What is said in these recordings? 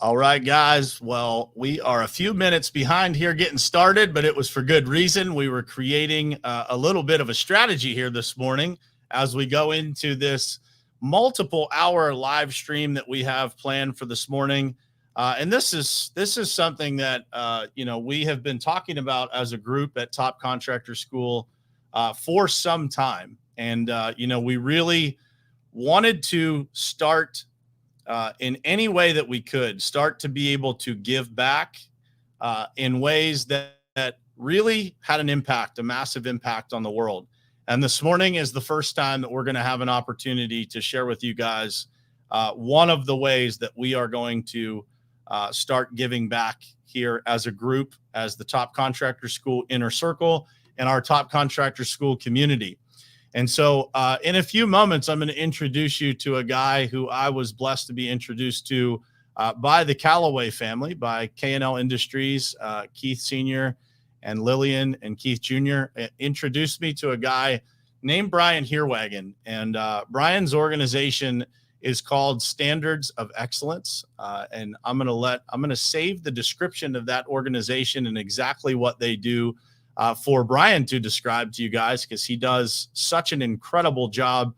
All right, guys. Well, we are a few minutes behind here getting started, but it was for good reason. We were creating a little bit of a strategy here this morning as we go into this multiple hour live stream that we have planned for this morning. And this is something that we have been talking about as a group at Top Contractor School for some time, and we really wanted to start in any way that we could start to be able to give back in ways that really had an impact, a massive impact on the world. And this morning is the first time that we're going to have an opportunity to share with you guys one of the ways that we are going to start giving back here as a group, as the Top Contractor School Inner Circle and our Top Contractor School community. And so in a few moments, I'm going to introduce you to a guy who I was blessed to be introduced to by the Callaway family, by K&L Industries. Keith Sr. and Lillian and Keith Jr. introduced me to a guy named Brian Heerwagen. And Brian's organization is called Standards of Excellence. And I'm going to save the description of that organization and exactly what they do for Brian to describe to you guys, because he does such an incredible job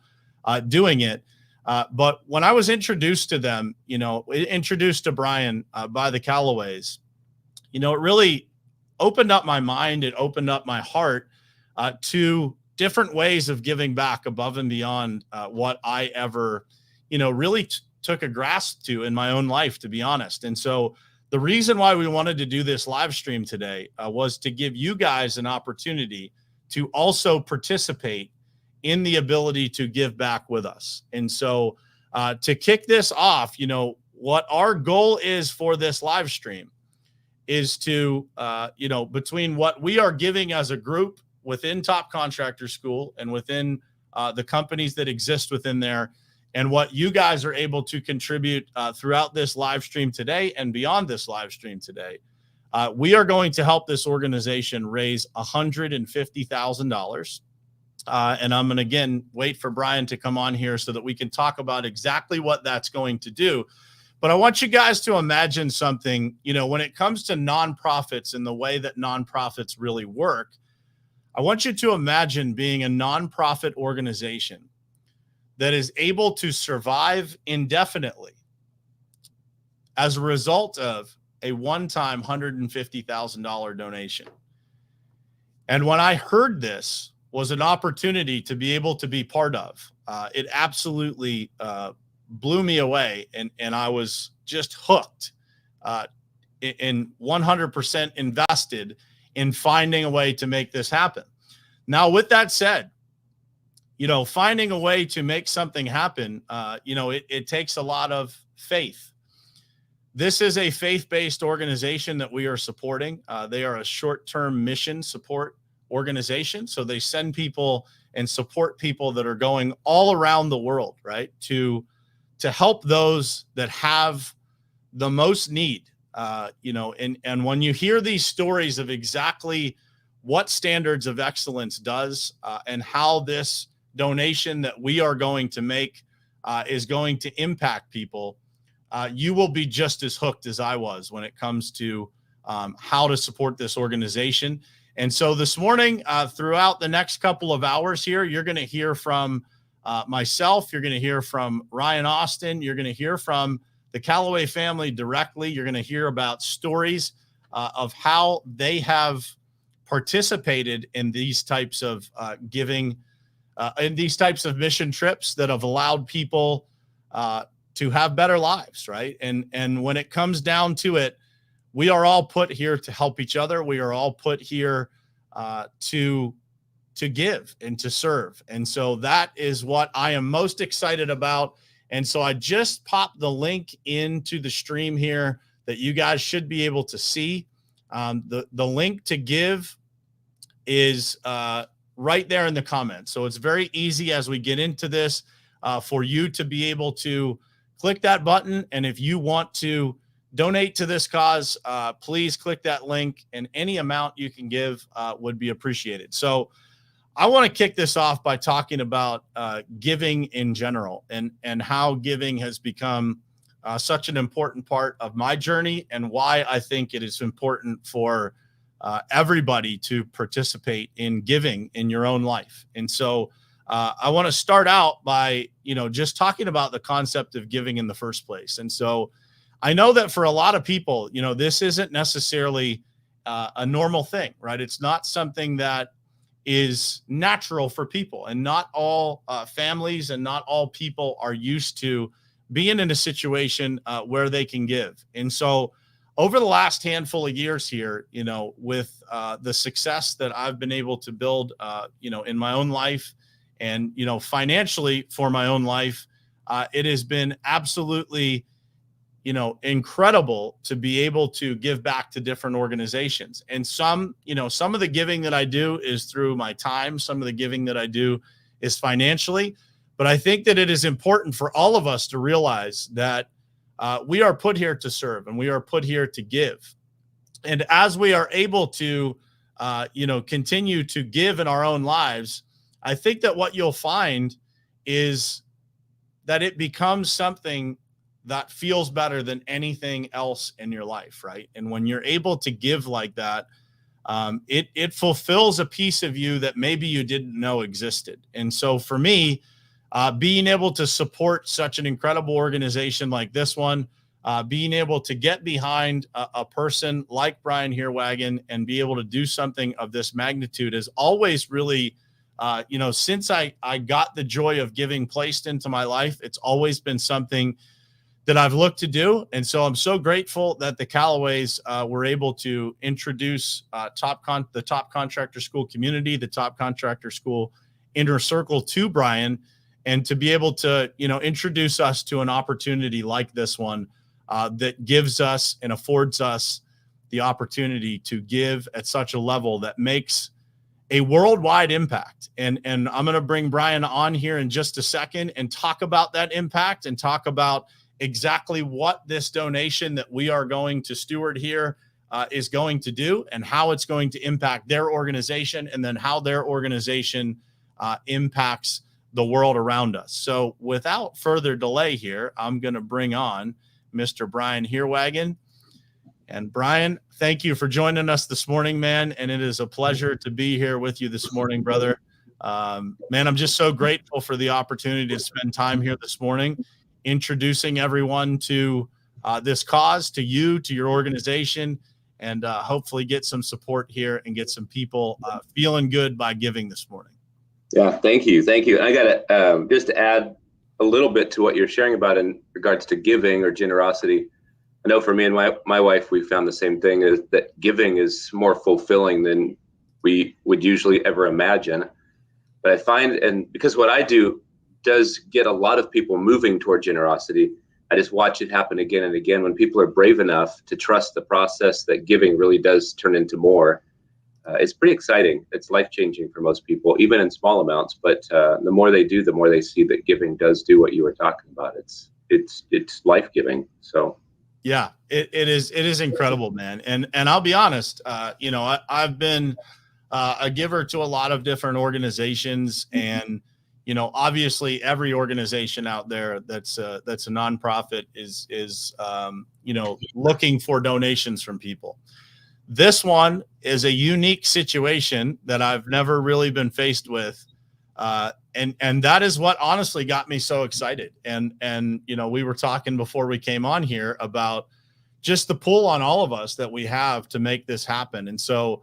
doing it. But when I was introduced to them, introduced to Brian by the Callaways, it really opened up my mind. It opened up my heart to different ways of giving back above and beyond what I ever, really took a grasp to in my own life, to be honest. And so the reason why we wanted to do this live stream today was to give you guys an opportunity to also participate in the ability to give back with us. And so to kick this off, what our goal is for this live stream is to, between what we are giving as a group within Top Contractor School and within the companies that exist within there, and what you guys are able to contribute throughout this live stream today and beyond this live stream today, we are going to help this organization raise $150,000. And I'm going to, again, wait for Brian to come on here so that we can talk about exactly what that's going to do. But I want you guys to imagine something, when it comes to nonprofits and the way that nonprofits really work. I want you to imagine being a nonprofit organization that is able to survive indefinitely as a result of a one-time $150,000 donation. And when I heard this was an opportunity to be able to be part of, it absolutely blew me away. And I was just hooked and 100% invested in finding a way to make this happen. Now, with that said, finding a way to make something happen, it takes a lot of faith. This is a faith-based organization that we are supporting. They are a short-term mission support organization. So they send people and support people that are going all around the world, right, to help those that have the most need. And when you hear these stories of exactly what Standards of Excellence does and how this donation that we are going to make is going to impact people, you will be just as hooked as I was when it comes to how to support this organization. And so this morning, throughout the next couple of hours here, you're going to hear from myself. You're going to hear from Ryan Austin. You're going to hear from the Callaway family directly. You're going to hear about stories of how they have participated in these types of giving, in these types of mission trips that have allowed people to have better lives, right? And when it comes down to it, we are all put here to help each other. We are all put here to give and to serve. And so that is what I am most excited about. And so I just popped the link into the stream here that you guys should be able to see. The link to give is right there in the comments. So it's very easy as we get into this for you to be able to click that button. And if you want to donate to this cause, please click that link, and any amount you can give would be appreciated. So I want to kick this off by talking about giving in general and how giving has become such an important part of my journey, and why I think it is important for everybody to participate in giving in your own life. And so I want to start out by, just talking about the concept of giving in the first place. And so I know that for a lot of people, this isn't necessarily a normal thing, right? It's not something that is natural for people, and not all families and not all people are used to being in a situation where they can give. And so over the last handful of years here, with the success that I've been able to build, in my own life, and, financially for my own life, it has been absolutely, incredible to be able to give back to different organizations. And some of the giving that I do is through my time. Some of the giving that I do is financially. But I think that it is important for all of us to realize that we are put here to serve, and we are put here to give. And as we are able to, continue to give in our own lives, I think that what you'll find is that it becomes something that feels better than anything else in your life, right? And when you're able to give like that, it fulfills a piece of you that maybe you didn't know existed. And so for me, being able to support such an incredible organization like this one, being able to get behind a person like Brian Heerwagen and be able to do something of this magnitude is always really, since I got the joy of giving placed into my life, it's always been something that I've looked to do. And so I'm so grateful that the Callaways were able to introduce the Top Contractor School community, the Top Contractor School inner circle to Brian, and to be able to, introduce us to an opportunity like this one that gives us and affords us the opportunity to give at such a level that makes a worldwide impact. And I'm going to bring Brian on here in just a second and talk about that impact, and talk about exactly what this donation that we are going to steward here is going to do, and how it's going to impact their organization, and then how their organization impacts the world around us. So without further delay here, I'm going to bring on Mr. Brian Heerwagen. And Brian, thank you for joining us this morning, man. And it is a pleasure to be here with you this morning, brother. Man, I'm just so grateful for the opportunity to spend time here this morning, introducing everyone to this cause, to you, to your organization, and hopefully get some support here and get some people feeling good by giving this morning. Yeah, thank you. Thank you. I got to just to add a little bit to what you're sharing about in regards to giving or generosity. I know for me and my wife, we found the same thing, is that giving is more fulfilling than we would usually ever imagine. But I find, and because what I do does get a lot of people moving toward generosity, I just watch it happen again and again when people are brave enough to trust the process that giving really does turn into more. It's pretty exciting. It's life-changing for most people, even in small amounts. But the more they do, the more they see that giving does do what you were talking about. It's life-giving. So yeah, it is incredible, man. And I'll be honest, I've been a giver to a lot of different organizations, and obviously every organization out there that's a nonprofit is looking for donations from people. This one is a unique situation that I've never really been faced with. And that is what honestly got me so excited. And we were talking before we came on here about just the pull on all of us that we have to make this happen. And so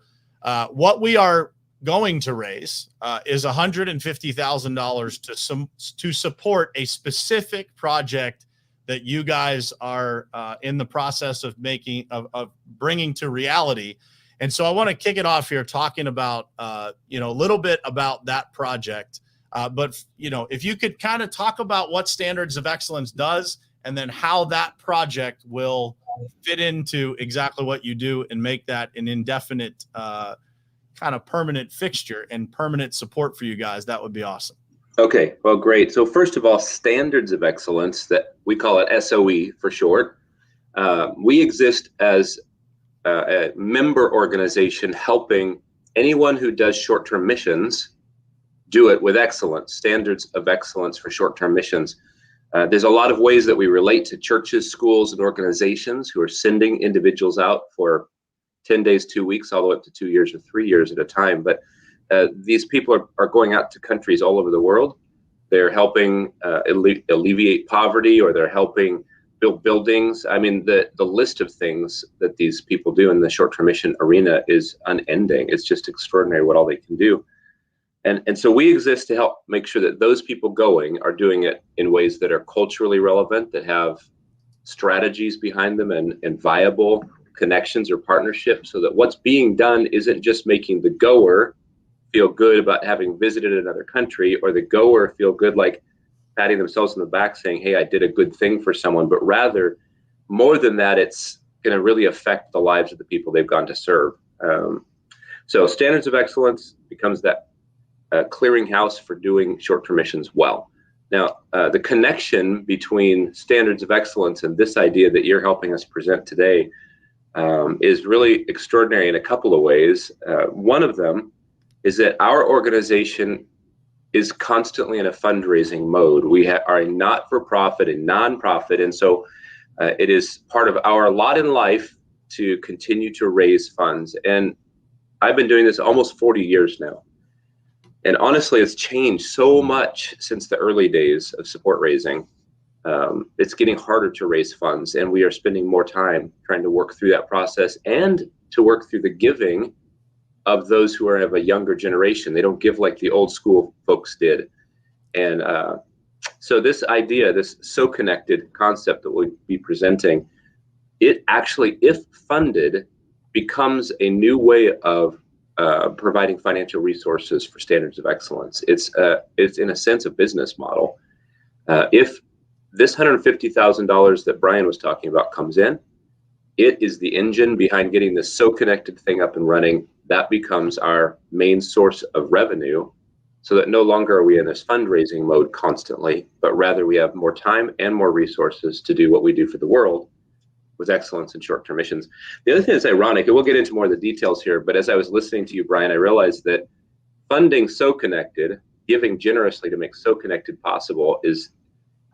what we are going to raise is $150,000 to support a specific project that you guys are in the process of bringing to reality. And so I want to kick it off here talking about, a little bit about that project. But if you could kind of talk about what Standards of Excellence does, and then how that project will fit into exactly what you do and make that an indefinite kind of permanent fixture and permanent support for you guys, that would be awesome. Okay, well, great. So first of all, Standards of Excellence, that we call it SOE for short. We exist as a member organization helping anyone who does short-term missions do it with excellence. Standards of Excellence for short-term missions. There's a lot of ways that we relate to churches, schools, and organizations who are sending individuals out for 10 days, 2 weeks, all the way up to 2 years or 3 years at a time. But these people are going out to countries all over the world. They're helping alleviate poverty, or they're helping build buildings. I mean, the list of things that these people do in the short-term mission arena is unending. It's just extraordinary what all they can do. And so we exist to help make sure that those people going are doing it in ways that are culturally relevant, that have strategies behind them and viable connections or partnerships, so that what's being done isn't just making the goer feel good about having visited another country, or the goer feel good like patting themselves on the back saying, hey, I did a good thing for someone, but rather, more than that, it's going to really affect the lives of the people they've gone to serve. So Standards of Excellence becomes that clearinghouse for doing short-term missions well. Now, the connection between Standards of Excellence and this idea that you're helping us present today is really extraordinary in a couple of ways. One of them is that our organization is constantly in a fundraising mode. We are a not-for-profit, a nonprofit, and so it is part of our lot in life to continue to raise funds. And I've been doing this almost 40 years now. And honestly, it's changed so much since the early days of support raising. It's getting harder to raise funds, and we are spending more time trying to work through that process and to work through the giving of those who are of a younger generation. They don't give like the old school folks did. And so this idea, this so connected concept that we'll be presenting, it actually, if funded, becomes a new way of providing financial resources for Standards of Excellence. It's in a sense a business model. If this $150,000 that Brian was talking about comes in, it is the engine behind getting this so connected thing up and running. That becomes our main source of revenue, so that no longer are we in this fundraising mode constantly, but rather we have more time and more resources to do what we do for the world with excellence in short-term missions. The other thing that's ironic, and we'll get into more of the details here, but as I was listening to you, Brian, I realized that funding So Connected, giving generously to make So Connected possible, is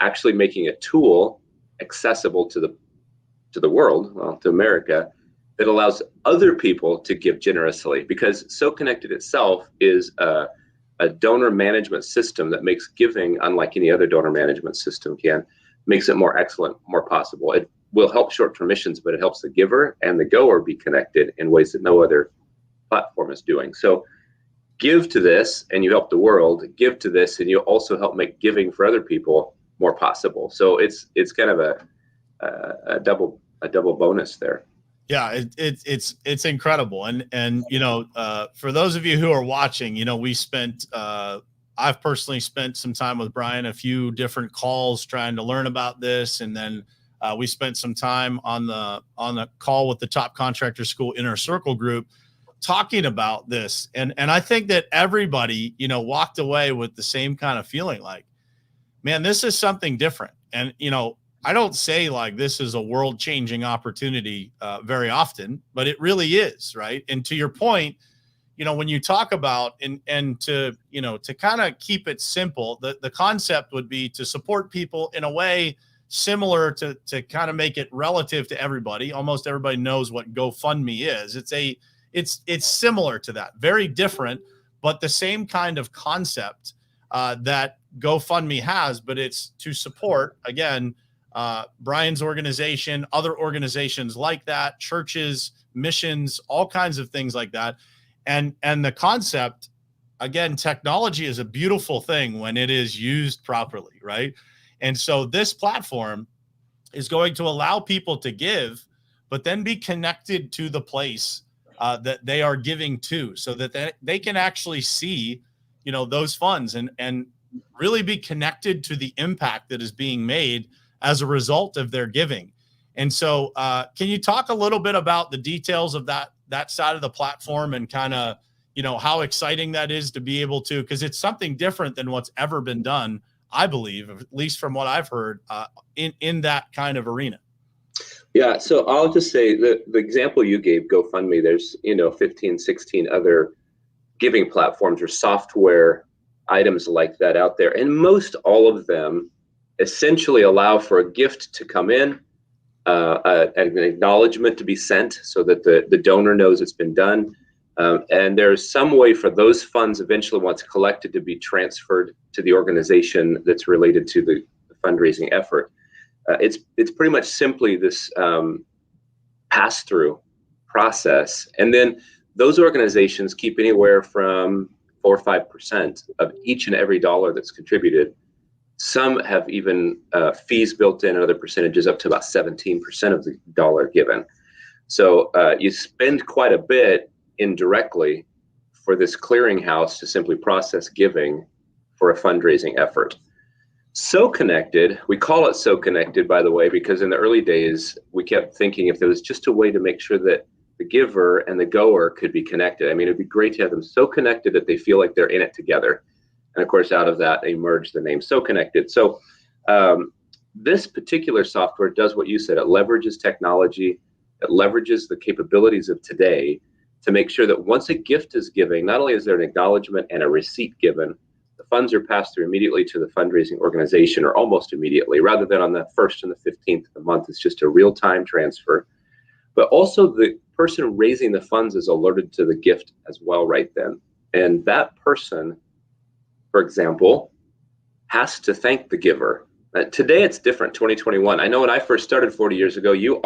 actually making a tool accessible to the world, well, to America, that allows other people to give generously, because So Connected itself is a donor management system that makes giving, unlike any other donor management system can, makes it more excellent, more possible. It will help short-term missions, but it helps the giver and the goer be connected in ways that no other platform is doing. So give to this and you help the world, give to this and you also help make giving for other people more possible. So it's kind of a double bonus there. Yeah, it's incredible. And you know, for those of you who are watching, you know, I've personally spent some time with Brian, a few different calls trying to learn about this. And then we spent some time on the call with the Top Contractor School Inner Circle group talking about this. And I think that everybody, you know, walked away with the same kind of feeling like, man, this is something different. And, you know, I don't say like this is a world changing opportunity very often, but it really is. Right. And to your point, you know, when you talk about and to, you know, to kind of keep it simple, the concept would be to support people in a way similar to kind of make it relative to everybody. Almost everybody knows what GoFundMe is. It's similar to that, very different, but the same kind of concept that GoFundMe has, but it's to support, again, Brian's organization, other organizations like that, churches, missions, all kinds of things like that. And the concept, again, technology is a beautiful thing when it is used properly, right? And so this platform is going to allow people to give, but then be connected to the place that they are giving to, so that they can actually see, you know, those funds and really be connected to the impact that is being made as a result of their giving. And so can you talk a little bit about the details of that side of the platform and kind of, you know, how exciting that is to be able to, because it's something different than what's ever been done, I believe, at least from what I've heard, in that kind of arena. Yeah, so I'll just say the example you gave, GoFundMe, there's, you know, 15, 16 other giving platforms or software items like that out there. And most all of them essentially allow for a gift to come in, an acknowledgement to be sent so that the donor knows it's been done. And there's some way for those funds eventually, once collected, to be transferred to the organization that's related to the fundraising effort. It's pretty much simply this pass-through process. And then those organizations keep anywhere from 4 or 5% of each and every dollar that's contributed. Some have even fees built in and other percentages up to about 17% of the dollar given. So you spend quite a bit indirectly for this clearinghouse to simply process giving for a fundraising effort. So Connected, we call it So Connected, by the way, because in the early days, we kept thinking if there was just a way to make sure that the giver and the goer could be connected. I mean, it'd be great to have them so connected that they feel like they're in it together. And of course, out of that emerged the name So Connected. So this particular software does what you said. It leverages technology. It leverages the capabilities of today to make sure that once a gift is given, not only is there an acknowledgement and a receipt given, the funds are passed through immediately to the fundraising organization, or almost immediately, rather than on the 1st and the 15th of the month. It's just a real-time transfer. But also the person raising the funds is alerted to the gift as well right then. And that person, for example, has to thank the giver. Today it's different, 2021. I know when I first started 40 years ago, you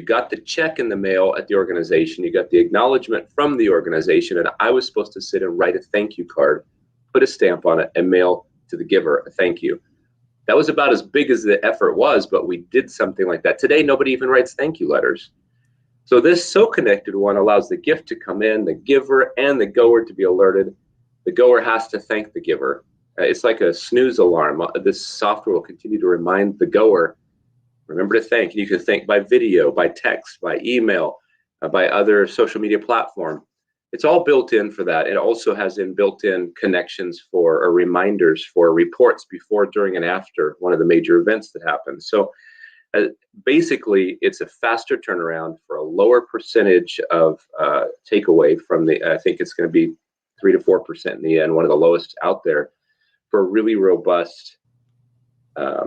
got the check in the mail at the organization, you got the acknowledgement from the organization, and I was supposed to sit and write a thank you card, put a stamp on it, and mail to the giver a thank you. That was about as big as the effort was, but we did something like that. Today, nobody even writes thank you letters. So this So Connected one allows the gift to come in, the giver and the goer to be alerted. The goer has to thank the giver. It's like a snooze alarm. This software will continue to remind the goer, remember to thank. You can thank by video, by text, by email, by other social media platform. It's all built in for that. It also has built-in connections for, or reminders for, reports before, during, and after one of the major events that happen. So basically, it's a faster turnaround for a lower percentage of takeaway from the, I think it's going to be 3 to 4% in the end, one of the lowest out there, for a really robust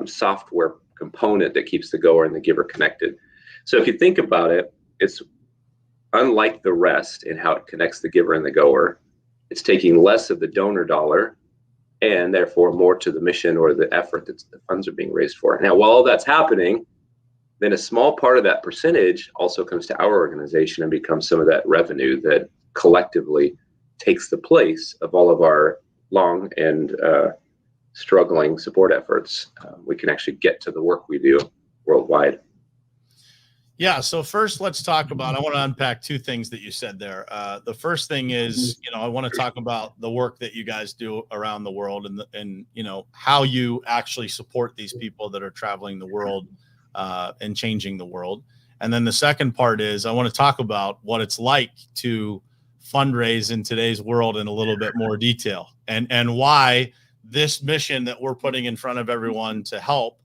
software component that keeps the goer and the giver connected. So if you think about it, it's unlike the rest in how it connects the giver and the goer. It's taking less of the donor dollar and therefore more to the mission or the effort that the funds are being raised for. Now, while all that's happening, then a small part of that percentage also comes to our organization and becomes some of that revenue that collectively takes the place of all of our long and struggling support efforts. We can actually get to the work we do worldwide. Yeah. So first, let's talk about, I want to unpack two things that you said there. The first thing is, I want to talk about the work that you guys do around the world and how you actually support these people that are traveling the world and changing the world. And then the second part is I want to talk about what it's like to fundraise in today's world in a little bit more detail and why this mission that we're putting in front of everyone to help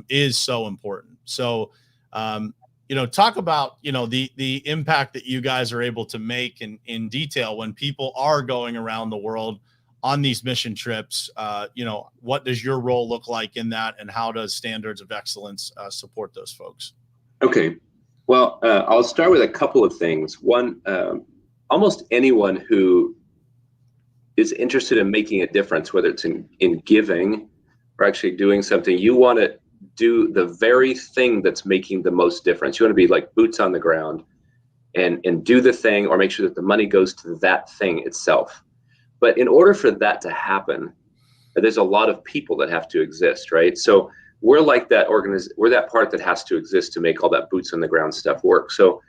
is so important. So, talk about, the impact that you guys are able to make in detail when people are going around the world on these mission trips. What does your role look like in that, and how does Standards of Excellence support those folks? Okay. Well, I'll start with a couple of things. One, almost anyone who is interested in making a difference, whether it's in giving or actually doing something, you want to do the very thing that's making the most difference. You want to be like boots on the ground and do the thing, or make sure that the money goes to that thing itself. But in order for that to happen, there's a lot of people that have to exist, right? So we're like that we're that part that has to exist to make all that boots on the ground stuff work. So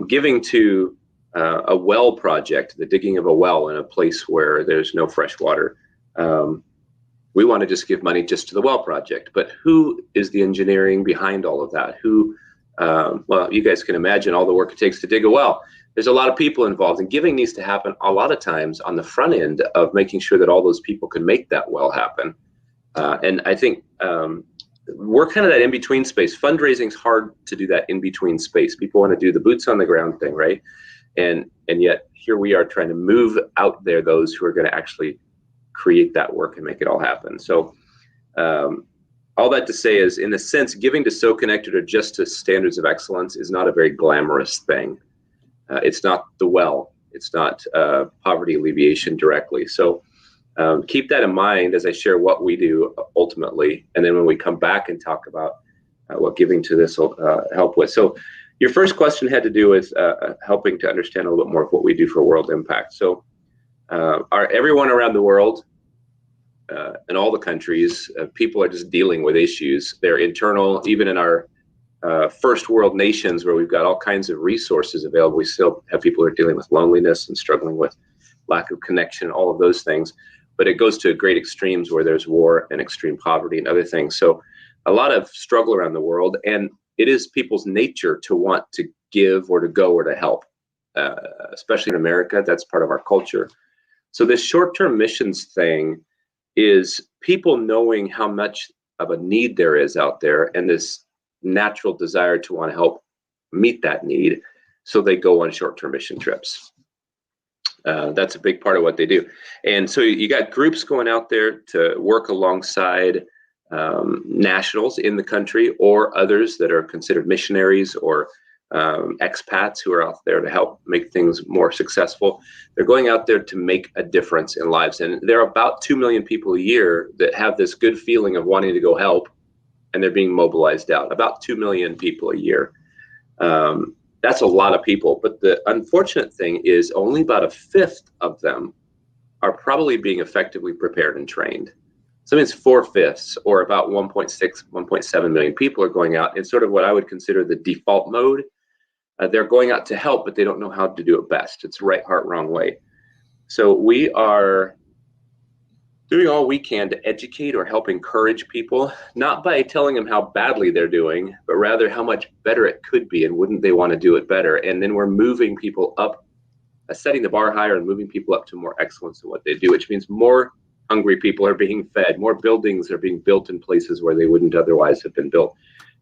giving to a well project, the digging of a well in a place where there's no fresh water, we want to just give money just to the well project. But who is the engineering behind all of that? Well, you guys can imagine all the work it takes to dig a well. There's a lot of people involved, and giving needs to happen a lot of times on the front end of making sure that all those people can make that well happen. And I think we're kind of that in-between space. Fundraising's hard to do that in-between space. People want to do the boots on the ground thing, right? And yet here we are trying to move out there those who are going to actually create that work and make it all happen. So all that to say is, in a sense, giving to So Connected or just to standards of excellence is not a very glamorous thing. It's not the well. It's not poverty alleviation directly. So keep that in mind as I share what we do ultimately. And then when we come back and talk about what giving to this will help with. So your first question had to do with helping to understand a little bit more of what we do for world impact. So everyone around the world, in all the countries, people are just dealing with issues. They're internal, even in our first world nations where we've got all kinds of resources available. We still have people who are dealing with loneliness and struggling with lack of connection, all of those things. But it goes to great extremes where there's war and extreme poverty and other things. So a lot of struggle around the world, and it is people's nature to want to give or to go or to help, especially in America. That's part of our culture. So this short-term missions thing is people knowing how much of a need there is out there and this natural desire to want to help meet that need. So they go on short-term mission trips. That's a big part of what they do. And so you got groups going out there to work alongside nationals in the country or others that are considered missionaries or expats who are out there to help make things more successful. They're going out there to make a difference in lives. And there are about 2 million people a year that have this good feeling of wanting to go help, and they're being mobilized out. About 2 million people a year. That's a lot of people. But the unfortunate thing is only about a fifth of them are probably being effectively prepared and trained. So it means 4/5 or about 1.6, 1.7 million people are going out in sort of what I would consider the default mode. They're going out to help, but they don't know how to do it best. It's right heart, wrong way. So we are doing all we can to educate or help encourage people, not by telling them how badly they're doing, but rather how much better it could be and wouldn't they want to do it better. And then we're moving people up, setting the bar higher and moving people up to more excellence in what they do, which means more hungry people are being fed, more buildings are being built in places where they wouldn't otherwise have been built.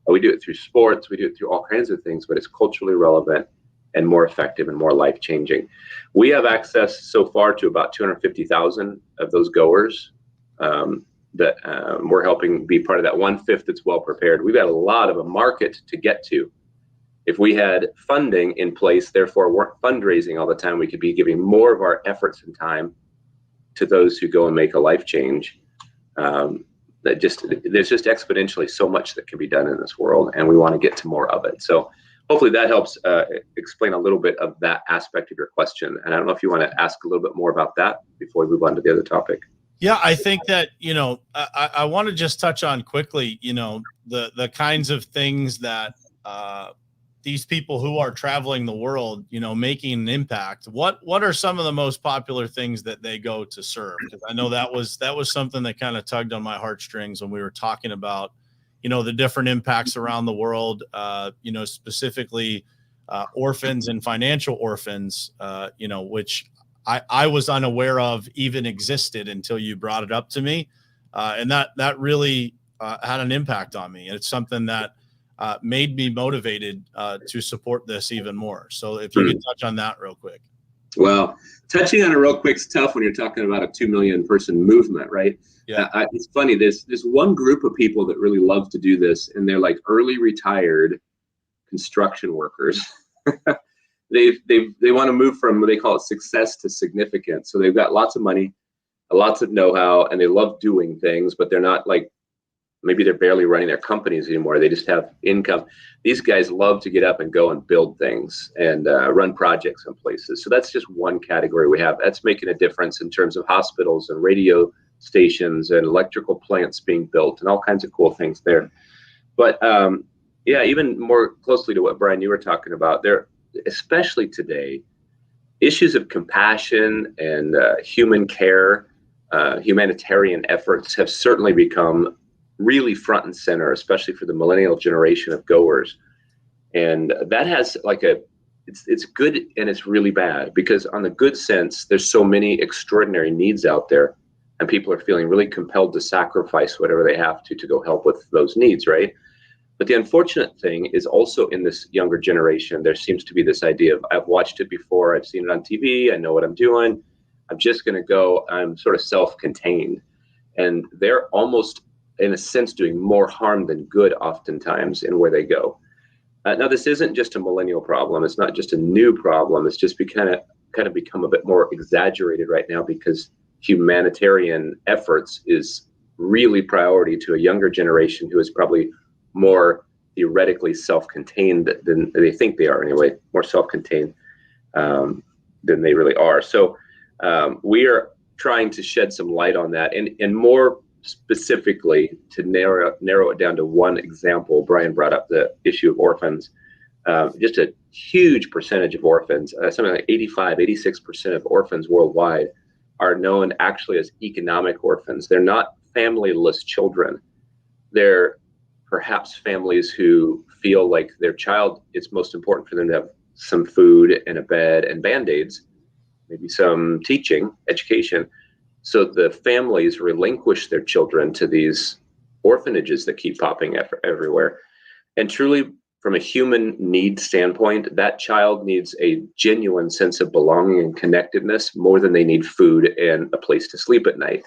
We do it through sports, we do it through all kinds of things, but it's culturally relevant and more effective and more life-changing. We have access so far to about 250,000 of those goers that we're helping be part of that 1/5 that's well prepared. We've got a lot of a market to get to. If we had funding in place, therefore weren't fundraising all the time, we could be giving more of our efforts and time to those who go and make a life change. There's just exponentially so much that can be done in this world, and we want to get to more of it. So hopefully that helps explain a little bit of that aspect of your question. And I don't know if you want to ask a little bit more about that before we move on to the other topic. Yeah, I think that, I want to just touch on quickly, the kinds of things that these people who are traveling the world, making an impact. What are some of the most popular things that they go to serve? Because I know that was something that kind of tugged on my heartstrings when we were talking about, the different impacts around the world, specifically orphans and financial orphans, which I was unaware of even existed until you brought it up to me. And that really had an impact on me. And it's something that made me motivated to support this even more. So if you could touch on that real quick. Well, touching on it real quick is tough when you're talking about a 2 million person movement, right? Yeah. It's funny. There's one group of people that really love to do this, and they're like early retired construction workers. They want to move from what they call it success to significance. So they've got lots of money, lots of know-how, and they love doing things, but they're not like, maybe they're barely running their companies anymore. They just have income. These guys love to get up and go and build things and run projects in places. So that's just one category we have. That's making a difference in terms of hospitals and radio stations and electrical plants being built and all kinds of cool things there. But even more closely to what, Brian, you were talking about there, especially today, issues of compassion and human care, humanitarian efforts have certainly become really front and center, especially for the millennial generation of goers. And that has it's good and it's really bad, because on the good sense, there's so many extraordinary needs out there, and people are feeling really compelled to sacrifice whatever they have to go help with those needs, right? But the unfortunate thing is also in this younger generation, there seems to be this idea of, I've watched it before, I've seen it on TV, I know what I'm doing, I'm just going to go, I'm sort of self-contained. And they're almost in a sense, doing more harm than good oftentimes in where they go. Now, this isn't just a millennial problem. It's not just a new problem. It's just kind of become a bit more exaggerated right now because humanitarian efforts is really priority to a younger generation who is probably more theoretically self-contained than they think they are anyway, more self-contained than they really are. So we are trying to shed some light on that, and more specifically to narrow it down to one example. Brian brought up the issue of orphans. Just a huge percentage of orphans, something like 86% of orphans worldwide are known actually as economic orphans. They're not familyless children. They're perhaps families who feel like their child, it's most important for them to have some food and a bed and Band-Aids, maybe some teaching, education. So the families relinquish their children to these orphanages that keep popping everywhere. And truly, from a human need standpoint, that child needs a genuine sense of belonging and connectedness more than they need food and a place to sleep at night.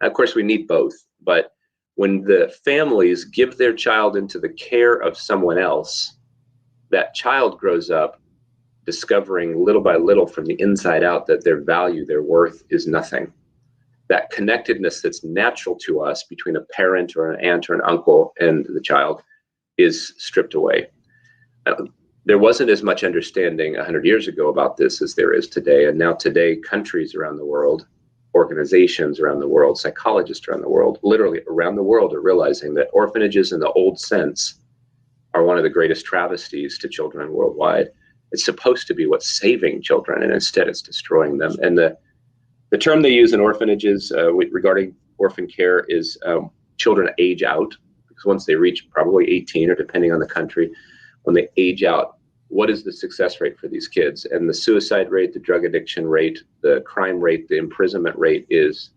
Now, of course, we need both, but when the families give their child into the care of someone else, that child grows up discovering little by little from the inside out that their value, their worth is nothing. That connectedness that's natural to us between a parent or an aunt or an uncle and the child is stripped away. There wasn't as much understanding 100 years ago about this as there is today. And now today, countries around the world, organizations around the world, psychologists around the world, literally around the world, are realizing that orphanages in the old sense are one of the greatest travesties to children worldwide. It's supposed to be what's saving children, and instead it's destroying them. And the term they use in orphanages regarding orphan care is children age out, because once they reach probably 18, or depending on the country, when they age out, what is the success rate for these kids? And the suicide rate, the drug addiction rate, the crime rate, the imprisonment rate is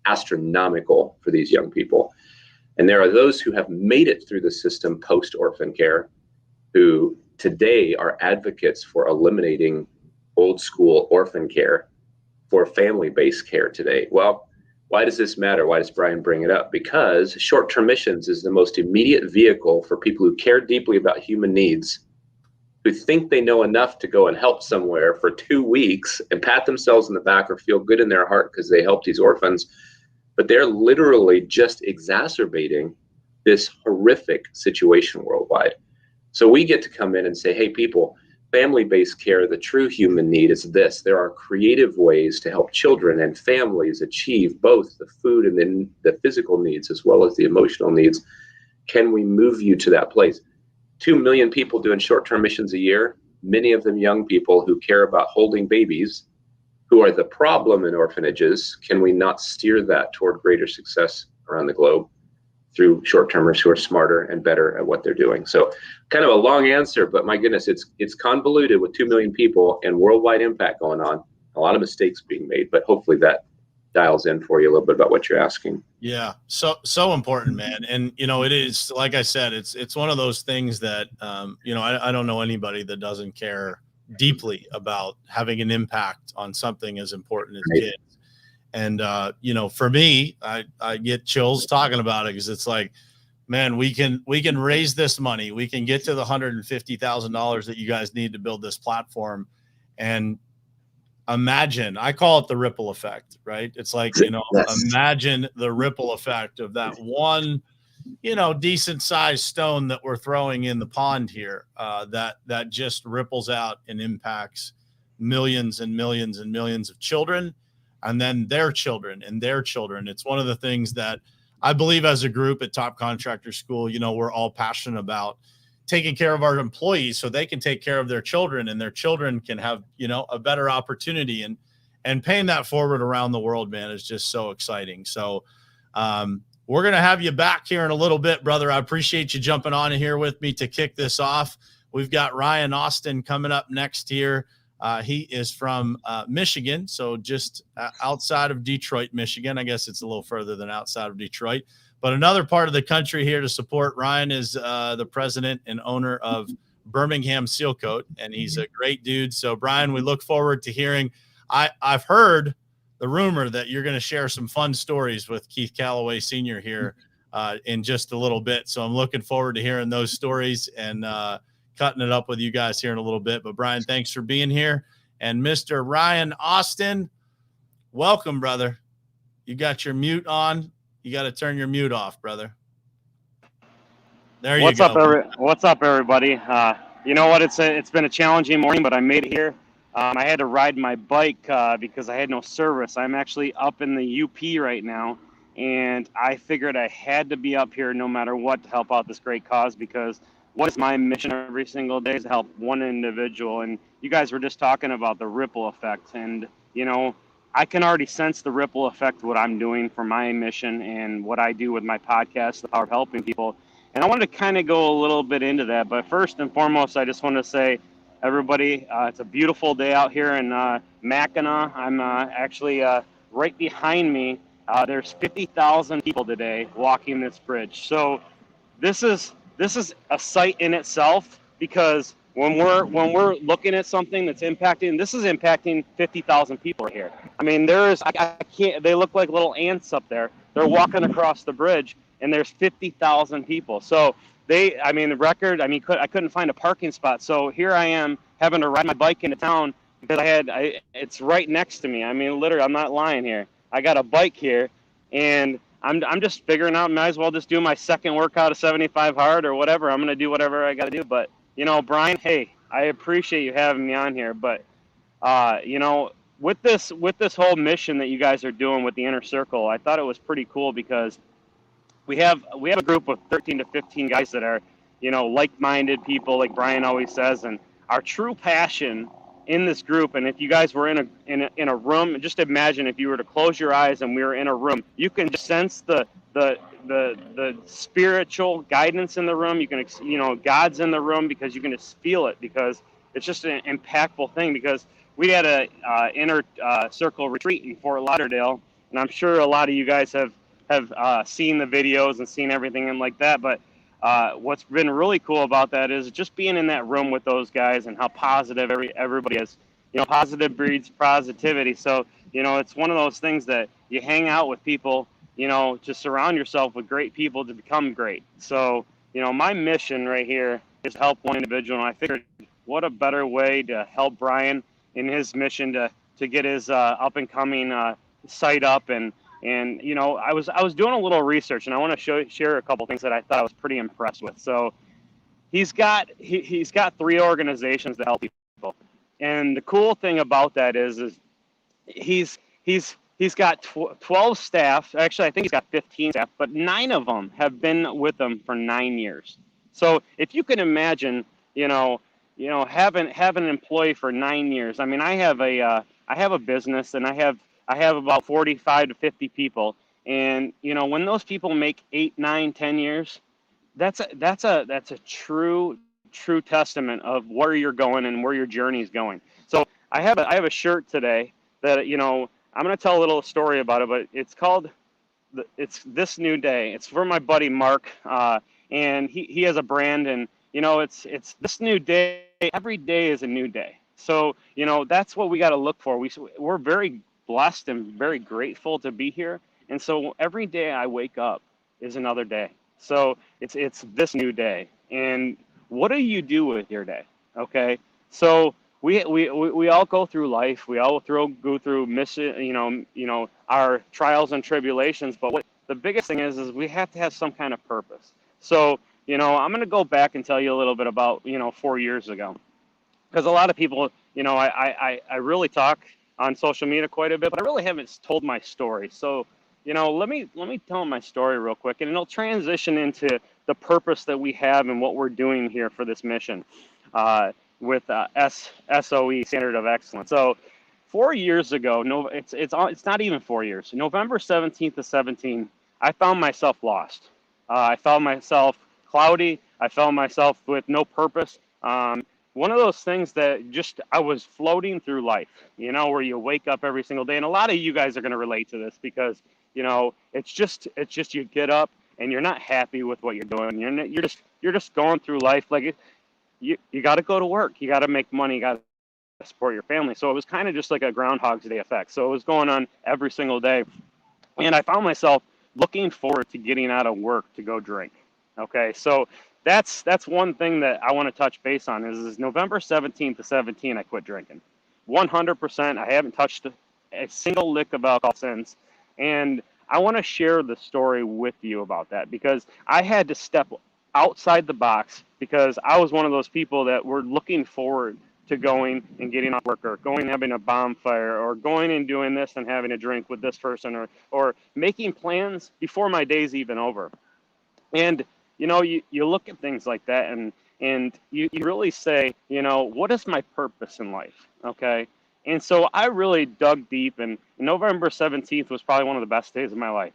astronomical for these young people. And there are those who have made it through the system post-orphan care who today are advocates for eliminating old school orphan care for family-based care today. Well, why does this matter? Why does Brian bring it up? Because short-term missions is the most immediate vehicle for people who care deeply about human needs, who think they know enough to go and help somewhere for 2 weeks and pat themselves in the back or feel good in their heart because they helped these orphans. But they're literally just exacerbating this horrific situation worldwide. So we get to come in and say, hey, people, family-based care, the true human need is this. There are creative ways to help children and families achieve both the food and then the physical needs as well as the emotional needs. Can we move you to that place? 2 million people doing short-term missions a year, many of them young people who care about holding babies, who are the problem in orphanages. Can we not steer that toward greater success around the globe through short-termers who are smarter and better at what they're doing? So kind of a long answer, but my goodness, it's convoluted with 2 million people and worldwide impact going on. A lot of mistakes being made, but hopefully that dials in for you a little bit about what you're asking. Yeah. So important, man. And, it is, like I said, it's one of those things that, I don't know anybody that doesn't care deeply about having an impact on something as important as kids. And, for me, I get chills talking about it because it's like, man, we can raise this money. We can get to the $150,000 that you guys need to build this platform. And imagine, I call it the ripple effect, right? It's like, Yes. Imagine the ripple effect of that one, decent sized stone that we're throwing in the pond here, that just ripples out and impacts millions and millions and millions of children, and then their children and their children. It's one of the things that I believe as a group at Top Contractor School, we're all passionate about taking care of our employees so they can take care of their children and their children can have, a better opportunity, and paying that forward around the world, man, is just so exciting. So, we're going to have you back here in a little bit, brother. I appreciate you jumping on here with me to kick this off. We've got Ryan Austin coming up next here. He is from Michigan, so just outside of Detroit, Michigan. I guess it's a little further than outside of Detroit. But another part of the country here to support. Ryan is the president and owner of Birmingham Sealcoat, and he's a great dude. So, Brian, we look forward to hearing. I've heard the rumor that you're going to share some fun stories with Keith Calloway Sr. here in just a little bit. So I'm looking forward to hearing those stories and cutting it up with you guys here in a little bit. But Brian, thanks for being here. And Mr. Ryan Austin, welcome, brother. You got your mute on. You got to turn your mute off, brother. There you go. What's up, everybody? You know what? It's been a challenging morning, but I made it here. I had to ride my bike because I had no service. I'm actually up in the UP right now, and I figured I had to be up here no matter what to help out this great cause, because what is my mission every single day is to help one individual. And you guys were just talking about the ripple effect, and you know, I can already sense the ripple effect of what I'm doing for my mission and what I do with my podcast, The Power of Helping People. And I wanted to kind of go a little bit into that. But first and foremost, I just want to say, everybody, it's a beautiful day out here in Mackinac. I'm actually right behind me. There's 50,000 people today walking this bridge. So this is a sight in itself, because when we're looking at something that's impacting, this is impacting 50,000 people right here. I mean, I can't. They look like little ants up there. They're walking across the bridge, and there's 50,000 people. So I couldn't find a parking spot. So here I am having to ride my bike into town because it's right next to me. I mean, literally, I'm not lying here. I got a bike here, and I'm just figuring out, might as well just do my second workout of 75 hard or whatever. I'm going to do whatever I got to do. But, you know, Brian, hey, I appreciate you having me on here. But, you know, with this whole mission that you guys are doing with the Inner Circle, I thought it was pretty cool, because we have a group of 13 to 15 guys that are, you know, like-minded people, like Brian always says, and our true passion in this group. And if you guys were in a room, just imagine if you were to close your eyes and we were in a room, you can just sense the spiritual guidance in the room. You can, you know, God's in the room, because you can just feel it, because it's just an impactful thing. Because we had a inner circle retreat in Fort Lauderdale, and I'm sure a lot of you guys have seen the videos and seen everything and like that. But what's been really cool about that is just being in that room with those guys, and how positive everybody is. You know, positive breeds positivity. So, you know, it's one of those things that you hang out with people, you know, to surround yourself with great people to become great. So, you know, my mission right here is to help one individual. And I figured, what a better way to help Brian in his mission to get his up and coming site up. And you know, I was doing a little research, and I want to share a couple things that I thought I was pretty impressed with. So he's got 3 organizations that help people, and the cool thing about that is he's got 12 staff. Actually, I think he's got 15 staff, but 9 of them have been with him for 9 years. So if you can imagine, you know, have an employee for 9 years. I mean, I have a business, and I have about 45 to 50 people. And, you know, when those people make 8, 9, 10 years, that's a true testament of where you're going and where your journey is going. So I have a shirt today that, you know, I'm going to tell a little story about it, but it's called, it's This New Day. It's for my buddy Mark, and he has a brand, and, you know, it's this new day. Every day is a new day. So, you know, that's what we got to look for. We're very blessed and very grateful to be here. And so every day I wake up is another day. So it's this new day. And what do you do with your day? Okay. So we all go through life. We all go through our trials and tribulations. But what the biggest thing is we have to have some kind of purpose. So, you know, I'm going to go back and tell you a little bit about, you know, 4 years ago, because a lot of people, you know, I really talk on social media quite a bit, but I really haven't told my story. So, you know, let me tell my story real quick, and it'll transition into the purpose that we have and what we're doing here for this mission with SOE, Standard of Excellence. So 4 years ago, it's not even 4 years, November 17th to 17, I found myself lost. I found myself cloudy. I found myself with no purpose. One of those things that I was floating through life, you know, where you wake up every single day. And a lot of you guys are going to relate to this, because, you know, it's just you get up and you're not happy with what you're doing. You're just going through life. Like you got to go to work. You got to make money. You got to support your family. So it was kind of just like a Groundhog's Day effect. So it was going on every single day. And I found myself looking forward to getting out of work to go drink. Okay, so that's one thing that I want to touch base on is November 17th to 17 I quit drinking. 100%. I haven't touched a single lick of alcohol since. And I want to share the story with you about that because I had to step outside the box because I was one of those people that were looking forward to going and getting off work or going and having a bonfire or going and doing this and having a drink with this person or making plans before my day's even over. And, you look at things like that and you really say, what is my purpose in life? Okay. And so I really dug deep, and November 17th was probably one of the best days of my life.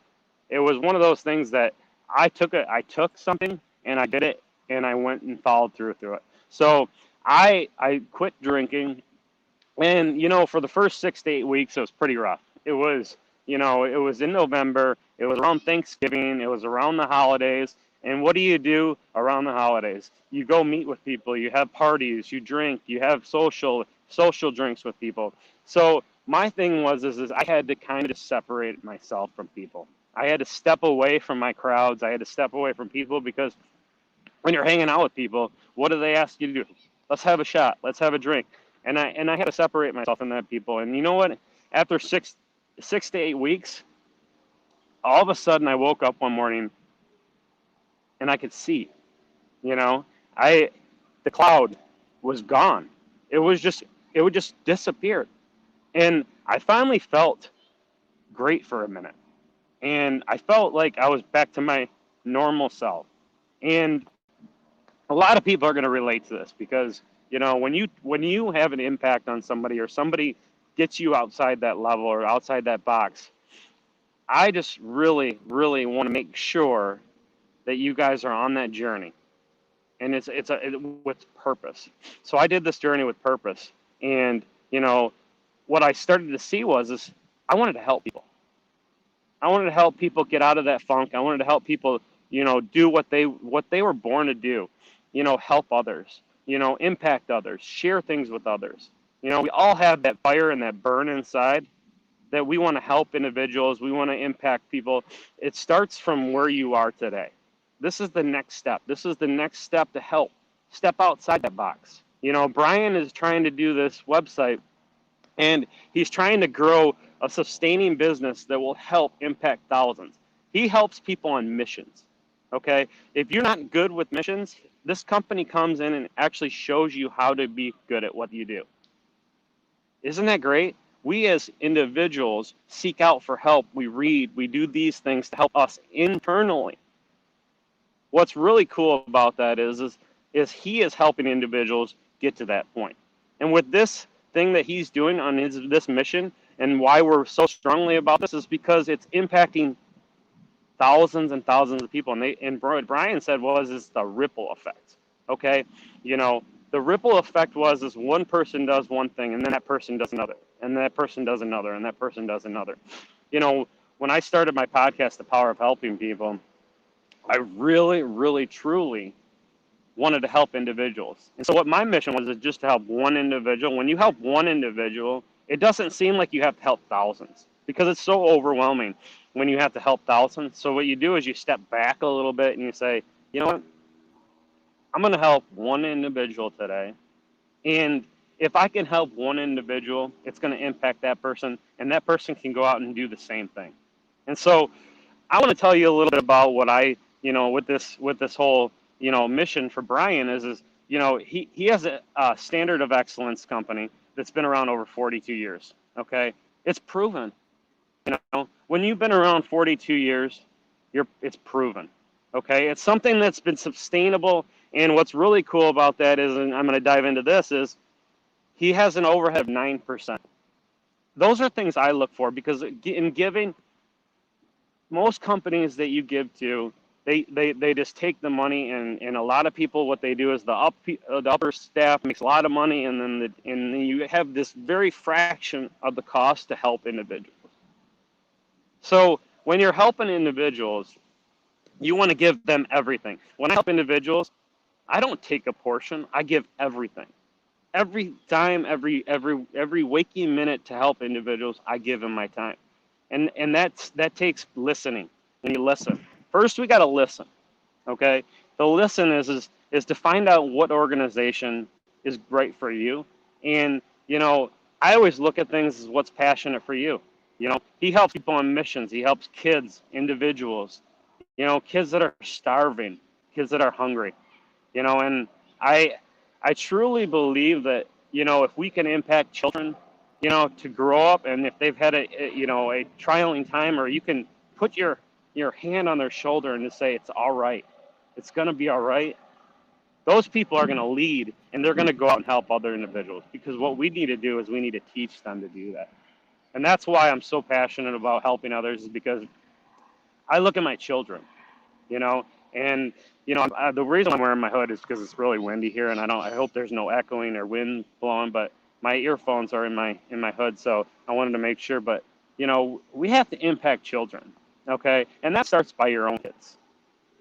It was one of those things that I took something and I did it and I went and followed through it. So I quit drinking, and for the first 6 to 8 weeks it was pretty rough. It was it was in November, it was around Thanksgiving, it was around the holidays. And what do you do around the holidays? You go meet with people, you have parties, you drink, you have social drinks with people. So my thing was I had to kind of separate myself from people. I had to step away from my crowds. I had to step away from people because when you're hanging out with people, what do they ask you to do? Let's have a shot. Let's have a drink. And I had to separate myself from that people. And you know what? After six to 8 weeks, all of a sudden I woke up one morning and I could see, the cloud was gone. It would just disappear. And I finally felt great for a minute. And I felt like I was back to my normal self. And a lot of people are going to relate to this because, when you have an impact on somebody or somebody gets you outside that level or outside that box, I just really, really want to make sure that you guys are on that journey, and it's with purpose. So I did this journey with purpose, and what I started to see is I wanted to help people. I wanted to help people get out of that funk. I wanted to help people, do what they were born to do, help others, impact others, share things with others. We all have that fire and that burn inside that we want to help individuals. We want to impact people. It starts from where you are today. This is the next step. This is the next step to help step outside that box. Brian is trying to do this website, and he's trying to grow a sustaining business that will help impact thousands. He helps people on missions. Okay? If you're not good with missions, this company comes in and actually shows you how to be good at what you do. Isn't that great? We as individuals seek out for help. We read, we do these things to help us internally. What's really cool about that is he is helping individuals get to that point. And with this thing that he's doing on this mission, and why we're so strongly about this is because it's impacting thousands and thousands of people. And what Brian said is the ripple effect. Okay, the ripple effect is one person does one thing, and then that person does another, and that person does another, and that person does another. When I started my podcast, The Power of Helping People, I really, really, truly wanted to help individuals. And so what my mission was is just to help one individual. When you help one individual, it doesn't seem like you have to help thousands because it's so overwhelming when you have to help thousands. So what you do is you step back a little bit and you say, you know what? I'm going to help one individual today. And if I can help one individual, it's going to impact that person, and that person can go out and do the same thing. And so I want to tell you a little bit about what I, with this whole, mission for Brian is he has a standard of excellence company that's been around over 42 years. Okay. It's proven, when you've been around 42 years, it's proven. Okay. It's something that's been sustainable. And what's really cool about that is, and I'm going to dive into this, is he has an overhead of 9%. Those are things I look for because in giving, most companies that you give to, they just take the money, and a lot of people, what they do is the upper staff makes a lot of money, and then you have this very fraction of the cost to help individuals. So when you're helping individuals, you want to give them everything. When I help individuals, I don't take a portion. I give everything. Every time, every waking minute to help individuals, I give them my time. And that takes listening. and you listen. First, we got to listen. Okay. The listen is to find out what organization is right for you. And, I always look at things as what's passionate for you. He helps people on missions. He helps kids, individuals, kids that are starving, kids that are hungry, and I truly believe that, if we can impact children, to grow up, and if they've had a trialing time, or you can put your hand on their shoulder and just say, it's all right. It's going to be all right. Those people are going to lead, and they're going to go out and help other individuals, because what we need to do is we need to teach them to do that. And that's why I'm so passionate about helping others, is because I look at my children, and the reason I'm wearing my hood is because it's really windy here, and I hope there's no echoing or wind blowing, but my earphones are in my hood, so I wanted to make sure. But we have to impact children, okay? And that starts by your own kids,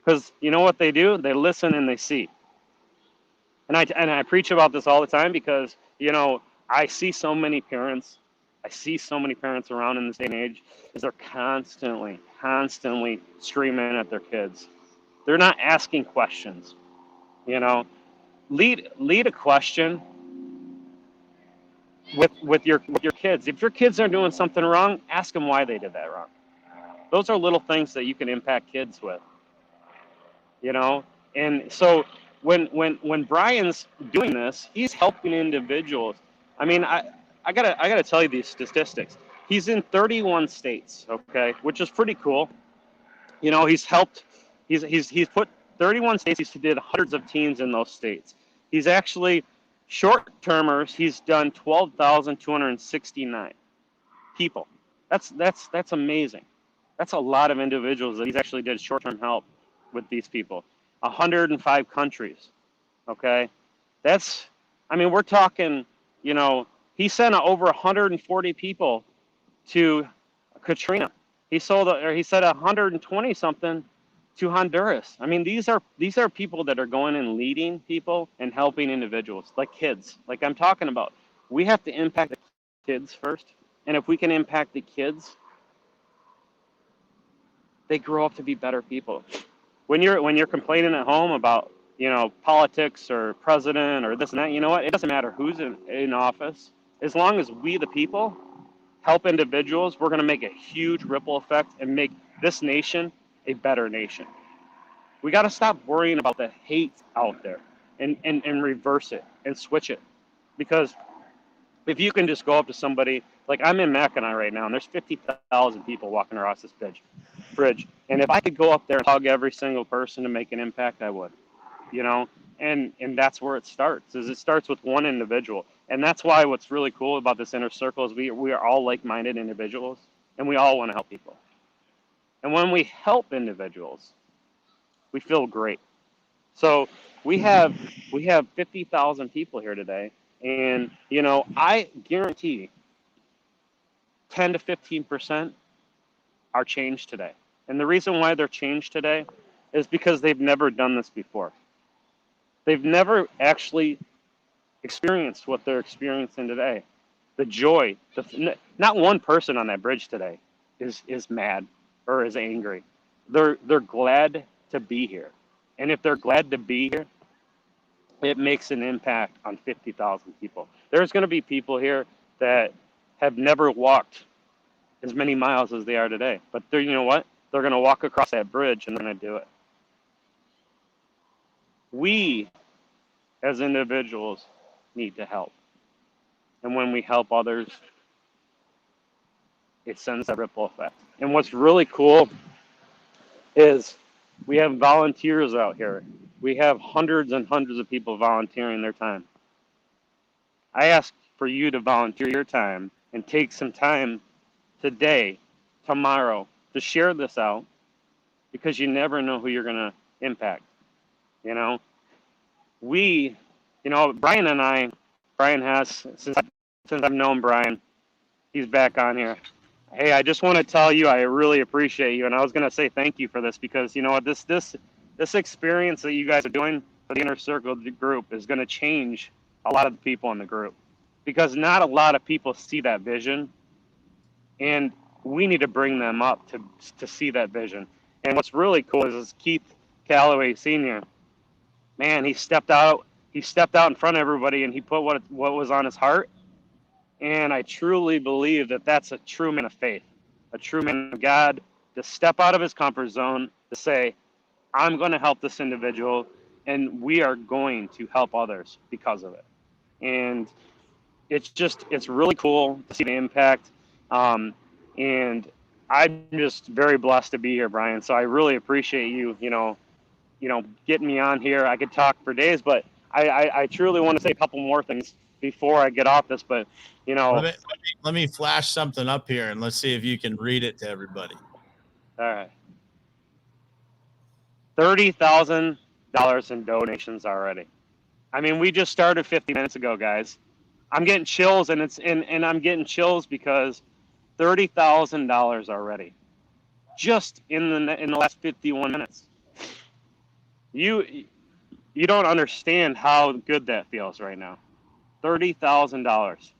because you know what they do? They listen and they see. And I preach about this all the time, because I see so many parents. I see so many parents around in this day and age, is they're constantly screaming at their kids. They're not asking questions. Lead a question with your kids. If your kids are doing something wrong, ask them why they did that wrong. Those are little things that you can impact kids with. And so when Brian's doing this, he's helping individuals. I mean, I gotta tell you these statistics. He's in 31 states, okay, which is pretty cool. He's helped. He's put 31 states. He did hundreds of teams in those states. He's actually short-termers. He's done 12,269 people. That's amazing. That's a lot of individuals that he's actually did short-term help with these people. 105 countries. Okay, we're talking. He sent over 140 people to Katrina. He said 120 something to Honduras. I mean, these are people that are going and leading people and helping individuals, like kids, like I'm talking about. We have to impact the kids first, and if we can impact the kids, they grow up to be better people. When you're complaining at home about politics or president or this and that, you know what? It doesn't matter who's in office. As long as we, the people, help individuals, we're going to make a huge ripple effect and make this nation a better nation. We got to stop worrying about the hate out there and reverse it and switch it. Because if you can just go up to somebody, like I'm in Mackinac right now, and there's 50,000 people walking across this bridge. And if I could go up there and hug every single person to make an impact, I would. And that's where it starts. It starts with one individual. And that's why what's really cool about this inner circle is we are all like-minded individuals, and we all want to help people. And when we help individuals, we feel great. So we have 50,000 people here today, and I guarantee 10 to 15% are changed today. And the reason why they're changed today is because they've never done this before. They've never actually experienced what they're experiencing today. The joy. Not one person on that bridge today is mad or is angry. They're glad to be here. And if they're glad to be here, it makes an impact on 50,000 people. There's going to be people here that have never walked as many miles as they are today. But you know what? They're going to walk across that bridge and they're going to do it. We, as individuals, need to help. And when we help others, it sends a ripple effect. And what's really cool is we have volunteers out here. We have hundreds and hundreds of people volunteering their time. I ask for you to volunteer your time and take some time today, tomorrow, to share this out, because you never know who you're going to impact. Brian and I, Brian has, since I've known Brian, he's back on here. Hey, I just want to tell you, I really appreciate you. And I was going to say thank you for this, because you know what, this experience that you guys are doing for the Inner Circle group is going to change a lot of the people in the group, because not a lot of people see that vision, and we need to bring them up to see that vision. And what's really cool is Keith Calloway Sr. Man, he stepped out. He stepped out in front of everybody, and he put what was on his heart. And I truly believe that that's a true man of faith, a true man of God, to step out of his comfort zone, to say, I'm going to help this individual, and we are going to help others because of it. And it's really cool to see the impact. And I'm just very blessed to be here, Brian. So I really appreciate you, getting me on here. I could talk for days, but I truly want to say a couple more things before I get off this. But, let me flash something up here and let's see if you can read it to everybody. All right. $30,000 in donations already. I mean, we just started 50 minutes ago, guys. I'm getting chills, and I'm getting chills because $30,000 already, just in the last 51 minutes. You don't understand how good that feels right now. $30,000.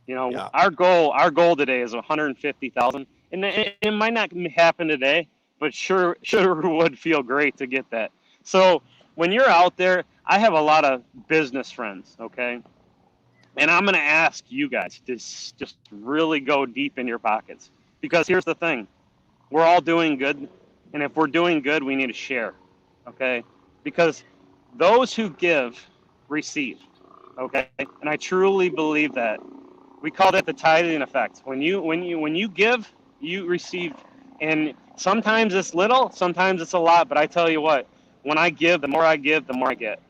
Yeah. Our goal today is 150,000, and it might not happen today, but sure would feel great to get that. So when you're out there, I have a lot of business friends, okay? And I'm going to ask you guys to just really go deep in your pockets, because here's the thing. We're all doing good, and if we're doing good, we need to share, okay? Because those who give receive, okay? And I truly believe that. We call that the tithing effect. When you give, you receive. And sometimes it's little, sometimes it's a lot, but I tell you what, when I give, the more I give, the more I get.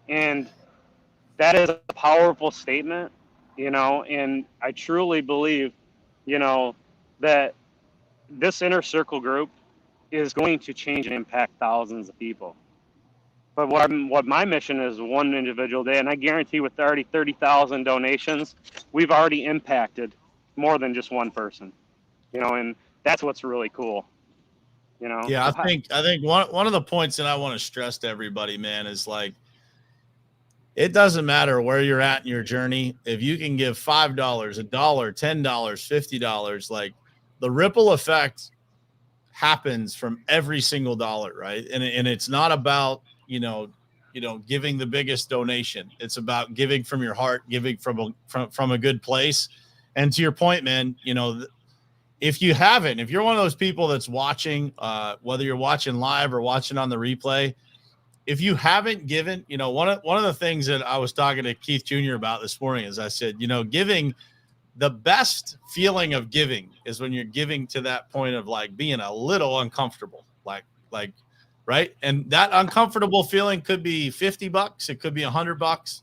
And that is a powerful statement, and I truly believe, that this inner circle group is going to change and impact thousands of people. But what my mission is, one individual day, and I guarantee with already 30,000 donations, we've already impacted more than just one person, and that's what's really cool. Yeah, I think one of the points that I want to stress to everybody, man, is like, it doesn't matter where you're at in your journey. If you can give $5, $1, $10, $50, like, the ripple effect happens from every single dollar, right? And it's not about, giving the biggest donation. It's about giving from your heart, giving from a good place. And to your point, man, if you're one of those people that's watching, whether you're watching live or watching on the replay, if you haven't given, one of the things that I was talking to Keith Jr. about this morning is I said, giving, the best feeling of giving is when you're giving to that point of like being a little uncomfortable, like, right. And that uncomfortable feeling could be $50. It could be $100,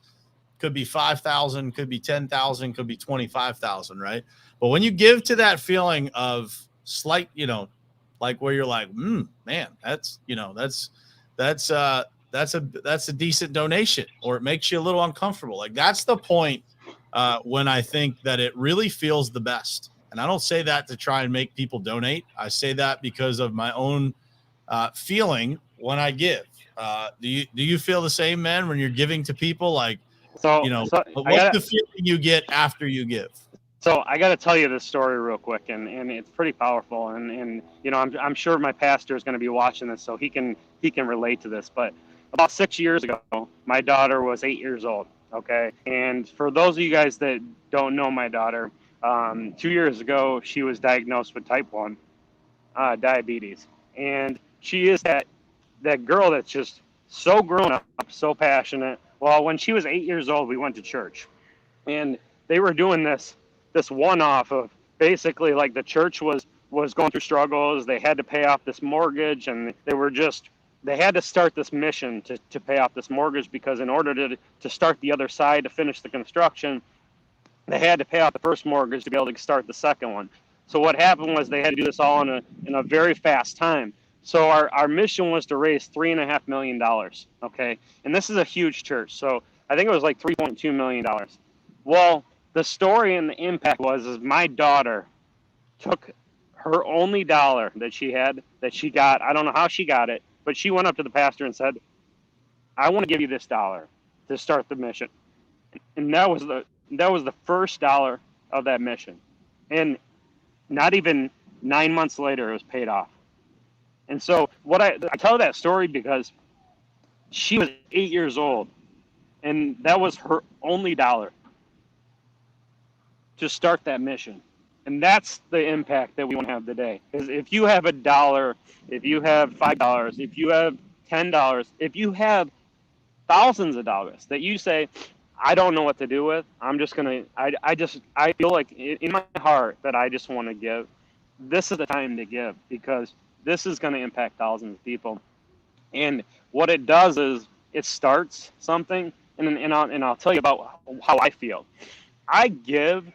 could be 5,000, could be 10,000, could be 25,000. Right. But when you give to that feeling of slight, like where you're like, man, that's a decent donation, or it makes you a little uncomfortable. Like, that's the point when I think that it really feels the best. And I don't say that to try and make people donate. I say that because of my own feeling when I give. Do you feel the same, man, when you're giving to people? Like, what's the feeling you get after you give? So I got to tell you this story real quick, and it's pretty powerful. And I'm sure my pastor is going to be watching this, so he can relate to this. But about 6 years ago, my daughter was 8 years old. Okay, and for those of you guys that don't know my daughter, 2 years ago she was diagnosed with type 1 diabetes, and she is that girl that's just so grown up, so passionate. Well, when she was 8 years old, we went to church, and they were doing this one-off of basically, like, the church was going through struggles. They had to pay off this mortgage, and they had to start this mission to pay off this mortgage, because in order to start the other side, to finish the construction, they had to pay off the first mortgage to be able to start the second one. So what happened was they had to do this all in a very fast time. So our mission was to raise $3.5 million. Okay, and this is a huge church, so I think it was like $3.2 million. Well, the story and the impact is my daughter took her only dollar that she got. I don't know how she got it, but she went up to the pastor and said, I want to give you this dollar to start the mission. And that was the first dollar of that mission. And not even 9 months later, it was paid off. And so I tell that story because she was 8 years old, and that was her only dollar to start that mission. And that's the impact that we want to have today. Because if you have $1, if you have $5, if you have $10, if you have thousands of dollars that you say, I don't know what to do with, I'm just gonna, I feel like in my heart that I just want to give. This is the time to give, because this is going to impact thousands of people. And what it does is it starts something, and I'll tell you about how I feel. I give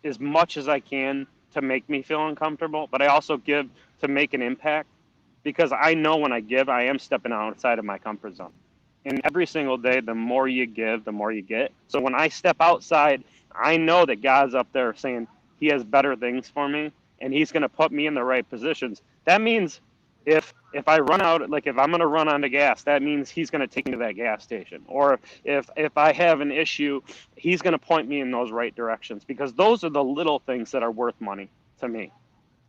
as much as I can to make me feel uncomfortable, but I also give to make an impact, because I know when I give, I am stepping outside of my comfort zone. And every single day, the more you give, the more you get. So when I step outside, I know that God's up there saying he has better things for me, and he's going to put me in the right positions. That means if I run out, like if I'm going to run out of gas, that means he's going to take me to that gas station. Or if I have an issue, he's going to point me in those right directions, because those are the little things that are worth money to me.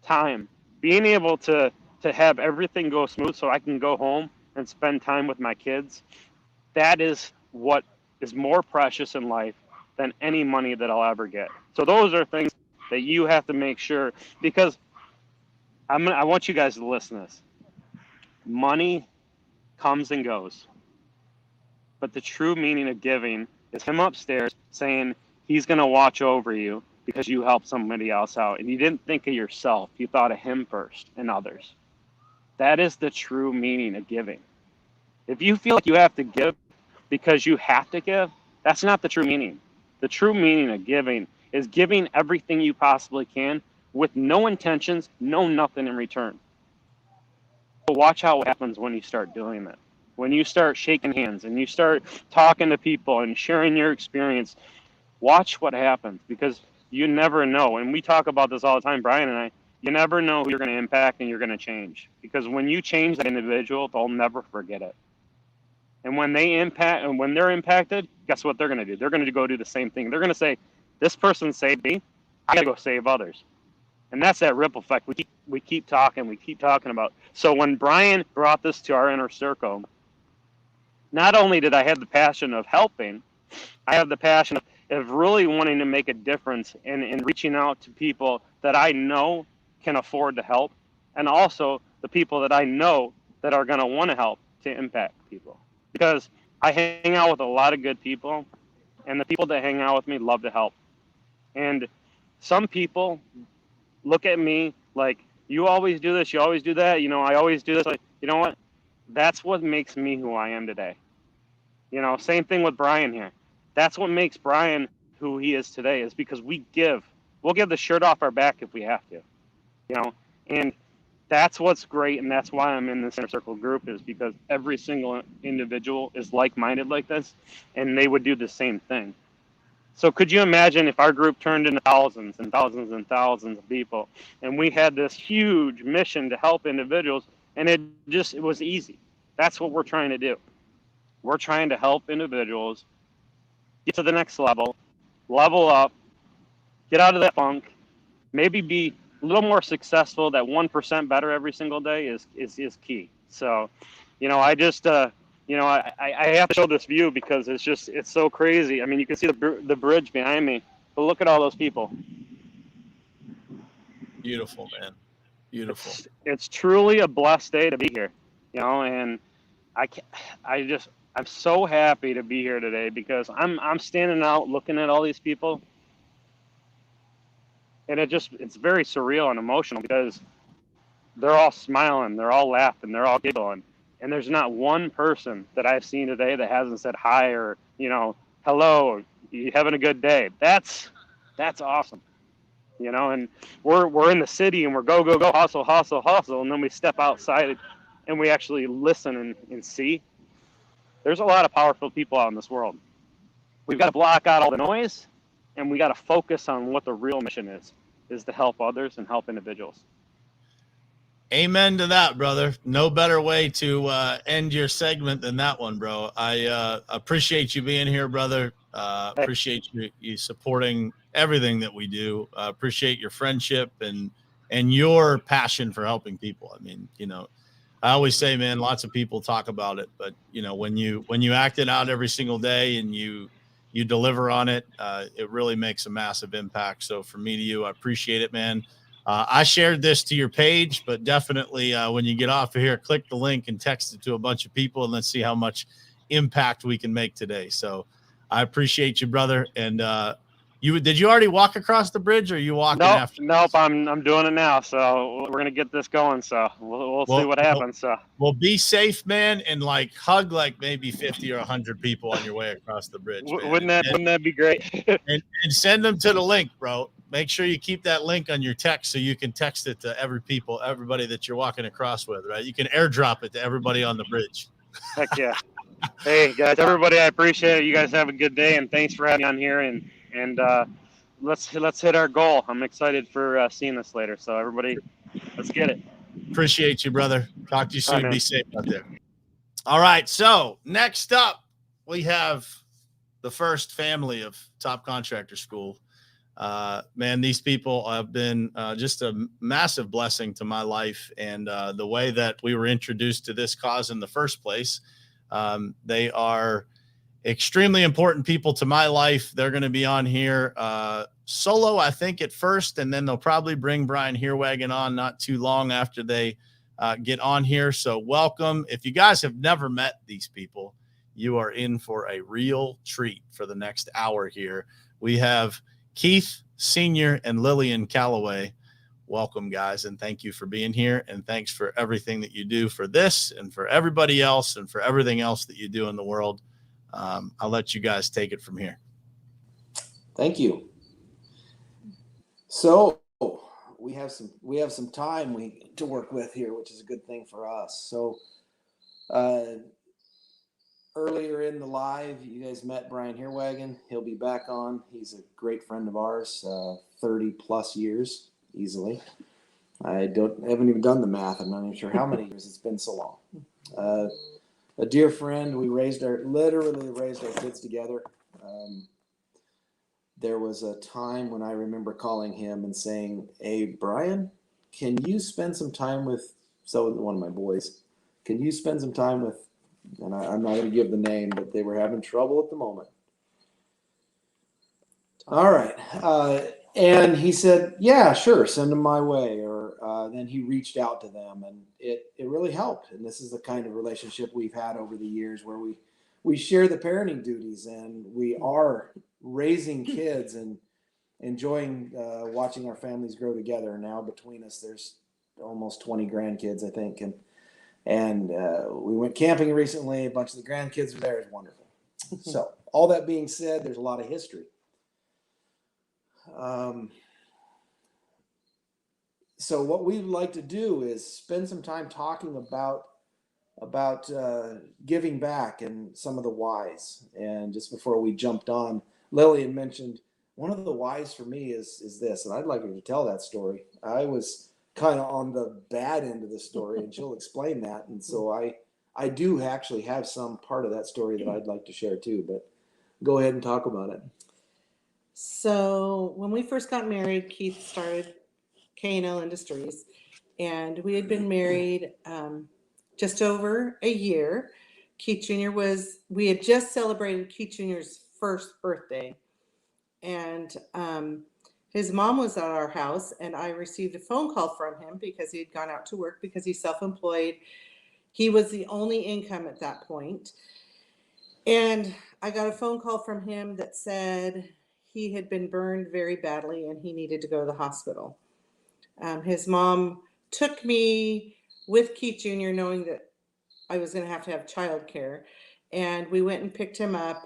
Time, being able to have everything go smooth so I can go home and spend time with my kids. That is what is more precious in life than any money that I'll ever get. So those are things that you have to make sure, because I want you guys to listen to this. Money comes and goes, but the true meaning of giving is him upstairs saying he's going to watch over you because you helped somebody else out, and you didn't think of yourself. You thought of him first and others. That is the true meaning of giving. If you feel like you have to give because you have to give, that's not the true meaning. The true meaning of giving is giving everything you possibly can with no intentions, no nothing in return. But watch how it happens when you start doing that. When you start shaking hands and you start talking to people and sharing your experience, watch what happens, because you never know. And we talk about this all the time, Brian and I. You never know who you're going to impact and you're going to change. Because when you change that individual, they'll never forget it. And when they're impacted, guess what they're going to do? They're going to go do the same thing. They're going to say, this person saved me, I got to go save others. And that's that ripple effect we keep talking about. So when Brian brought this to our inner circle, not only did I have the passion of helping, I have the passion of really wanting to make a difference in reaching out to people that I know can afford to help, and also the people that I know that are going to want to help to impact people. Because I hang out with a lot of good people, and the people that hang out with me love to help. And some people look at me like, you always do this, you always do that, I always do this. Like, you know what? That's what makes me who I am today. Same thing with Brian here. That's what makes Brian who he is today, is because we give. We'll give the shirt off our back if we have to. And that's what's great, and that's why I'm in this inner circle group, is because every single individual is like-minded like this, and they would do the same thing. So could you imagine if our group turned into thousands and thousands and thousands of people, and we had this huge mission to help individuals, and it was easy. That's what we're trying to do. We're trying to help individuals get to the next level up, get out of that funk, maybe be a little more successful. That 1% better every single day is key. So, I just, I have to show this view because it's so crazy. I mean, you can see the bridge behind me, but look at all those people. Beautiful, man. Beautiful. It's truly a blessed day to be here, and I'm so happy to be here today, because I'm standing out looking at all these people, and it's very surreal and emotional, because they're all smiling, they're all laughing, they're all giggling, and there's not one person that I've seen today that hasn't said hi or hello, or you having a good day. That's awesome, and we're in the city and we're go hustle, and then we step outside and we actually listen and see. There's a lot of powerful people out in this world. We've got to block out all the noise, and we got to focus on what the real mission is to help others and help individuals. Amen to that, brother. No better way to end your segment than that one, bro. I appreciate you being here, brother. Appreciate you supporting everything that we do. Appreciate your friendship and and your passion for helping people. I mean, I always say, man, lots of people talk about it, but when you act it out every single day and you deliver on it, it really makes a massive impact. So from me to you, I appreciate it, man. I shared this to your page, but definitely when you get off of here, click the link and text it to a bunch of people, and let's see how much impact we can make today. So I appreciate you, brother. And did you already walk across the bridge, or are you walking after? Nope. I'm doing it now. So we're gonna get this going. So we'll see what happens. So well, be safe, man, and hug maybe 50 or 100 people on your way across the bridge, man. Wouldn't that be great? and send them to the link, bro. Make sure you keep that link on your text so you can text it to everybody that you're walking across with, right? You can airdrop it to everybody on the bridge. Heck yeah. Hey guys, everybody, I appreciate it. You guys have a good day, and thanks for having me on here. And let's hit our goal. I'm excited for seeing this later. So everybody, let's get it. Appreciate you, brother. Talk to you soon. Be safe out there. All right. So next up, we have the first family of Top Contractor School. Man, these people have been just a massive blessing to my life, and the way that we were introduced to this cause in the first place. They are extremely important people to my life. They're going to be on here solo, I think, at first, and then they'll probably bring Brian Heerwagen on not too long after they get on here. So welcome. If you guys have never met these people, you are in for a real treat for the next hour here. We have Keith Sr. and Lillian Calloway. Welcome, guys, and thank you for being here, and thanks for everything that you do for this and for everybody else and for everything else that you do in the world. I'll let you guys take it from here. Thank you. So we have some time to work with here, which is a good thing for us. So earlier in the live, you guys met Brian Heerwagen. He'll be back on. He's a great friend of ours, 30 plus years easily. I haven't even done the math. I'm not even sure how many years. It's been so long. A dear friend. We literally raised our kids together. There was a time when I remember calling him and saying, "Hey, Brian, can you spend some time with one of my boys? Can you spend some time with?" And I'm not going to give the name, but they were having trouble at the moment. All right. And he said, "Yeah, sure, send them my way." Or then he reached out to them, and it really helped. And this is the kind of relationship we've had over the years where we share the parenting duties, and we are raising kids and enjoying watching our families grow together. Now between us, there's almost 20 grandkids, I think. And we went camping recently. A bunch of the grandkids were there. It's wonderful. So all that being said, there's a lot of history. So what we'd like to do is spend some time talking about giving back and some of the whys. And just before we jumped on, Lillian mentioned one of the whys for me is this, and I'd like her to tell that story. I was kind of on the bad end of the story, and she'll explain that. And so I do actually have some part of that story that I'd like to share too, but go ahead and talk about it. So when we first got married, Keith started K&L Industries, and we had been married just over a year. Keith Jr. we had just celebrated Keith Jr.'s first birthday, and his mom was at our house, and I received a phone call from him because he had gone out to work because he's self-employed. He was the only income at that point. And I got a phone call from him that said he had been burned very badly and he needed to go to the hospital. His mom took me with Keith Jr., knowing that I was going to have childcare. And we went and picked him up,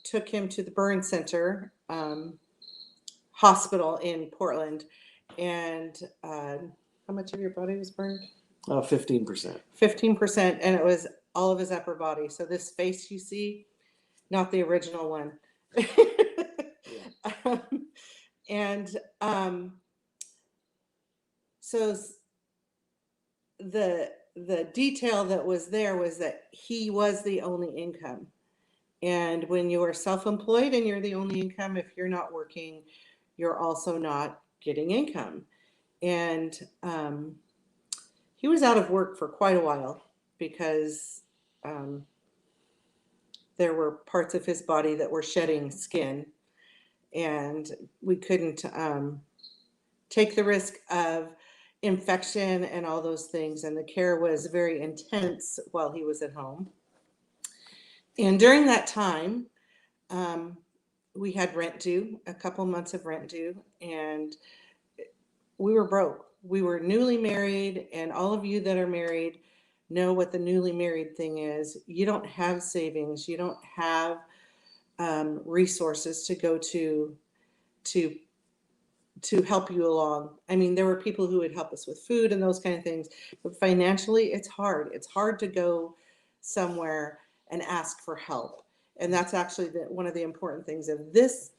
took him to the burn center hospital in Portland. And how much of your body was burned? 15%. 15%. And it was all of his upper body. So this face you see, not the original one. So the detail that was there was that he was the only income. And when you are self-employed and you're the only income, if you're not working, you're also not getting income. And he was out of work for quite a while because there were parts of his body that were shedding skin, and we couldn't take the risk of infection and all those things. And the care was very intense while he was at home. And during that time, we had rent due, a couple months of rent due, and we were broke. We were newly married, and all of you that are married know what the newly married thing is. You don't have savings. You don't have resources to go to help you along. I mean, there were people who would help us with food and those kind of things, but financially, it's hard. It's hard to go somewhere and ask for help. And that's actually one of the important things of this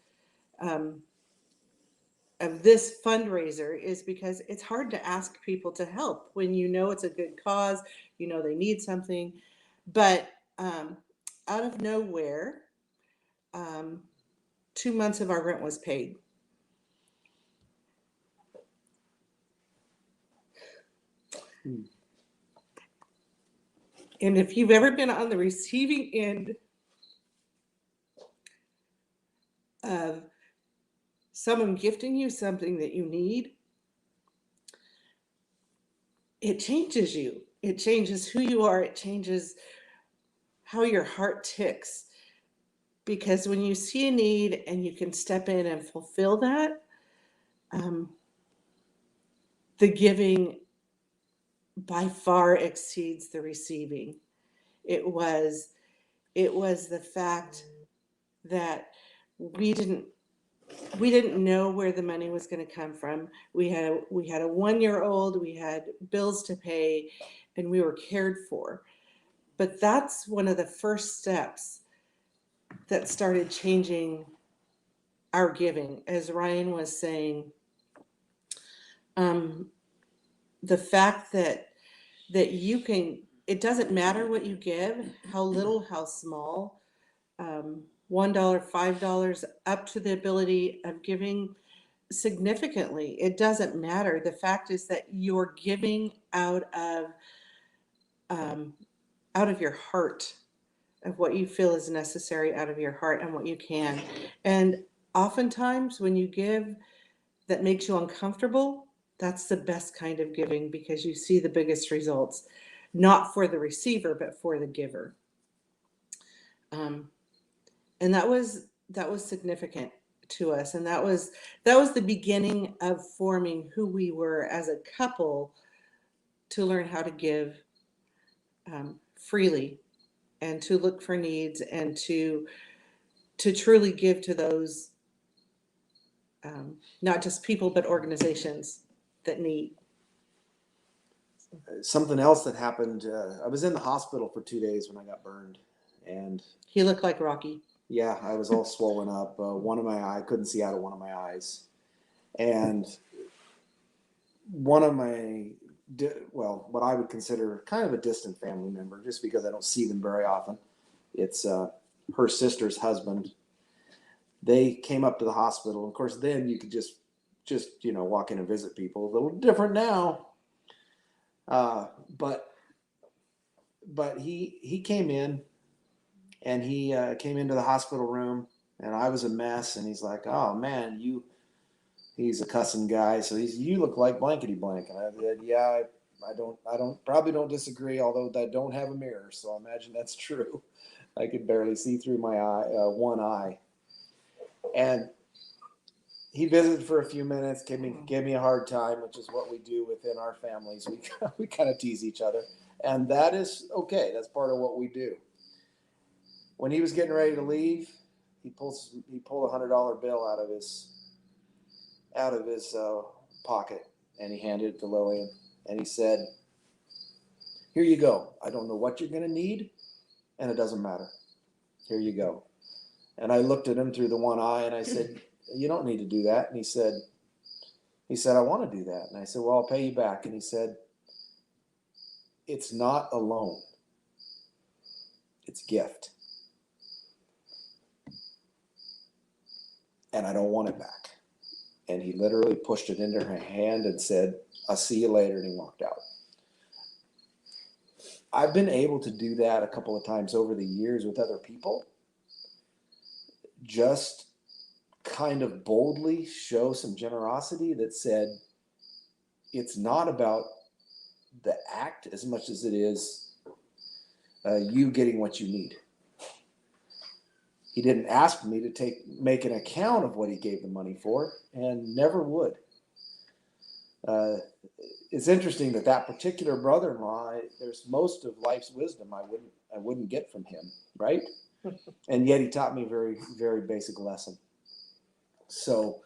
fundraiser, is because it's hard to ask people to help when you know it's a good cause, you know they need something. But out of nowhere, 2 months of our rent was paid. And if you've ever been on the receiving end of someone gifting you something that you need, it changes you. It changes who you are. It changes how your heart ticks. Because when you see a need and you can step in and fulfill that, the giving by far exceeds the receiving. It was the fact that we didn't know where the money was going to come from. We had a 1-year-old, we had bills to pay, and we were cared for. But that's one of the first steps that started changing our giving. As Ryan was saying, the fact that you can, it doesn't matter what you give, how little, how small, $1, $5, up to the ability of giving significantly. It doesn't matter. The fact is that you're giving out of your heart, of what you feel is necessary out of your heart and what you can. And oftentimes when you give that makes you uncomfortable, that's the best kind of giving, because you see the biggest results, not for the receiver, but for the giver. And that was significant to us. And that was the beginning of forming who we were as a couple, to learn how to give freely, and to look for needs, and to truly give to those, not just people, but organizations that need. Something else that happened, I was in the hospital for 2 days when I got burned. And he looked like Rocky. Yeah, I was all swollen up. One of my eye, I couldn't see out of one of my eyes. And one of my, what I would consider kind of a distant family member, just because I don't see them very often. It's her sister's husband. They came up to the hospital. Of course, then you could just walk in and visit people. A little different now. But he came in, and he came into the hospital room, and I was a mess. And he's like, "Oh man, he's a cussing guy. So you look like blankety blank." And I said, "Yeah, I probably don't disagree, although I don't have a mirror. So I imagine that's true." I could barely see through my eye, one eye. And he visited for a few minutes, gave me a hard time, which is what we do within our families. We kind of tease each other, and that is okay. That's part of what we do. When he was getting ready to leave, he pulled a $100 bill out of his pocket, and he handed it to Lillian, and he said, "Here you go. I don't know what you're going to need, and it doesn't matter. Here you go." And I looked at him through the one eye, and I said, "You don't need to do that." And he said, "I want to do that." And I said, "Well, I'll pay you back." And he said, "It's not a loan. It's a gift. And I don't want it back. And he literally pushed it into her hand and said, "I'll see you later," and he walked out. I've been able to do that a couple of times over the years with other people. Just kind of boldly show some generosity that said, it's not about the act as much as it is you getting what you need. He didn't ask me to make an account of what he gave the money for, and never would. It's interesting that particular brother-in-law, there's most of life's wisdom I wouldn't get from him, right? And yet he taught me a very, very basic lesson. So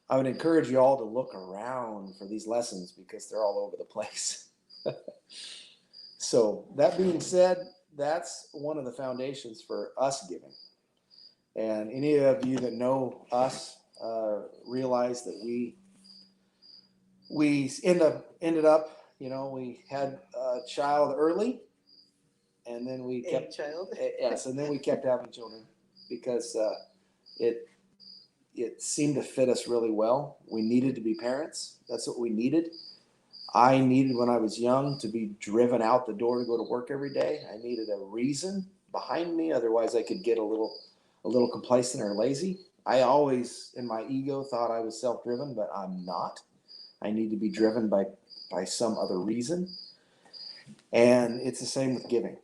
I would encourage you all to look around for these lessons because they're all over the place. So that being said, that's one of the foundations for us giving. And any of you that know us realize that we ended up, we had a child early, and then we kept having children because it seemed to fit us really well. We needed to be parents. That's what we needed. I needed, when I was young, to be driven out the door to go to work every day. I needed a reason behind me. Otherwise, I could get a little complacent or lazy. I always, in my ego, thought I was self-driven, but I'm not. I need to be driven by some other reason. And it's the same with giving,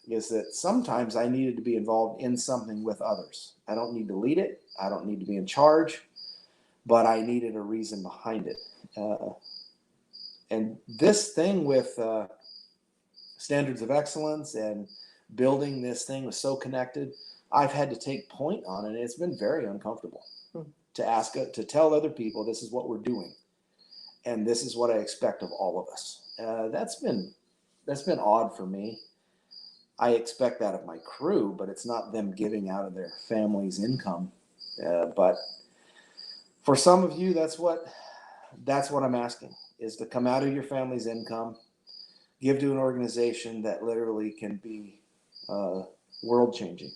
is that sometimes I needed to be involved in something with others. I don't need to lead it. I don't need to be in charge, but I needed a reason behind it. And this thing with standards of excellence and building this thing was so connected. I've had to take point on it. It's been very uncomfortable to tell other people this is what we're doing, and this is what I expect of all of us. That's been odd for me. I expect that of my crew, but it's not them giving out of their family's income. But for some of you, that's what I'm asking, is to come out of your family's income, give to an organization that literally can be world changing.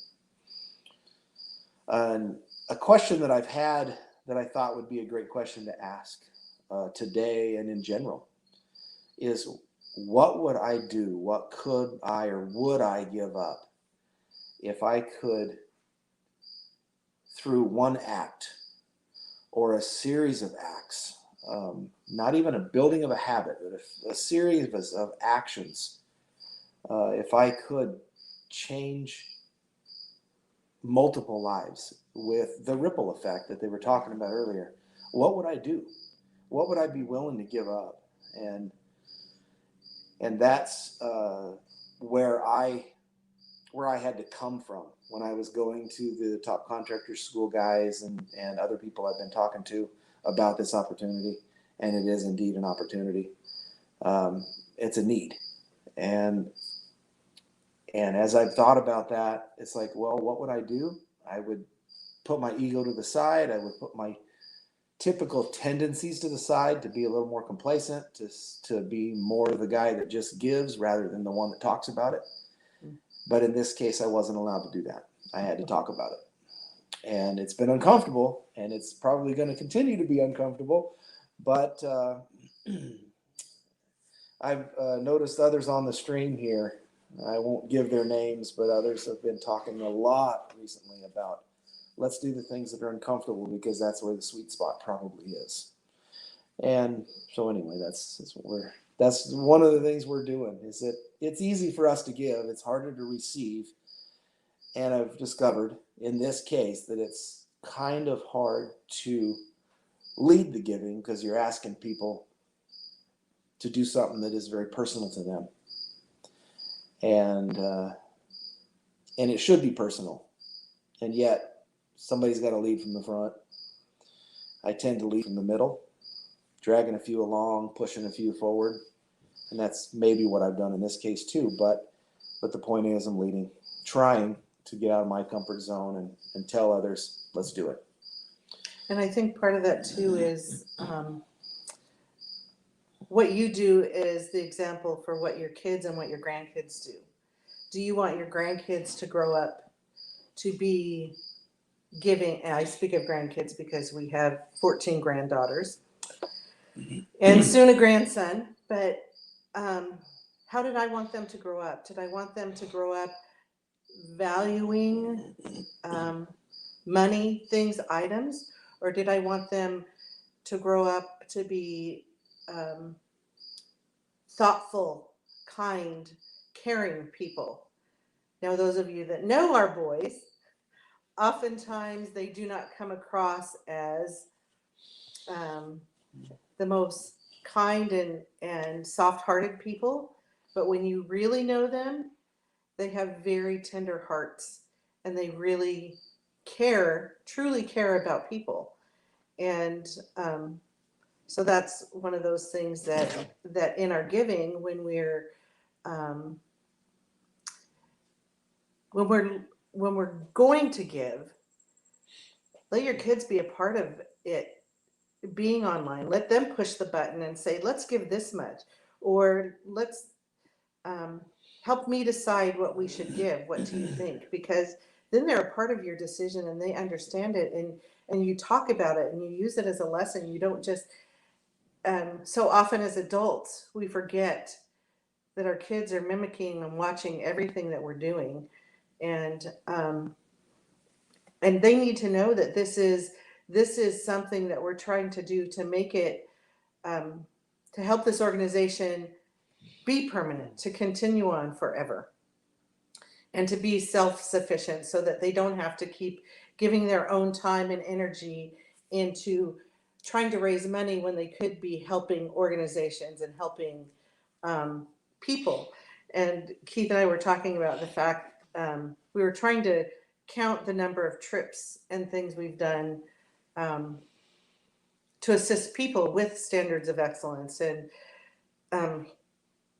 And a question that I've had that I thought would be a great question to ask today and in general is, what would I do? What could I or would I give up if I could, through one act or a series of acts, not even a building of a habit, but a series of actions, if I could change multiple lives with the ripple effect that they were talking about earlier, what would I do? What would I be willing to give up? And that's where I had to come from when I was going to the top Contractor School guys and other people I've been talking to about this opportunity. And it is indeed an opportunity. It's a need. And as I've thought about that, it's like, well, what would I do? I would put my ego to the side. I would put my typical tendencies to the side, to be a little more complacent, to be more the guy that just gives rather than the one that talks about it. But in this case, I wasn't allowed to do that. I had to talk about it. And it's been uncomfortable, and it's probably going to continue to be uncomfortable. But I've noticed others on the stream here. I won't give their names, but others have been talking a lot recently about, let's do the things that are uncomfortable because that's where the sweet spot probably is. And so anyway, that's one of the things we're doing, is that it's easy for us to give. It's harder to receive. And I've discovered in this case that it's kind of hard to lead the giving because you're asking people to do something that is very personal to them. And it should be personal. And yet somebody's got to lead from the front. I tend to lead from the middle, dragging a few along, pushing a few forward. And that's maybe what I've done in this case too. But the point is, I'm leading, trying to get out of my comfort zone and tell others, let's do it. And I think part of that too is what you do is the example for what your kids and what your grandkids do. Do you want your grandkids to grow up to be giving, and I speak of grandkids because we have 14 granddaughters and soon a grandson, but how did I want them to grow up? Did I want them to grow up valuing money, things, items, or did I want them to grow up to be thoughtful, kind, caring people? Now, those of you that know our boys, oftentimes they do not come across as the most kind and soft-hearted people, but when you really know them, they have very tender hearts and they really care, truly care about people. And so that's one of those things that in our giving, when we're going to give, let your kids be a part of it. Being online, let them push the button and say, let's give this much, or let's help me decide what we should give. What do you think? Because then they're a part of your decision and they understand it, and you talk about it and you use it as a lesson. You don't just so often as adults we forget that our kids are mimicking and watching everything that we're doing, and they need to know that this is something that we're trying to do to make it to help this organization be permanent, to continue on forever, and to be self-sufficient so that they don't have to keep giving their own time and energy into trying to raise money when they could be helping organizations and helping people. And Keith and I were talking about the fact we were trying to count the number of trips and things we've done to assist people with standards of excellence. And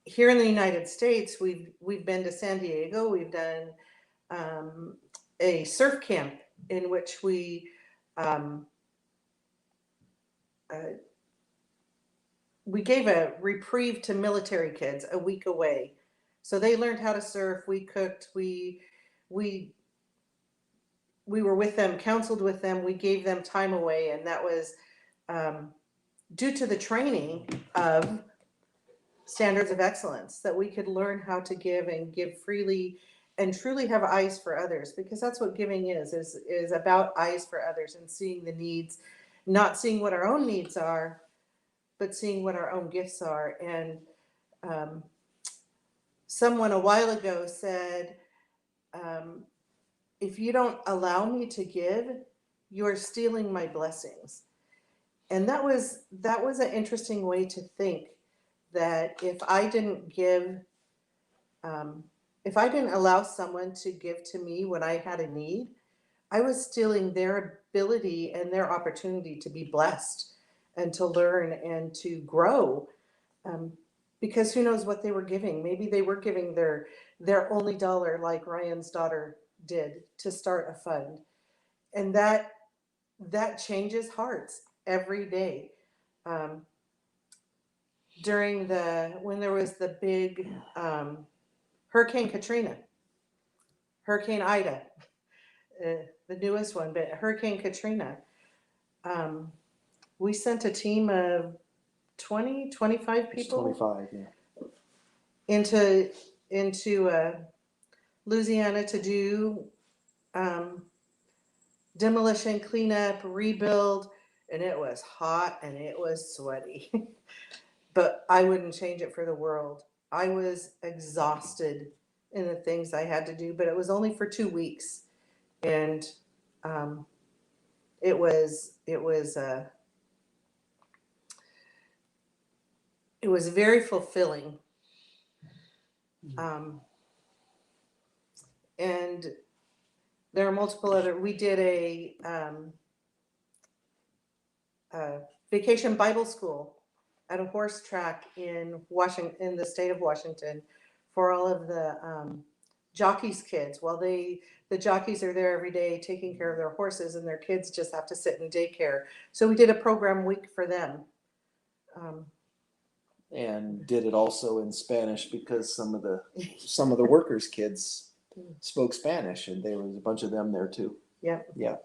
here in the United States, we've been to San Diego. We've done a surf camp in which we gave a reprieve to military kids a week away. So they learned how to surf. We cooked. We were with them, counseled with them. We gave them time away, and that was due to the training of standards of excellence, that we could learn how to give and give freely and truly have eyes for others, because that's what giving is about eyes for others and seeing the needs, not seeing what our own needs are, but seeing what our own gifts are. And someone a while ago said, if you don't allow me to give, you're stealing my blessings. And that was an interesting way to think, that if I didn't give, if I didn't allow someone to give to me when I had a need, I was stealing their ability and their opportunity to be blessed and to learn and to grow. Because who knows what they were giving? Maybe they were giving their only dollar, like Ryan's daughter did, to start a fund. And that changes hearts every day. When there was the big Hurricane Katrina, Hurricane Ida, the newest one, but Hurricane Katrina, we sent a team of 20, 25 people. 25, yeah. Into Louisiana to do demolition, cleanup, rebuild, and it was hot and it was sweaty. But I wouldn't change it for the world. I was exhausted in the things I had to do, but it was only for 2 weeks, and it was very fulfilling. And there are multiple other. We did a vacation Bible school at a horse track in Washington, in the state of Washington, for all of the jockeys' kids. Well, the jockeys are there every day taking care of their horses, and their kids just have to sit in daycare. So we did a program week for them. And did it also in Spanish, because some of the workers' kids spoke Spanish, and there was a bunch of them there too. Yeah. Yeah.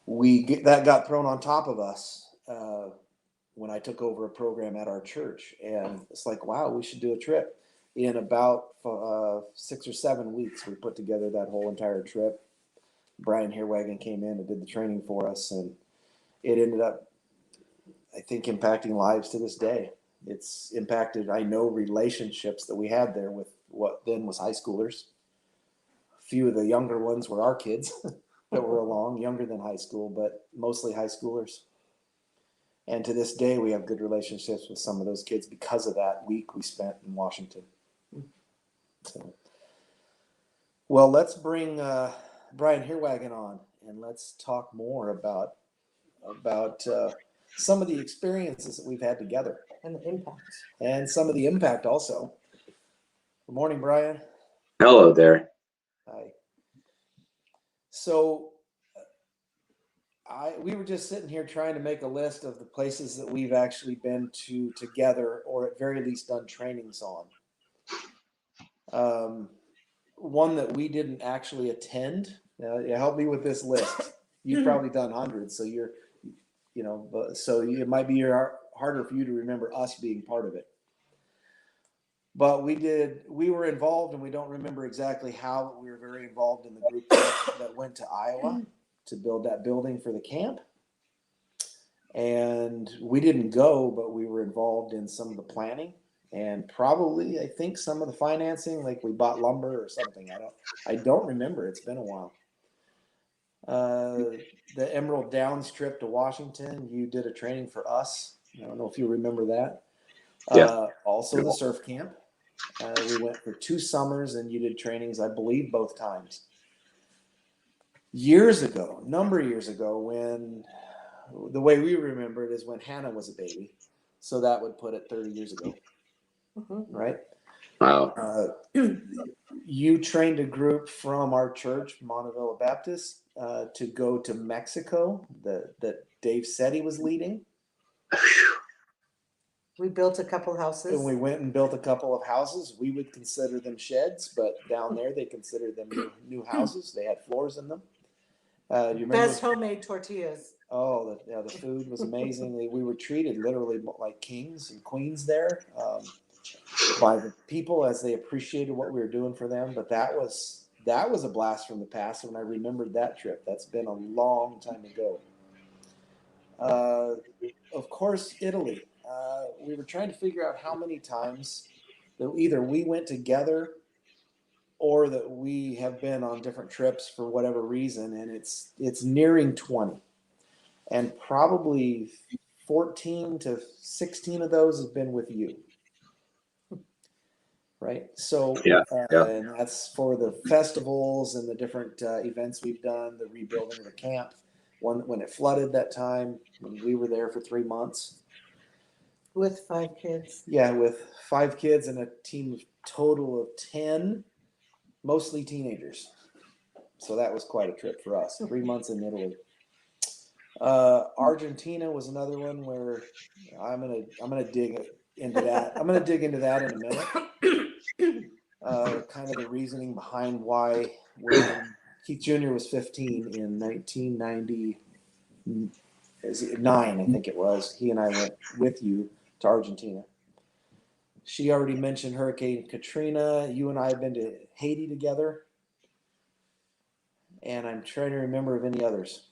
that got thrown on top of us when I took over a program at our church, and it's like, wow, we should do a trip. In about 6 or 7 weeks, we put together that whole entire trip. Brian Herwagen came in and did the training for us, and it ended up, I think, impacting lives to this day. It's impacted, I know, relationships that we had there with what then was high schoolers. A few of the younger ones were our kids that were along, younger than high school, but mostly high schoolers. And to this day, we have good relationships with some of those kids because of that week we spent in Washington. So, well, let's bring Brian Herwagen on, and let's talk more about some of the experiences that we've had together. And the impact. And some of the impact also. Good morning, Brian. Hello there. Hi. So we were just sitting here trying to make a list of the places that we've actually been to together, or at very least done trainings on. One that we didn't actually attend. Help me with this list. You've probably done hundreds, so it might be harder for you to remember us being part of it. But we were involved, and we don't remember exactly how, but we were very involved in the group that went to Iowa to build that building for the camp. And we didn't go, but we were involved in some of the planning and probably, I think, some of the financing, like we bought lumber or something. I don't remember. It's been a while. The Emerald Downs trip to Washington, you did a training for us. I don't know if you remember that. Yeah. Also the surf camp. We went for 2 summers, and you did trainings, I believe, both times. A number of years ago, when the way we remember it is when Hannah was a baby. So that would put it 30 years ago, right? Wow. You trained a group from our church, Montevilla Baptist, to go to Mexico that Dave said he was leading. We built a couple houses. And we went and built a couple of houses. We would consider them sheds, but down there they considered them new houses. They had floors in them. You remember? Best homemade tortillas. Oh, the food was amazing. We were treated literally like kings and queens there by the people as they appreciated what we were doing for them. But that was a blast from the past when I remembered that trip. That's been a long time ago. Of course, Italy. We were trying to figure out how many times that either we went together or that we have been on different trips for whatever reason, and it's nearing 20. And probably 14 to 16 of those have been with you. Right? So, and that's for the festivals and the different events we've done, the rebuilding of the camp. When it flooded that time, when we were there for 3 months. With 5 kids. Yeah, with 5 kids and a team of total of 10, mostly teenagers. So that was quite a trip for us. 3 months in Italy. Argentina was another one where I'm gonna dig into that. I'm gonna dig into that in a minute. Kind of the reasoning behind why when Keith Jr. was 15 in 1999, I think it was, he and I went with you to Argentina. She already mentioned Hurricane Katrina. You and I have been to Haiti together. And I'm trying to remember of any others.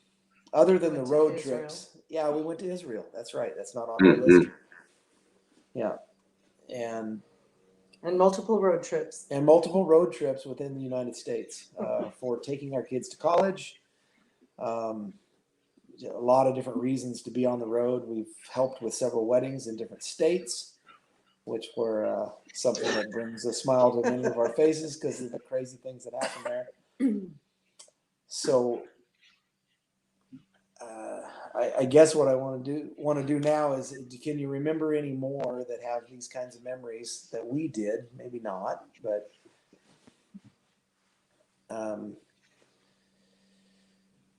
Other than the road trips. Yeah, we went to Israel. That's right. That's not on our list. Yeah. And multiple road trips. And multiple road trips within the United States for taking our kids to college. A lot of different reasons to be on the road. We've helped with several weddings in different states, which were something that brings a smile to many of our faces because of the crazy things that happen there. So I guess what I want to do now is, can you remember any more that have these kinds of memories that we did? Maybe not, but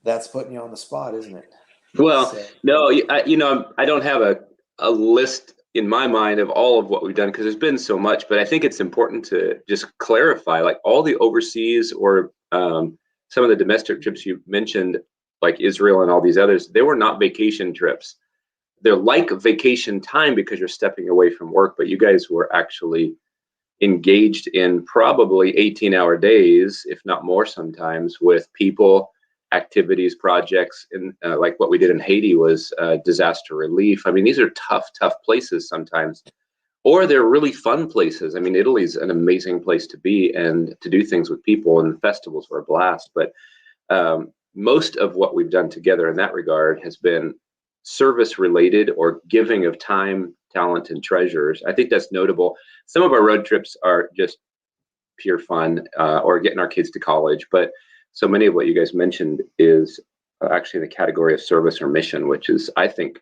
that's putting you on the spot, isn't it? Well, So. No, I don't have a list in my mind of all of what we've done because there's been so much, but I think it's important to just clarify, like all the overseas or some of the domestic trips you mentioned, like Israel and all these others, they were not vacation trips. They're like vacation time because you're stepping away from work, but you guys were actually engaged in probably 18-hour days, if not more sometimes, with people, activities, projects, and like what we did in Haiti was disaster relief. I mean, these are tough places sometimes, or they're really fun places. I mean, Italy's an amazing place to be and to do things with people, and the festivals were a blast. But most of what we've done together in that regard has been service related or giving of time, talent, and treasures. I think that's notable. Some of our road trips are just pure fun or getting our kids to college, but so many of what you guys mentioned is actually in the category of service or mission, which is, I think,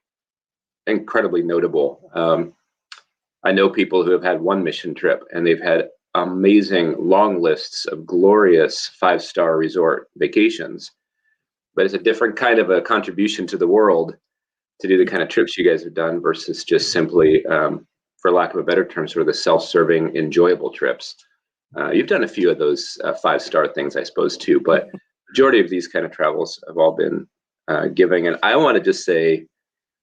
incredibly notable. I know people who have had one mission trip and they've had amazing long lists of glorious 5-star resort vacations, but it's a different kind of a contribution to the world to do the kind of trips you guys have done versus just simply, for lack of a better term, sort of the self-serving, enjoyable trips. You've done a few of those 5-star things, I suppose, too, but majority of these kind of travels have all been giving. And I want to just say,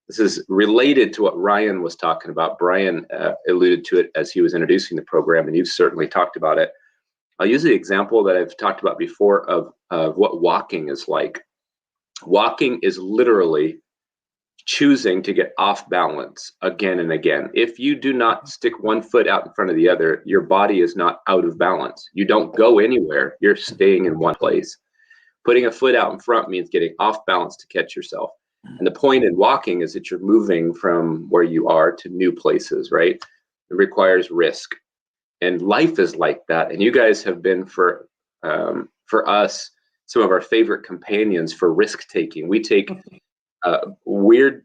this is related to what Ryan was talking about. Brian alluded to it as he was introducing the program, and you've certainly talked about it. I'll use the example that I've talked about before of what walking is like. Walking is literally choosing to get off balance again and again. If you do not stick one foot out in front of the other, your body is not out of balance. You don't go anywhere. You're staying in one place. Putting a foot out in front means getting off balance to catch yourself. And the point in walking is that you're moving from where you are to new places, right? It requires risk. And life is like that. And you guys have been, for us, some of our favorite companions for risk taking. We take weird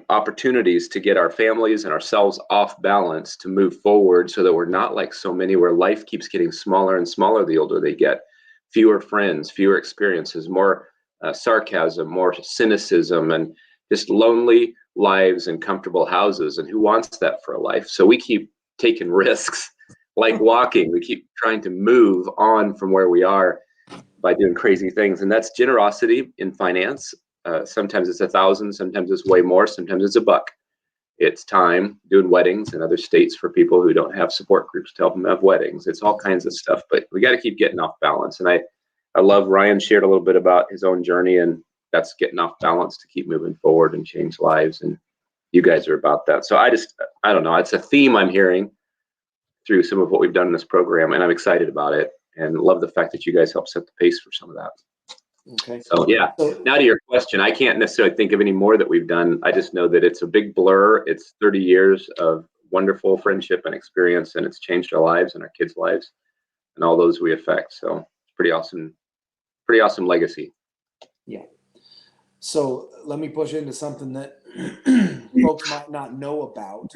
opportunities to get our families and ourselves off balance to move forward, so that we're not like so many where life keeps getting smaller and smaller the older they get. Fewer friends, fewer experiences, more sarcasm, more cynicism, and just lonely lives and comfortable houses. And who wants that for a life? So we keep taking risks, like walking. We keep trying to move on from where we are by doing crazy things. And that's generosity in finance. Sometimes it's 1,000, sometimes it's way more, sometimes it's $1. It's time doing weddings in other states for people who don't have support groups to help them have weddings. It's all kinds of stuff, but we got to keep getting off balance. And I love Ryan shared a little bit about his own journey, and that's getting off balance to keep moving forward and change lives. And you guys are about that. So I don't know, it's a theme I'm hearing through some of what we've done in this program, and I'm excited about it and love the fact that you guys help set the pace for some of that. Okay. So yeah, now to your question, I can't necessarily think of any more that we've done. I just know that it's a big blur. It's 30 years of wonderful friendship and experience, and it's changed our lives and our kids' lives and all those we affect. So it's pretty awesome legacy. Yeah. So let me push into something that folks might not know about,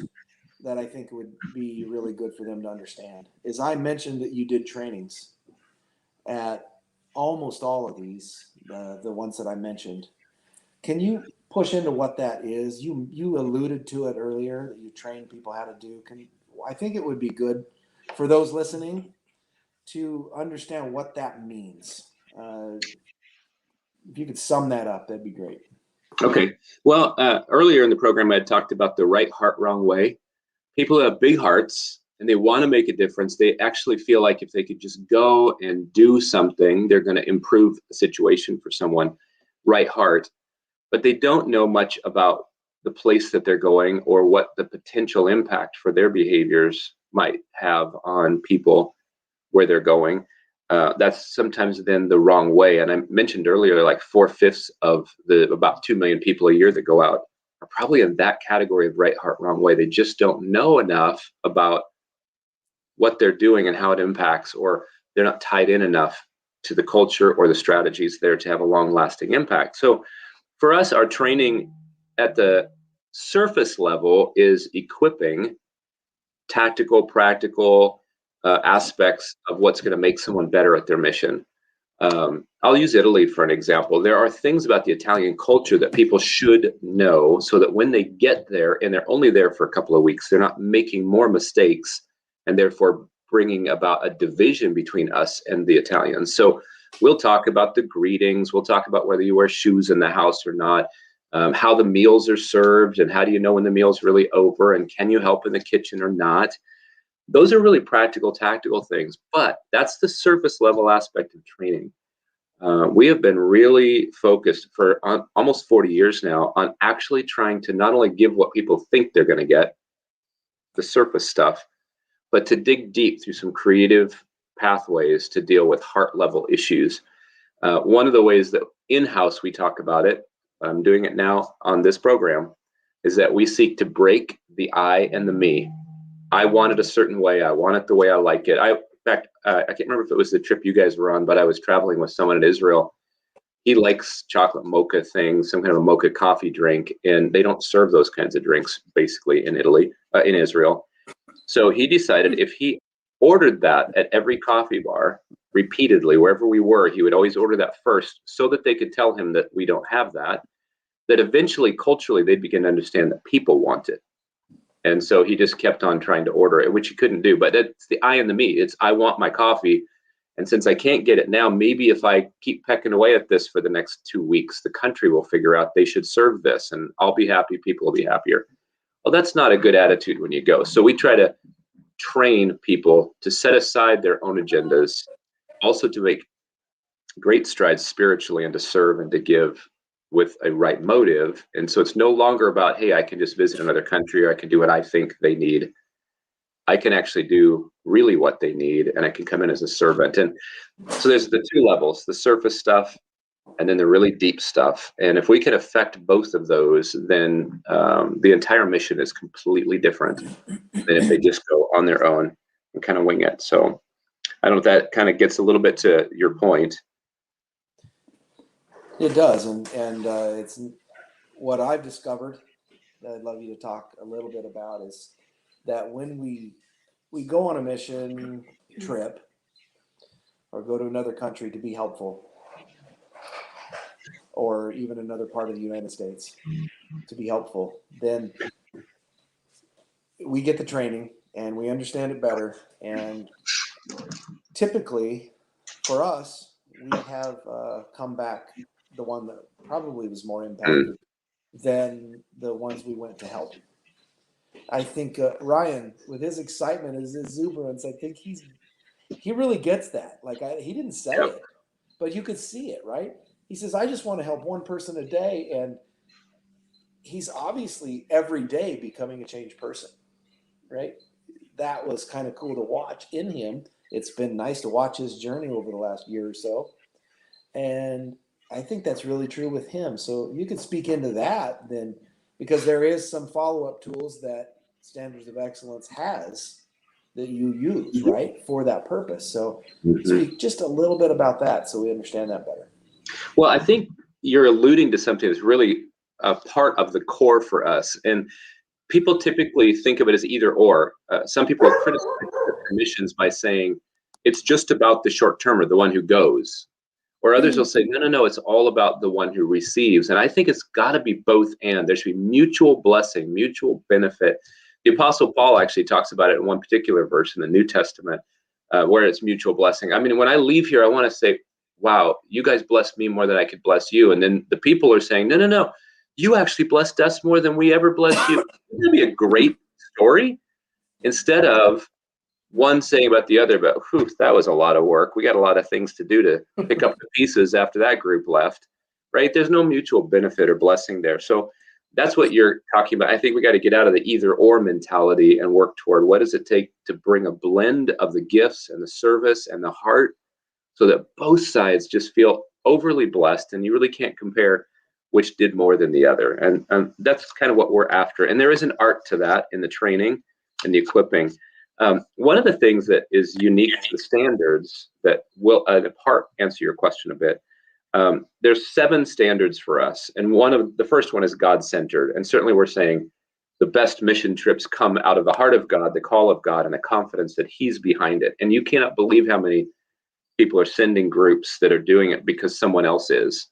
that I think would be really good for them to understand. Is I mentioned that you did trainings at almost all of these, the ones that I mentioned. Can you push into what that is? You alluded to it earlier, that you train people how to do. I think it would be good for those listening to understand what that means. If you could sum that up, that'd be great. Okay. Well, earlier in the program, I had talked about the right heart, wrong way. People who have big hearts and they want to make a difference, they actually feel like if they could just go and do something, they're going to improve the situation for someone. Right heart. But they don't know much about the place that they're going or what the potential impact for their behaviors might have on people where they're going. That's sometimes then the wrong way. And I mentioned earlier, like 4/5 of the about 2 million people a year that go out are probably in that category of right heart, wrong way. They just don't know enough about what they're doing and how it impacts, or they're not tied in enough to the culture or the strategies there to have a long lasting impact. So for us, our training at the surface level is equipping tactical, practical aspects of what's going to make someone better at their mission. I'll use Italy for an example. There are things about the Italian culture that people should know, so that when they get there, and they're only there for a couple of weeks, they're not making more mistakes and therefore bringing about a division between us and the Italians. So We'll talk about the greetings. We'll talk about whether you wear shoes in the house or not, how the meals are served, and how do you know when the meal's really over, and can you help in the kitchen or not. Those are really practical, tactical things, but that's the surface level aspect of training. We have been really focused for almost 40 years now on actually trying to not only give what people think they're going to get, the surface stuff, but to dig deep through some creative pathways to deal with heart level issues. One of the ways that in-house we talk about it, I'm doing it now on this program, is that we seek to break the I and the me. I want it a certain way. I want it the way I like it. In fact, I can't remember if it was the trip you guys were on, but I was traveling with someone in Israel. He likes chocolate mocha things, some kind of a mocha coffee drink, and they don't serve those kinds of drinks basically in Israel. So he decided if he ordered that at every coffee bar repeatedly, wherever we were, he would always order that first so that they could tell him that we don't have that eventually culturally they'd begin to understand that people want it. And so he just kept on trying to order it, which he couldn't do. But it's the I and the me. It's I want my coffee. And since I can't get it now, maybe if I keep pecking away at this for the next 2 weeks, the country will figure out they should serve this and I'll be happy, people will be happier. Well, that's not a good attitude when you go. So we try to train people to set aside their own agendas, also to make great strides spiritually and to serve and to give with a right motive. And so it's no longer about, hey, I can just visit another country or I can do what I think they need. I can actually do really what they need and I can come in as a servant. And so there's the two levels, the surface stuff and then the really deep stuff. And if we can affect both of those, then the entire mission is completely different than if they just go on their own and kind of wing it. So I don't know if that kind of gets a little bit to your point. It does, and it's what I've discovered that I'd love you to talk a little bit about is that when we go on a mission trip or go to another country to be helpful, or even another part of the United States to be helpful, then we get the training and we understand it better. And typically for us, we have come back the one that probably was more impacted than the ones we went to help. I think Ryan, with his excitement, his exuberance, I think he really gets that. Like he didn't say it, but you could see it, right? He says, I just want to help one person a day. And he's obviously every day becoming a changed person, right? That was kind of cool to watch in him. It's been nice to watch his journey over the last year or so. And I think that's really true with him. So you could speak into that then, because there is some follow-up tools that Standards of Excellence has that you use, right, for that purpose. So speak just a little bit about that so we understand that better. Well, I think you're alluding to something that's really a part of the core for us. And people typically think of it as either or. Some people criticize missions by saying it's just about the short termer, the one who goes. Or others will say, no, it's all about the one who receives. And I think it's got to be both and. There should be mutual blessing, mutual benefit. The Apostle Paul actually talks about it in one particular verse in the New Testament, where it's mutual blessing. I mean, when I leave here, I want to say, wow, you guys blessed me more than I could bless you. And then the people are saying, no, you actually blessed us more than we ever blessed you. Wouldn't that be a great story? Instead of one saying about the other, but whew, that was a lot of work. We got a lot of things to do to pick up the pieces after that group left, right? There's no mutual benefit or blessing there. So that's what you're talking about. I think we got to get out of the either or mentality and work toward what does it take to bring a blend of the gifts and the service and the heart so that both sides just feel overly blessed and you really can't compare which did more than the other. And that's kind of what we're after. And there is an art to that in the training and the equipping. One of the things that is unique to the standards that will in part answer your question a bit, there's 7 standards for us. And the first one is God-centered. And certainly we're saying the best mission trips come out of the heart of God, the call of God, and the confidence that he's behind it. And you cannot believe how many people are sending groups that are doing it because someone else is,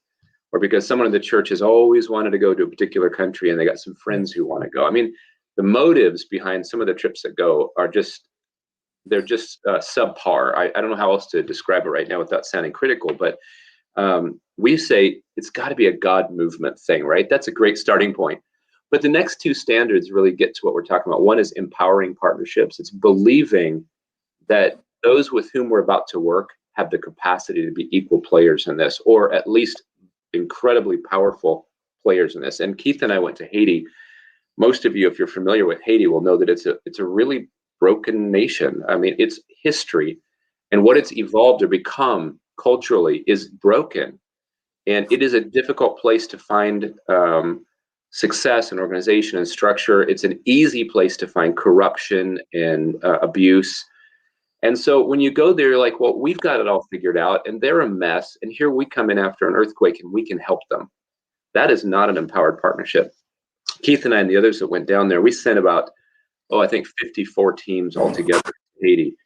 or because someone in the church has always wanted to go to a particular country and they got some friends who want to go. I mean, the motives behind some of the trips that go are just they're just subpar. I don't know how else to describe it right now without sounding critical, but we say it's got to be a God movement thing, right? That's a great starting point. But the next two standards really get to what we're talking about. One is empowering partnerships. It's believing that those with whom we're about to work have the capacity to be equal players in this, or at least incredibly powerful players in this. And Keith and I went to Haiti. Most of you, if you're familiar with Haiti, will know that it's a really broken nation. I mean, its history and what it's evolved to become culturally is broken. And it is a difficult place to find success and organization and structure. It's an easy place to find corruption and abuse. And so when you go there, you're like, well, we've got it all figured out, and they're a mess. And here we come in after an earthquake, and we can help them. That is not an empowered partnership. Keith and I and the others that went down there, we sent about, I think 54 teams altogether to Haiti.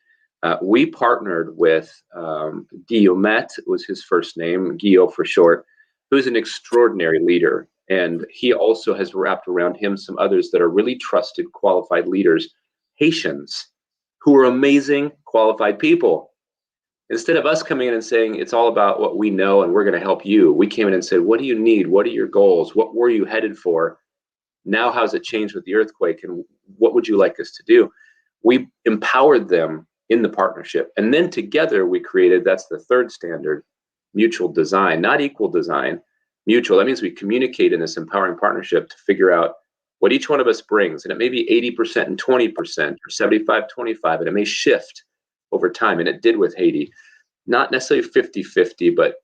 We partnered with Guillaumet, was his first name, Guillaume for short, who's an extraordinary leader. And he also has wrapped around him some others that are really trusted, qualified leaders, Haitians, who are amazing, qualified people. Instead of us coming in and saying, it's all about what we know and we're going to help you, we came in and said, what do you need? What are your goals? What were you headed for? Now, how's it changed with the earthquake? And what would you like us to do? We empowered them in the partnership. And then together we created, that's the third standard, mutual design, not equal design, mutual. That means we communicate in this empowering partnership to figure out what each one of us brings. And it may be 80% and 20% or 75-25, and it may shift over time. And it did with Haiti, not necessarily 50-50, but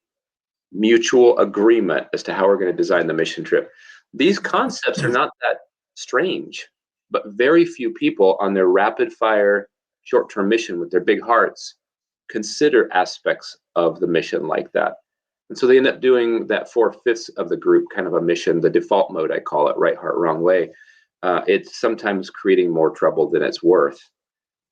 mutual agreement as to how we're going to design the mission trip. These concepts are not that strange, but very few people on their rapid fire short-term mission with their big hearts consider aspects of the mission like that. And so they end up doing that 4/5 of the group kind of a mission, the default mode, I call it, right heart, wrong way. It's sometimes creating more trouble than it's worth.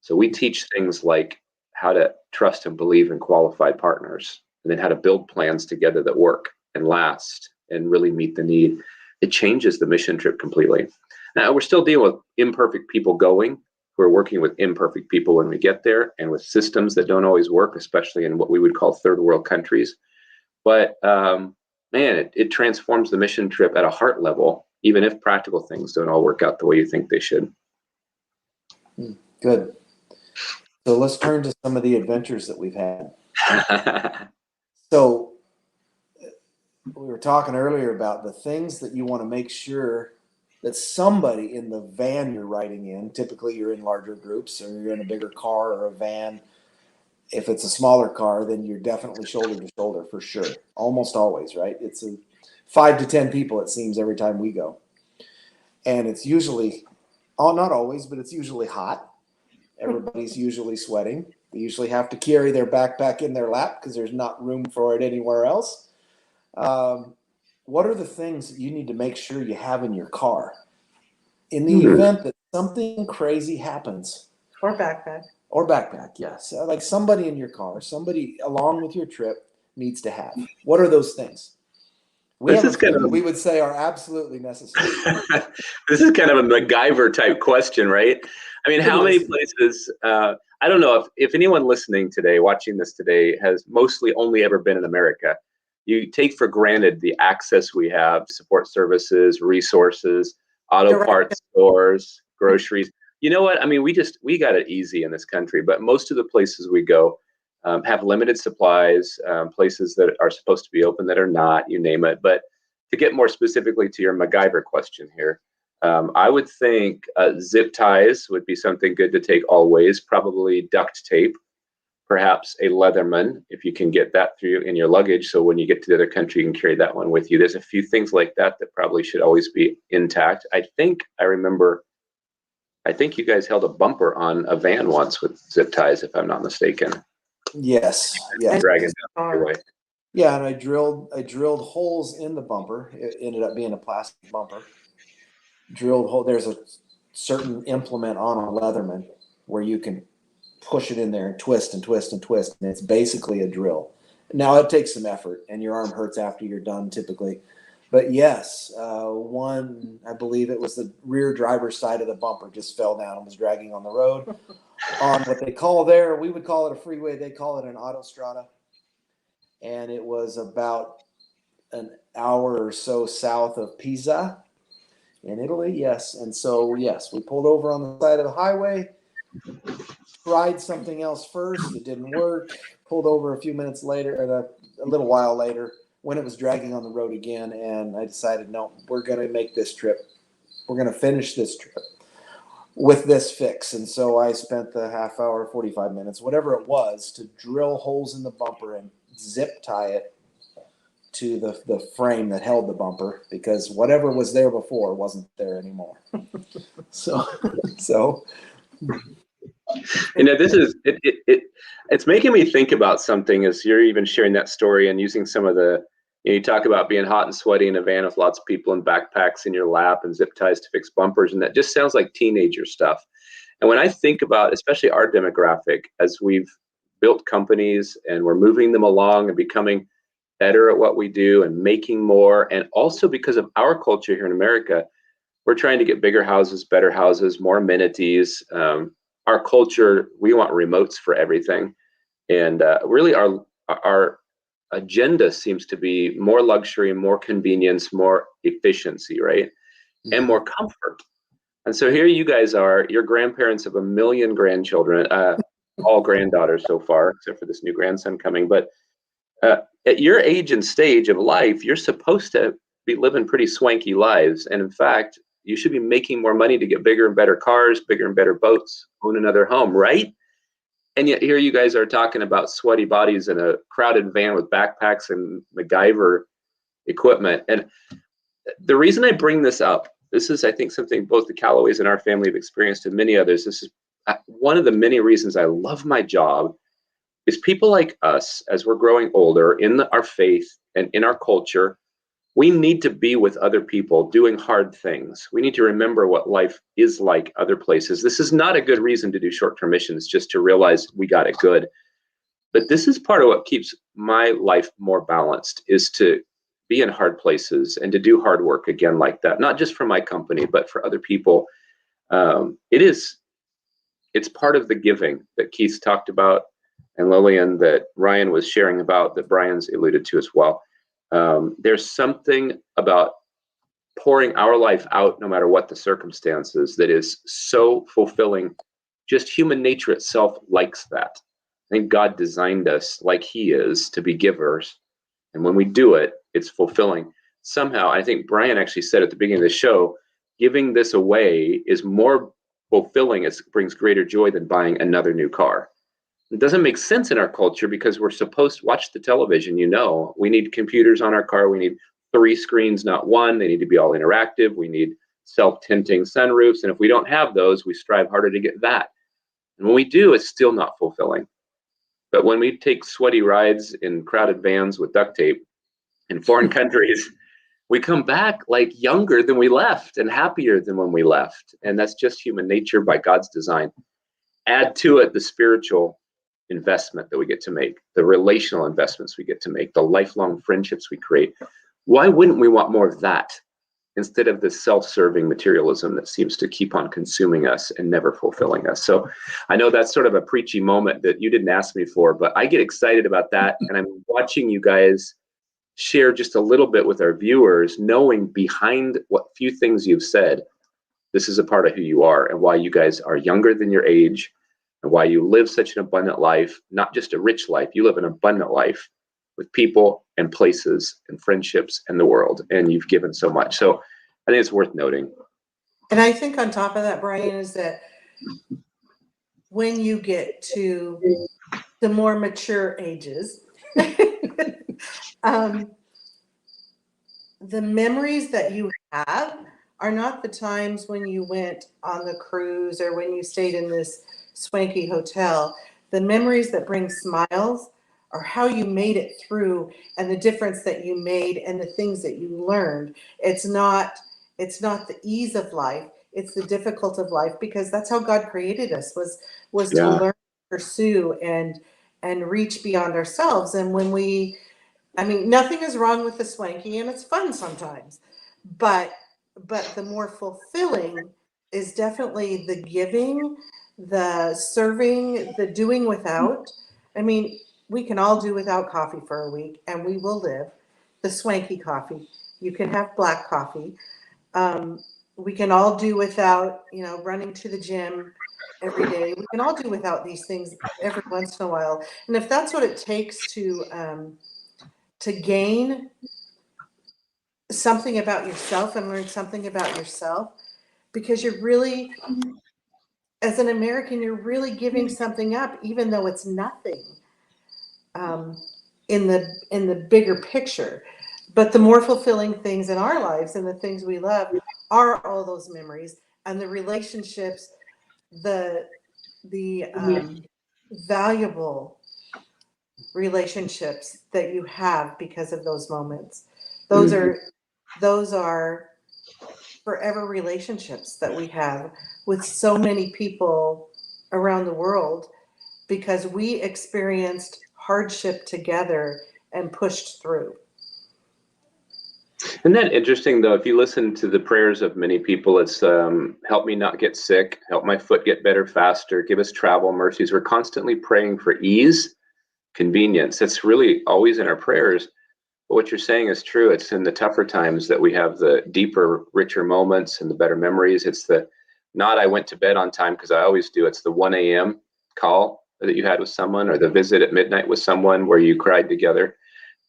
So we teach things like how to trust and believe in qualified partners, and then how to build plans together that work and last and really meet the need. It changes the mission trip completely. Now, we're still dealing with imperfect people going. We're working with imperfect people when we get there, and with systems that don't always work, especially in what we would call third world countries. But man, it transforms the mission trip at a heart level, even if practical things don't all work out the way you think they should. Good. So let's turn to some of the adventures that we've had. So we were talking earlier about the things that you want to make sure that somebody in the van you're riding in, typically you're in larger groups or you're in a bigger car or a van. If it's a smaller car, then you're definitely shoulder to shoulder for sure. Almost always, right? It's 5 to 10 people, it seems, every time we go. And it's usually, not always, but it's usually hot. Everybody's usually sweating. They usually have to carry their backpack in their lap because there's not room for it anywhere else. What are the things that you need to make sure you have in your car in the event that something crazy happens? Or backpack. Or backpack, yes. Like somebody in your car, somebody along with your trip needs to have. What are those things? We would say are absolutely necessary. This is kind of a MacGyver type question, right? I mean, how many places, I don't know if anyone listening today, watching this today, has mostly only ever been in America. You take for granted the access we have, support services, resources, auto parts stores, groceries. You know what? I mean, we got it easy in this country, but most of the places we go have limited supplies, places that are supposed to be open that are not, you name it. But to get more specifically to your MacGyver question here, I would think zip ties would be something good to take always, probably duct tape, perhaps a Leatherman, if you can get that through in your luggage. So when you get to the other country, you can carry that one with you. There's a few things like that that probably should always be intact. I think you guys held a bumper on a van once with zip ties, if I'm not mistaken. Yes. Yeah. Dragging down the way. Yeah, and I drilled holes in the bumper. It ended up being a plastic bumper. Drilled hole. There's a certain implement on a Leatherman where you can push it in there and twist and twist and twist, and it's basically a drill. Now it takes some effort, and your arm hurts after you're done typically. But yes, one, I believe it was the rear driver's side of the bumper just fell down and was dragging on the road. on what they call there, we would call it a freeway, they call it an autostrada. And it was about an hour or so south of Pisa in Italy. Yes. And so, yes, we pulled over on the side of the highway, tried something else first. It didn't work. Pulled over a few minutes later, or a little while later, when it was dragging on the road again. And I decided, no, we're going to make this trip. We're going to finish this trip with this fix. And so I spent the half hour, 45 minutes, whatever it was, to drill holes in the bumper and zip tie it to the frame that held the bumper, because whatever was there before wasn't there anymore. so This is it's making me think about something as you're even sharing that story and using some of the, you talk about being hot and sweaty in a van with lots of people and backpacks in your lap and zip ties to fix bumpers, and that just sounds like teenager stuff. And when I think about especially our demographic, as we've built companies and we're moving them along and becoming better at what we do and making more, and also because of our culture here in America, we're trying to get bigger houses, better houses, more amenities. Our culture, we want remotes for everything, and really our agenda seems to be more luxury, more convenience, more efficiency, right? Mm-hmm. And more comfort. And so here you guys are, you're grandparents of 1 million grandchildren, all granddaughters so far, except for this new grandson coming. But at your age and stage of life, you're supposed to be living pretty swanky lives. And in fact, you should be making more money to get bigger and better cars, bigger and better boats, own another home, right? And yet here you guys are talking about sweaty bodies in a crowded van with backpacks and MacGyver equipment. And the reason I bring this up, this is, I think, something both the Callaways and our family have experienced, and many others. This is one of the many reasons I love my job, is people like us, as we're growing older in our faith and in our culture, we need to be with other people doing hard things. We need to remember what life is like other places. This is not a good reason to do short-term missions, just to realize we got it good. But this is part of what keeps my life more balanced, is to be in hard places and to do hard work again like that, not just for my company, but for other people. It's part of the giving that Keith talked about, and Lillian, that Ryan was sharing about, that Brian's alluded to as well. There's something about pouring our life out, no matter what the circumstances, that is so fulfilling. Just human nature itself likes that. I think God designed us like he is, to be givers. And when we do it, it's fulfilling. Somehow, I think Brian actually said at the beginning of the show, giving this away is more fulfilling, it brings greater joy than buying another new car. It doesn't make sense in our culture, because we're supposed to watch the television. We need computers on our car. We need 3 screens, not 1. They need to be all interactive. We need self-tinting sunroofs. And if we don't have those, we strive harder to get that. And when we do, it's still not fulfilling. But when we take sweaty rides in crowded vans with duct tape in foreign countries, we come back like younger than we left and happier than when we left. And that's just human nature by God's design. Add to it the spiritual investment that we get to make, the relational investments we get to make, the lifelong friendships we create. Why wouldn't we want more of that instead of the self-serving materialism that seems to keep on consuming us and never fulfilling us? So I know that's sort of a preachy moment that you didn't ask me for, but I get excited about that. And I'm watching you guys share just a little bit with our viewers, knowing behind what few things you've said, this is a part of who you are and why you guys are younger than your age, and why you live such an abundant life, not just a rich life. You live an abundant life with people and places and friendships and the world, and you've given so much. So I think it's worth noting. And I think on top of that, Brian, is that when you get to the more mature ages, the memories that you have are not the times when you went on the cruise or when you stayed in this swanky hotel. The memories that bring smiles are how you made it through, and the difference that you made, and the things that you learned. It's not the ease of life, it's the difficult of life, because that's how God created us, was to learn, pursue, and reach beyond ourselves. And when nothing is wrong with the swanky, and it's fun sometimes, but the more fulfilling is definitely the giving the serving, the doing without. I mean, we can all do without coffee for a week, and we will live. The swanky coffee. You can have black coffee. We can all do without, running to the gym every day. We can all do without these things every once in a while. And if that's what it takes to gain something about yourself and learn something about yourself, because you're really, as an American, you're really giving something up, even though it's nothing in the bigger picture. But the more fulfilling things in our lives and the things we love are all those memories and the relationships, the valuable relationships that you have because of those moments. Those are forever relationships that we have with so many people around the world, because we experienced hardship together and pushed through. Isn't that interesting, though? If you listen to the prayers of many people, it's help me not get sick, help my foot get better faster, give us travel mercies. We're constantly praying for ease, convenience. It's really always in our prayers. But what you're saying is true. It's in the tougher times that we have the deeper, richer moments and the better memories. It's the not I went to bed on time, because I always do. It's the 1 a.m. call that you had with someone, or the visit at midnight with someone where you cried together.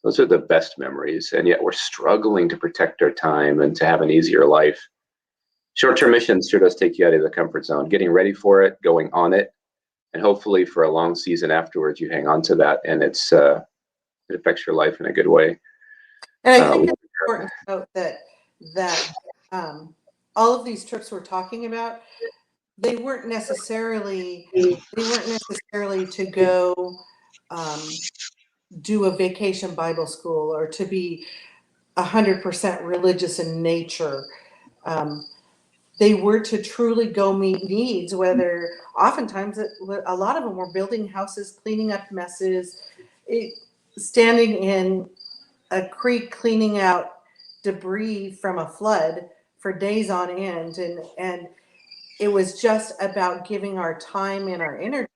Those are the best memories. And yet we're struggling to protect our time and to have an easier life. Short-term missions sure does take you out of the comfort zone, getting ready for it, going on it, and hopefully for a long season afterwards, you hang on to that, and it affects your life in a good way. And I think it's important to note that all of these trips we're talking about, they weren't necessarily to go do a vacation Bible school or to be 100% religious in nature. They were to truly go meet needs, whether oftentimes a lot of them were building houses, cleaning up messes, standing in a creek, cleaning out debris from a flood for days on end. And it was just about giving our time and our energy,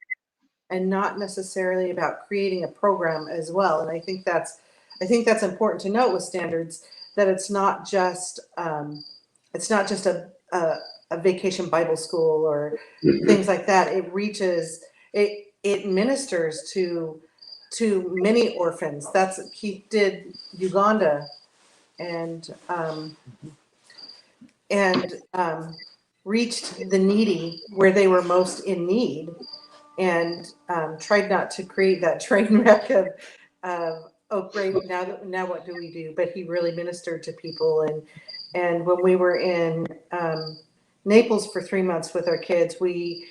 and not necessarily about creating a program as well. And I think that's important to note with standards, that it's not just a vacation Bible school or things like that. It ministers to many orphans. He did Uganda and reached the needy where they were most in need, and tried not to create that train wreck of oh great, now what do we do? But he really ministered to people. And when we were in Naples for 3 months with our kids, he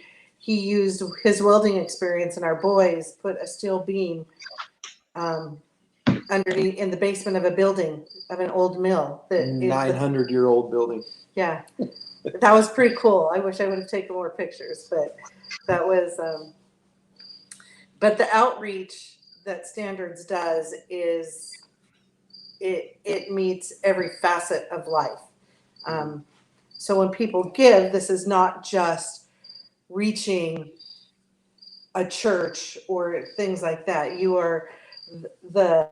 used his welding experience, and our boys put a steel beam underneath in the basement of a building of an old mill. 900-year-old building. Yeah, that was pretty cool. I wish I would have taken more pictures, but that was. But the outreach that Standards does is it meets every facet of life. So when people give, this is not just reaching a church or things like that. You are the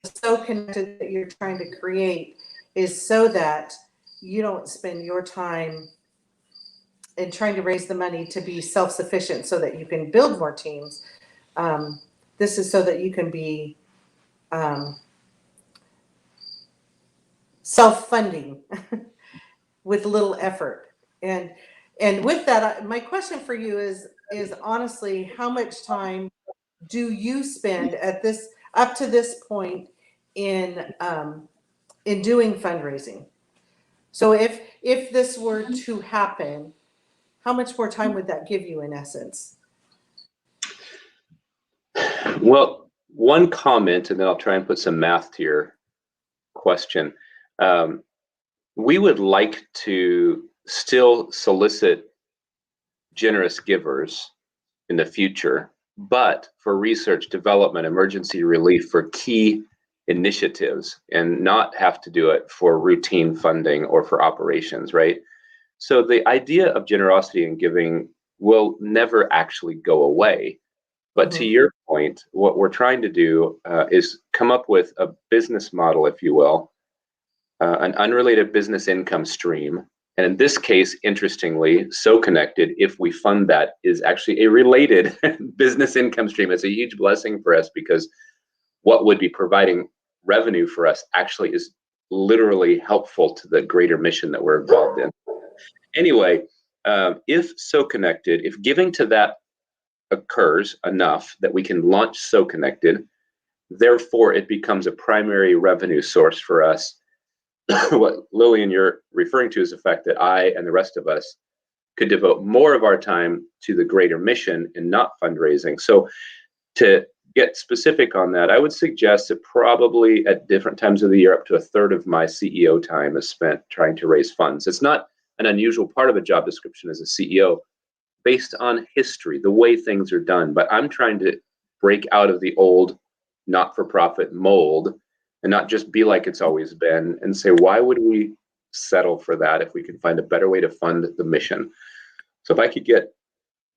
so connected that you're trying to create is so that you don't spend your time in trying to raise the money to be self-sufficient so that you can build more teams. This is so that you can be self-funding with little effort. And with that, my question for you is honestly, how much time do you spend up to this point in doing fundraising? So if this were to happen, how much more time would that give you in essence? Well, one comment, and then I'll try and put some math to your question. We would like to still solicit generous givers in the future, but for research, development, emergency relief, for key initiatives, and not have to do it for routine funding or for operations, right? So the idea of generosity and giving will never actually go away. But to your point, what we're trying to do is come up with a business model, if you will, an unrelated business income stream. And in this case, interestingly, So Connected, if we fund that, is actually a related business income stream. It's a huge blessing for us because what would be providing revenue for us actually is literally helpful to the greater mission that we're involved in. Anyway, if So Connected, if giving to that occurs enough that we can launch So Connected, therefore it becomes a primary revenue source for us. What Lillian you're referring to is the fact that I and the rest of us could devote more of our time to the greater mission and not fundraising. So to get specific on that, I would suggest that probably at different times of the year, up to a third of my CEO time is spent trying to raise funds. It's not an unusual part of a job description as a CEO based on history, the way things are done, but I'm trying to break out of the old not-for-profit mold and not just be like it's always been and say, why would we settle for that if we can find a better way to fund the mission? So if I could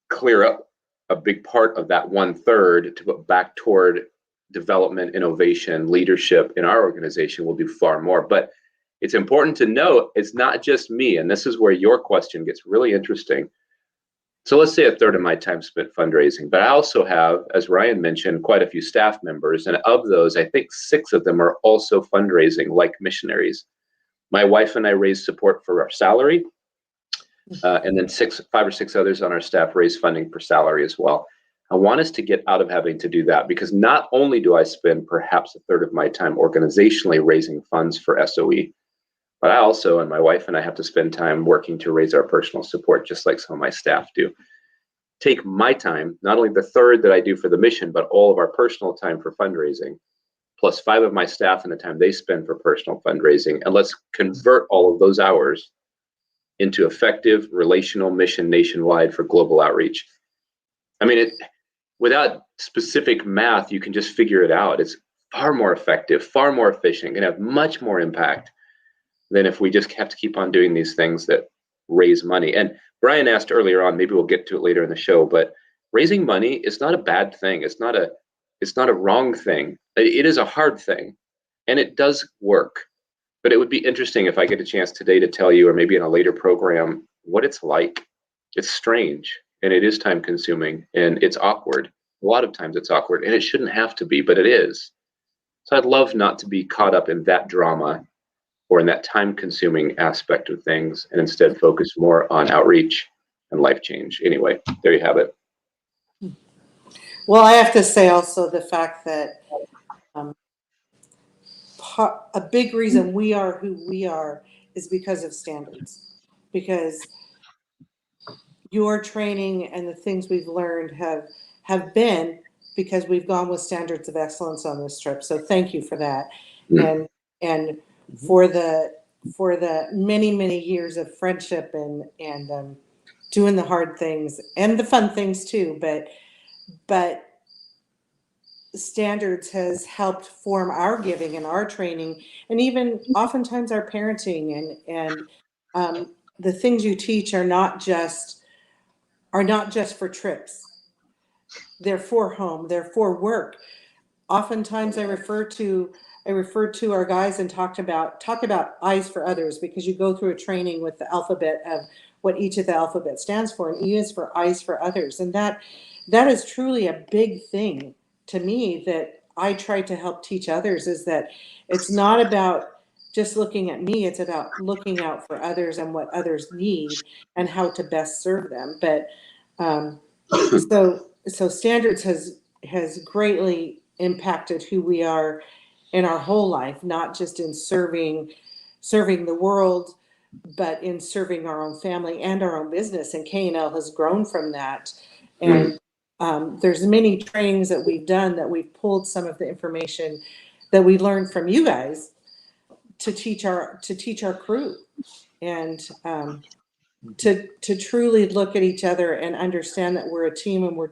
clear up a big part of that 1/3 to put back toward development, innovation, leadership in our organization, we'll do far more. But it's important to note it's not just me, and this is where your question gets really interesting. So let's say a third of my time spent fundraising, but I also have, as Ryan mentioned, quite a few staff members. And of those, I think 6 of them are also fundraising like missionaries. My wife and I raise support for our salary. And then 5 or 6 others on our staff raise funding for salary as well. I want us to get out of having to do that because not only do I spend perhaps a third of my time organizationally raising funds for SOE, but I also, and my wife and I, have to spend time working to raise our personal support, just like some of my staff do. Take my time, not only the third that I do for the mission, but all of our personal time for fundraising, plus 5 of my staff and the time they spend for personal fundraising. And let's convert all of those hours into effective relational mission nationwide for global outreach. I mean, without specific math, you can just figure it out. It's far more effective, far more efficient, can have much more impact than if we just have to keep on doing these things that raise money. And Brian asked earlier on, maybe we'll get to it later in the show, but raising money is not a bad thing. It's not a wrong thing. It is a hard thing, and it does work. But it would be interesting if I get a chance today to tell you, or maybe in a later program, what it's like. It's strange, and it is time consuming, and it's awkward. A lot of times it's awkward, and it shouldn't have to be, but it is. So I'd love not to be caught up in that drama or in that time-consuming aspect of things, and instead focus more on outreach and life change. Anyway, there you have it. Well, I have to say also the fact that a big reason we are who we are is because of standards. Because your training and the things we've learned have been because we've gone with standards of excellence on this trip. So thank you for that. Mm. And for the many years of friendship and doing the hard things and the fun things too, but standards has helped form our giving and our training, and even oftentimes our parenting and the things you teach are not just for trips. They're for home, they're for work. Oftentimes I refer to our guys and talk about eyes for others, because you go through a training with the alphabet of what each of the alphabet stands for, and E is for eyes for others. And that is truly a big thing to me that I try to help teach others, is that it's not about just looking at me, it's about looking out for others and what others need and how to best serve them. But so standards has greatly impacted who we are in our whole life, not just in serving the world, but in serving our own family and our own business. And K&L has grown from that. And there's many trainings that we've done that we've pulled some of the information that we learned from you guys to teach our crew, and to truly look at each other and understand that we're a team and we're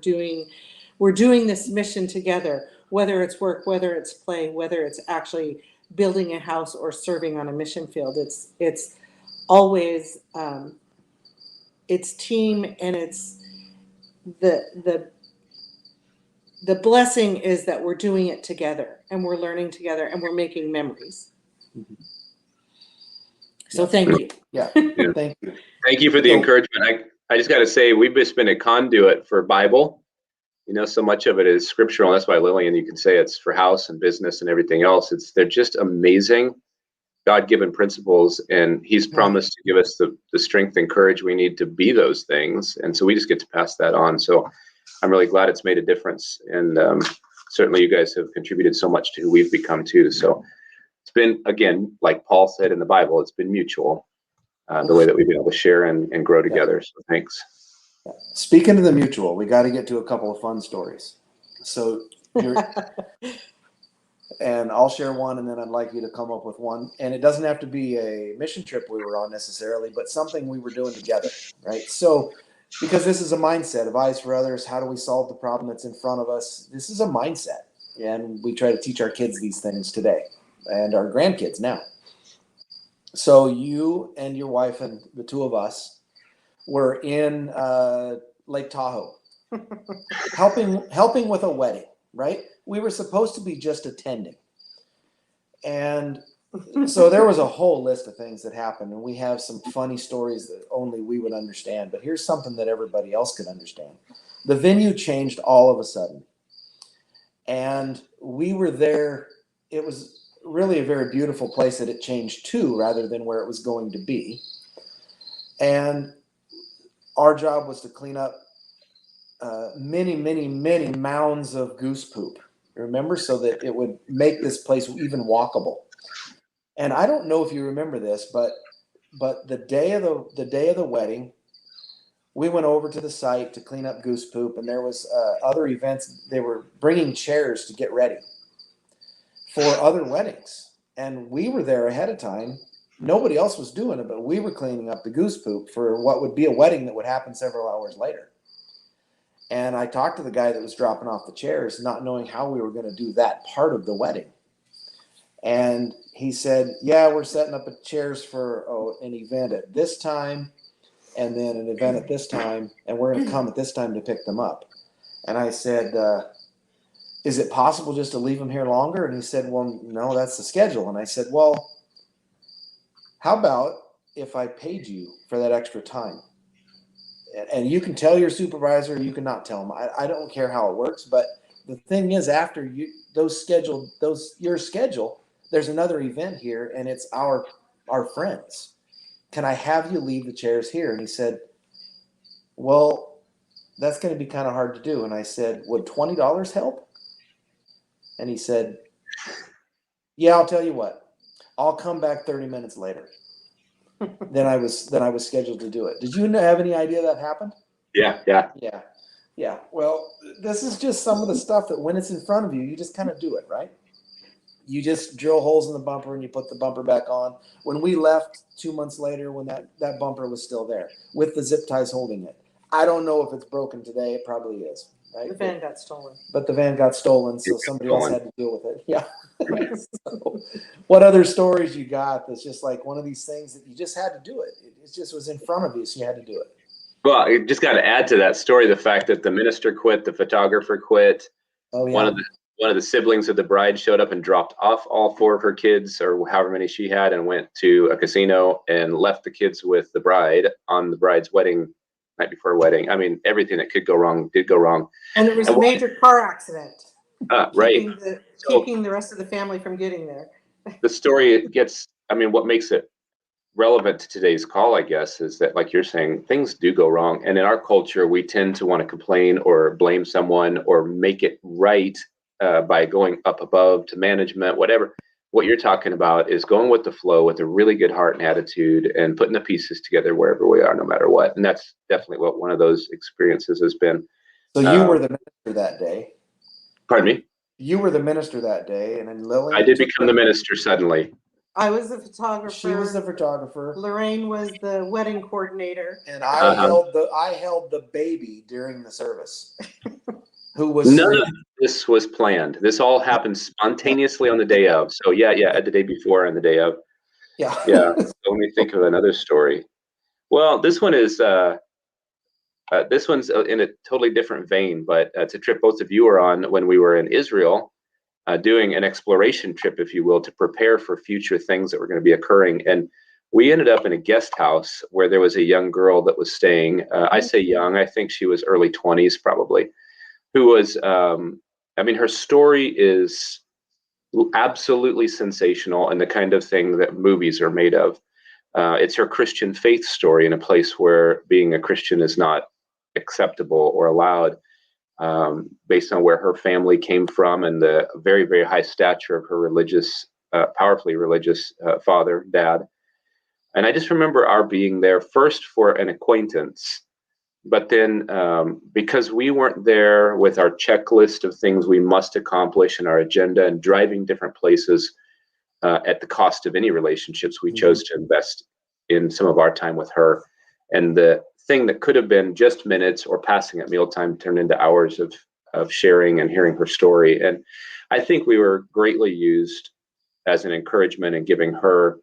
doing this mission together, whether it's work, whether it's play, whether it's actually building a house or serving on a mission field. It's always it's team, and the blessing is that we're doing it together and we're learning together and we're making memories. So thank you. Yeah. Yeah. Thank you. Thank you for the encouragement. I just got to say, we've just been a conduit for Bible. You know, so much of it is scriptural. That's why Lillian, you can say it's for house and business and everything else. They're just amazing God-given principles, and he's promised to give us the strength and courage we need to be those things. And so we just get to pass that on. So I'm really glad it's made a difference. And certainly you guys have contributed so much to who we've become too. So it's been, again, like Paul said in the Bible, it's been mutual, the way that we've been able to share and grow together. So thanks. Speaking of the mutual, we got to get to a couple of fun stories. So and I'll share one, and then I'd like you to come up with one. And it doesn't have to be a mission trip we were on necessarily, but something we were doing together, right? So, because this is a mindset of eyes for others, how do we solve the problem that's in front of us? This is a mindset, and we try to teach our kids these things today, and our grandkids now. So you and your wife and the two of us were in Lake Tahoe, helping with a wedding, right? We were supposed to be just attending. And so there was a whole list of things that happened, and we have some funny stories that only we would understand. But here's something that everybody else could understand. The venue changed all of a sudden. And we were there. It was really a very beautiful place that it changed to, rather than where it was going to be. And our job was to clean up many mounds of goose poop. Remember, so that it would make this place even walkable. And I don't know if you remember this, but the day of the wedding, we went over to the site to clean up goose poop, and there was other events. They were bringing chairs to get ready for other weddings, and we were there ahead of time. Nobody else was doing it, but we were cleaning up the goose poop for what would be a wedding that would happen several hours later. And I talked to the guy that was dropping off the chairs, not knowing how we were going to do that part of the wedding. And he said, yeah, we're setting up chairs for an event at this time, and then an event at this time, and we're going to come at this time to pick them up. And I said, is it possible just to leave them here longer? And he said, well, no, that's the schedule. And I said, well, how about if I paid you for that extra time? And you can tell your supervisor, you can not tell them. I don't care how it works, but the thing is, after your schedule, there's another event here, and it's our friends. Can I have you leave the chairs here? And he said, well, that's going to be kind of hard to do. And I said, would $20 help? And he said, yeah, I'll tell you what, I'll come back 30 minutes later. Then I was scheduled to do it. Did you have any idea that happened? Yeah. Well, this is just some of the stuff that when it's in front of you, you just kind of do it, right? You just drill holes in the bumper and you put the bumper back on. When we left 2 months later, when that bumper was still there with the zip ties holding it. I don't know if it's broken today. It probably is. Right? The van got stolen. But the van got stolen, so somebody else had to deal with it. Yeah. So, what other stories you got that's just like one of these things that you just had to do it? It just was in front of you, so you had to do it. Well, I just got to add to that story the fact that the minister quit, the photographer quit. Oh, yeah. One of the siblings of the bride showed up and dropped off all 4 of her kids, or however many she had, and went to a casino and left the kids with the bride on the bride's wedding night before her wedding. I mean, everything that could go wrong did go wrong. And there was a major car accident. Right. Keeping the rest of the family from getting there. The story gets, I mean, what makes it relevant to today's call, I guess, is that, like you're saying, things do go wrong. And in our culture, we tend to want to complain or blame someone or make it right by going up above to management, whatever. What you're talking about is going with the flow with a really good heart and attitude and putting the pieces together wherever we are, no matter what. And that's definitely what one of those experiences has been. So you were the minister that day. Pardon me? You were the minister that day, and then Lillian. I did become the minister suddenly. I was the photographer. She was the photographer. Lorraine was the wedding coordinator. And I held the baby during the service. Who was none of this was planned. This all happened spontaneously on the day of. So yeah, at the day before and the day of. Yeah. So let me think of another story. Well, this one is This one's in a totally different vein, but it's a trip both of you were on when we were in Israel, doing an exploration trip, if you will, to prepare for future things that were going to be occurring. And we ended up in a guest house where there was a young girl that was staying. I say young, I think she was early 20s probably, who was, I mean, her story is absolutely sensational and the kind of thing that movies are made of. It's her Christian faith story in a place where being a Christian is not acceptable or allowed, based on where her family came from and the very, very high stature of her religious, powerfully religious father, dad. And I just remember our being there first for an acquaintance, but then because we weren't there with our checklist of things we must accomplish in our agenda and driving different places at the cost of any relationships, we chose to invest in some of our time with her. And the thing that could have been just minutes or passing at mealtime turned into hours of sharing and hearing her story. And I think we were greatly used as an encouragement in giving her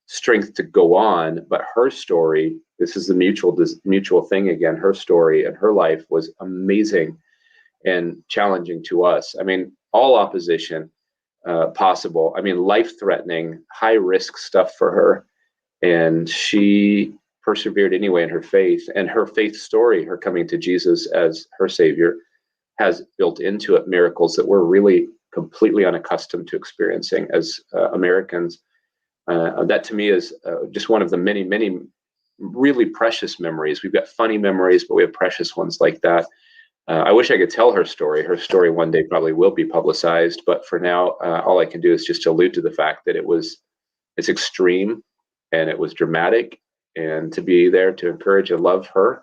strength to go on. But her story, this is the mutual thing again, her story and her life was amazing and challenging to us. I mean, all opposition possible. I mean, life-threatening, high-risk stuff for her. And she persevered anyway in her faith. And her faith story, her coming to Jesus as her Savior, has built into it miracles that we're really completely unaccustomed to experiencing as Americans. That to me is just one of the many, many really precious memories. We've got funny memories, but we have precious ones like that. I wish I could tell her story. Her story one day probably will be publicized, but for now, all I can do is just allude to the fact that it's extreme and it was dramatic, and to be there to encourage and love her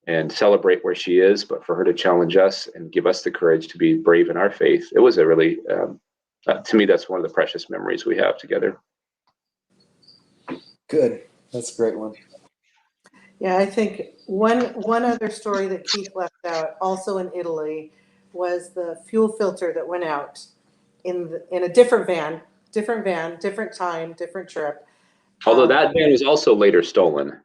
and celebrate where she is, but for her to challenge us and give us the courage to be brave in our faith. It was a really, to me, that's one of the precious memories we have together. Good. That's a great one. Yeah, I think one other story that Keith left out, also in Italy, was the fuel filter that went out in a different van, different time, different trip. Although that van was also later stolen.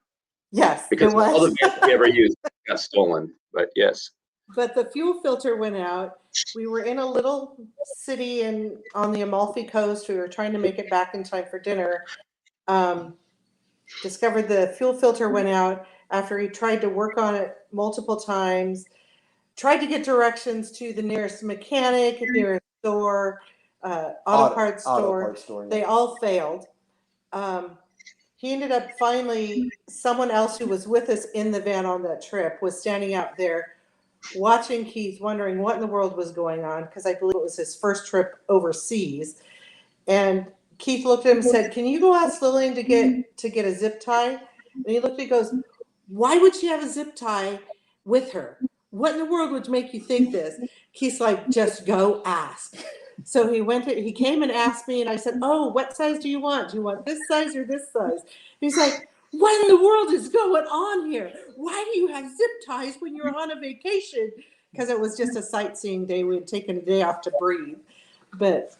Yes, Because it was. all the vans we ever used got stolen, but yes. But the fuel filter went out. We were in a little city on the Amalfi Coast. We were trying to make it back in time for dinner. Discovered the fuel filter went out after he tried to work on it multiple times. Tried to get directions to the nearest mechanic, nearest store, auto parts store. Yeah. They all failed. He ended up finally, someone else who was with us in the van on that trip was standing out there watching Keith, wondering what in the world was going on, because I believe it was his first trip overseas. And Keith looked at him and said, "Can you go ask Lillian to get a zip tie?" And he looked at me and goes, "Why would she have a zip tie with her? What in the world would make you think this?" Keith's like, "Just go ask." So he came and asked me, and I said, "Oh, what size do you want? Do you want this size or this size?" He's like, "What in the world is going on here? Why do you have zip ties when you're on a vacation?" Because it was just a sightseeing day. We had taken a day off to breathe. But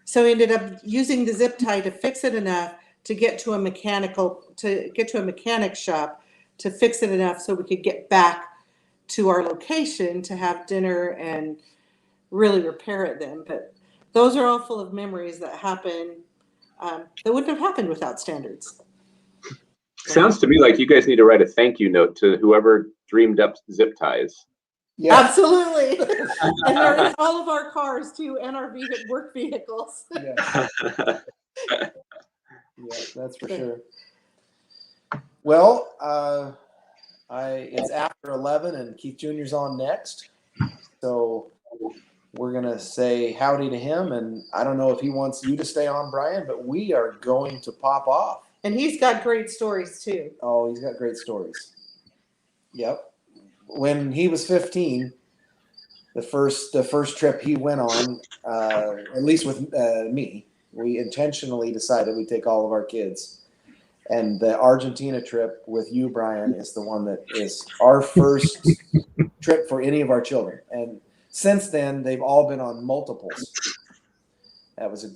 so he ended up using the zip tie to fix it enough to get to a mechanic shop to fix it enough so we could get back to our location to have dinner and really repair it then. But those are all full of memories that happen that wouldn't have happened without standards. Sounds to me like you guys need to write a thank you note to whoever dreamed up zip ties. Yeah. Absolutely. And they're in all of our cars too, and our work vehicles. Yeah. Yeah, that's for sure. Well, it's after 11 and Keith Jr.'s on next. So we're going to say howdy to him. And I don't know if he wants you to stay on, Brian, but we are going to pop off. And he's got great stories too. Oh, he's got great stories. Yep. When he was 15, the first trip he went on, at least with me, we intentionally decided we'd take all of our kids. And the Argentina trip with you, Brian, is the one that is our first trip for any of our children. And since then, they've all been on multiples. That was a